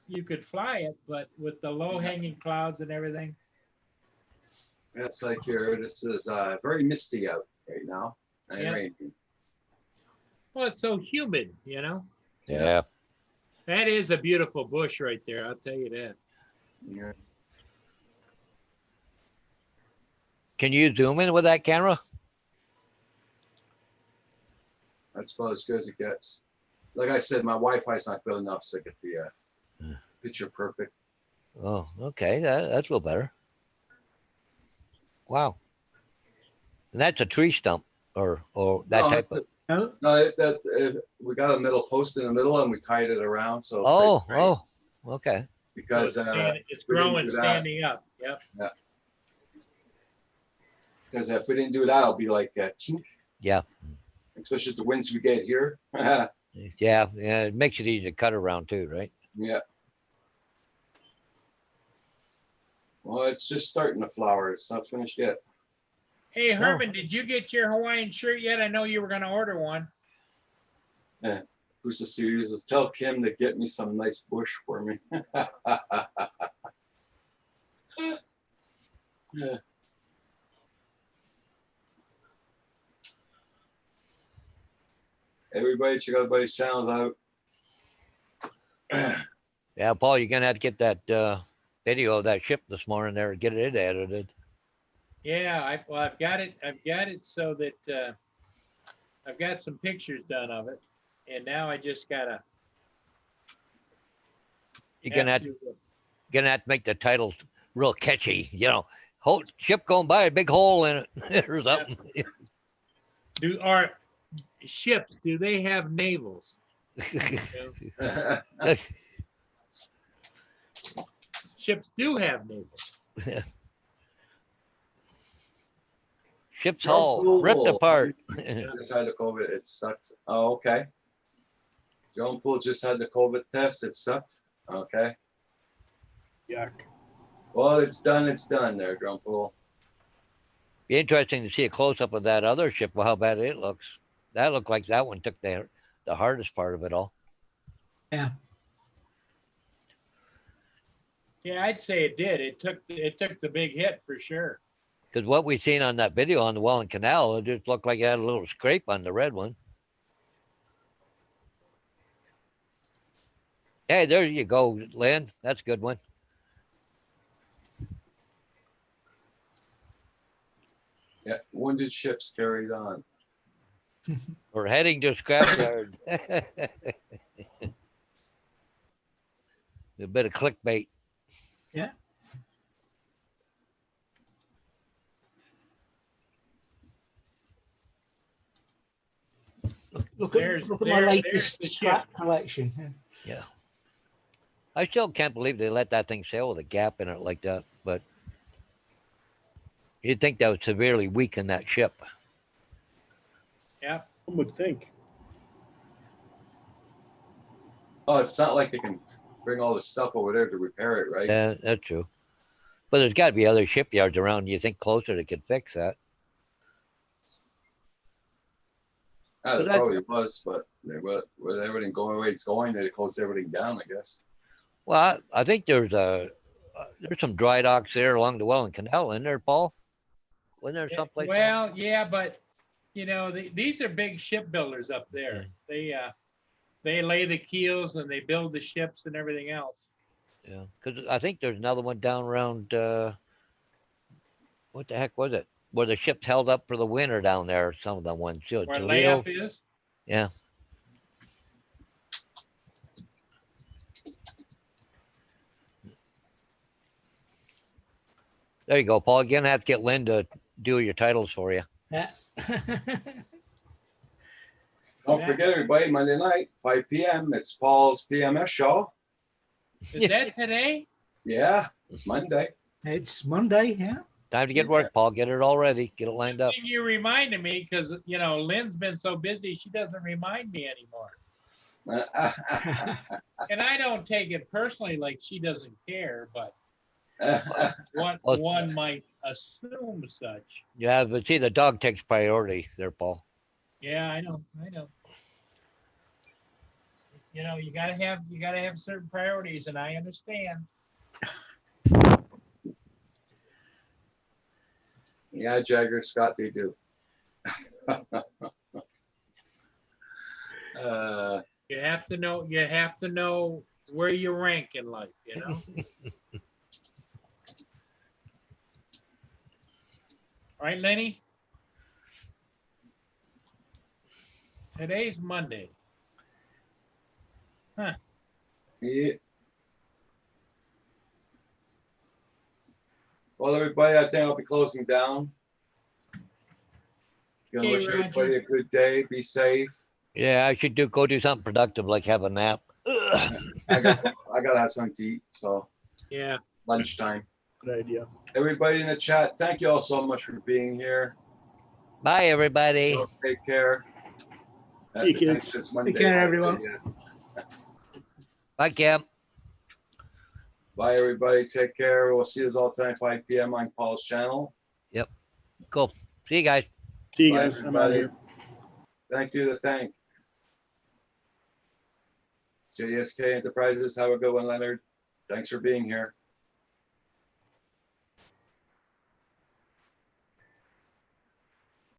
you could fly it, but with the low hanging clouds and everything.
It's like this is very misty out right now. And
Yeah.
raining.
Well, it's so humid, you know.
Yeah.
That is a beautiful bush right there. I'll tell you that.
Yeah.
Can you zoom in with that camera?
That's about as good as it gets. Like I said, my Wi-Fi's not good enough to get the picture perfect.
Oh, okay. That's a little better. Wow. And that's a tree stump or that
No,
type of.
No,
We got a middle post in the middle and we tied it around. So it's
Oh,
like great.
oh, okay.
Because
So it's
we didn't
growing,
do that.
standing up. Yep.
Because if we didn't do that, it'll be like tink,
Yeah.
especially the winds we get here.
Yeah. Yeah. It makes it easy to cut around too, right?
Yeah. Well, it's just starting to flower. It's not finished yet.
Hey, Herman, did you get your Hawaiian shirt yet? I know you were going to order one.
Who's the studios? Let's tell Kim to get me some nice bush for me. Yeah. Everybody, check out everybody's channels out.
Yeah, Paul, you're gonna have to get that video of that ship this morning there and get it edited.
Yeah, I've got it. I've got it so that I've got some pictures done of it, and now I just gotta.
You're gonna have to make the titles real catchy. You know, whole ship going by, a big hole in it or something.
Are ships? Do they have navels? Ships do have navels.
Ship's hull ripped apart.
Just had the COVID. It sucked. Oh, okay. Drone pool just had the COVID test. It sucked. Okay.
Yuck.
Well, it's done. It's done there, drone pool.
Be interesting to see a close up of that other ship. Well, how bad it looks. That looked like that one took the hardest part of it all.
yeah.
Yeah, I'd say it did. It took the big hit for sure.
Because what we seen on that video on the Welland Canal, it just looked like it had a little scrape on the red one. Hey, there you go, Lynn. That's a good one.
Yeah, wounded ships carried on.
We're heading to scrapyard. A bit of clickbait.
Yeah. Look at my latest
the ship.
scrap collection.
Yeah. I still can't believe they let that thing sail with a gap in it like that, but you'd think that would severely weaken that ship.
Yeah.
One would think.
Oh, it's not like they can bring all the stuff over there to repair it, right?
Yeah, that's true. But there's got to be other shipyards around you think closer that could fix that.
There probably was, but with everything going the way it's going, they closed everything down, I guess.
Well, I think there's some dry docks there along the Welland Canal in there, Paul. Wasn't there someplace?
Well, yeah, but you know, these are big shipbuilders up there. they lay the keels and they build the ships and everything else.
Yeah, because I think there's another one down around, what the heck was it? Where the ship's held up for the winter down there, some of the ones.
Where
Toledo.
layup is.
Yeah. There you go, Paul. You're gonna have to get Lynn to do your titles for you.
Yeah.
Don't forget, everybody, Monday night, 5 p.m. It's Paul's PMS show.
Is that today?
Yeah, it's Monday.
It's Monday, yeah.
Time to get work, Paul. Get it all ready. Get it lined up.
You reminded me because, you know, Lynn's been so busy, she doesn't remind me anymore. And I don't take it personally like she doesn't care, but one might assume such.
Yeah, but see, the dog takes priority there, Paul.
Yeah, I know. You know, you gotta have certain priorities, and I understand.
Yeah, Jagger, Scott, they do.
You have to know where you rank in life, you know? Right, Lenny? Today's Monday. Huh.
Yeah. Well, everybody, I think I'll be closing down. Gonna
Okay,
wish
Roger.
everybody a good day. Be safe.
Yeah, I should go do something productive, like have a nap.
I gotta have something to eat. So
Yeah.
lunchtime.
Good idea.
Everybody in the chat, thank you all so much for being here.
Bye, everybody.
So take care.
See you, kids.
Thanks this Monday.
Take care, everyone.
Yes.
Bye, Cam.
Bye, everybody. Take care. We'll see you all tonight, 5 p.m. on Paul's channel.
Cool. See you guys.
See you
Bye,
guys. I'm out of
everybody.
here.
Thank you to thank. JSK Enterprises. Have a good one, Leonard. Thanks for being here.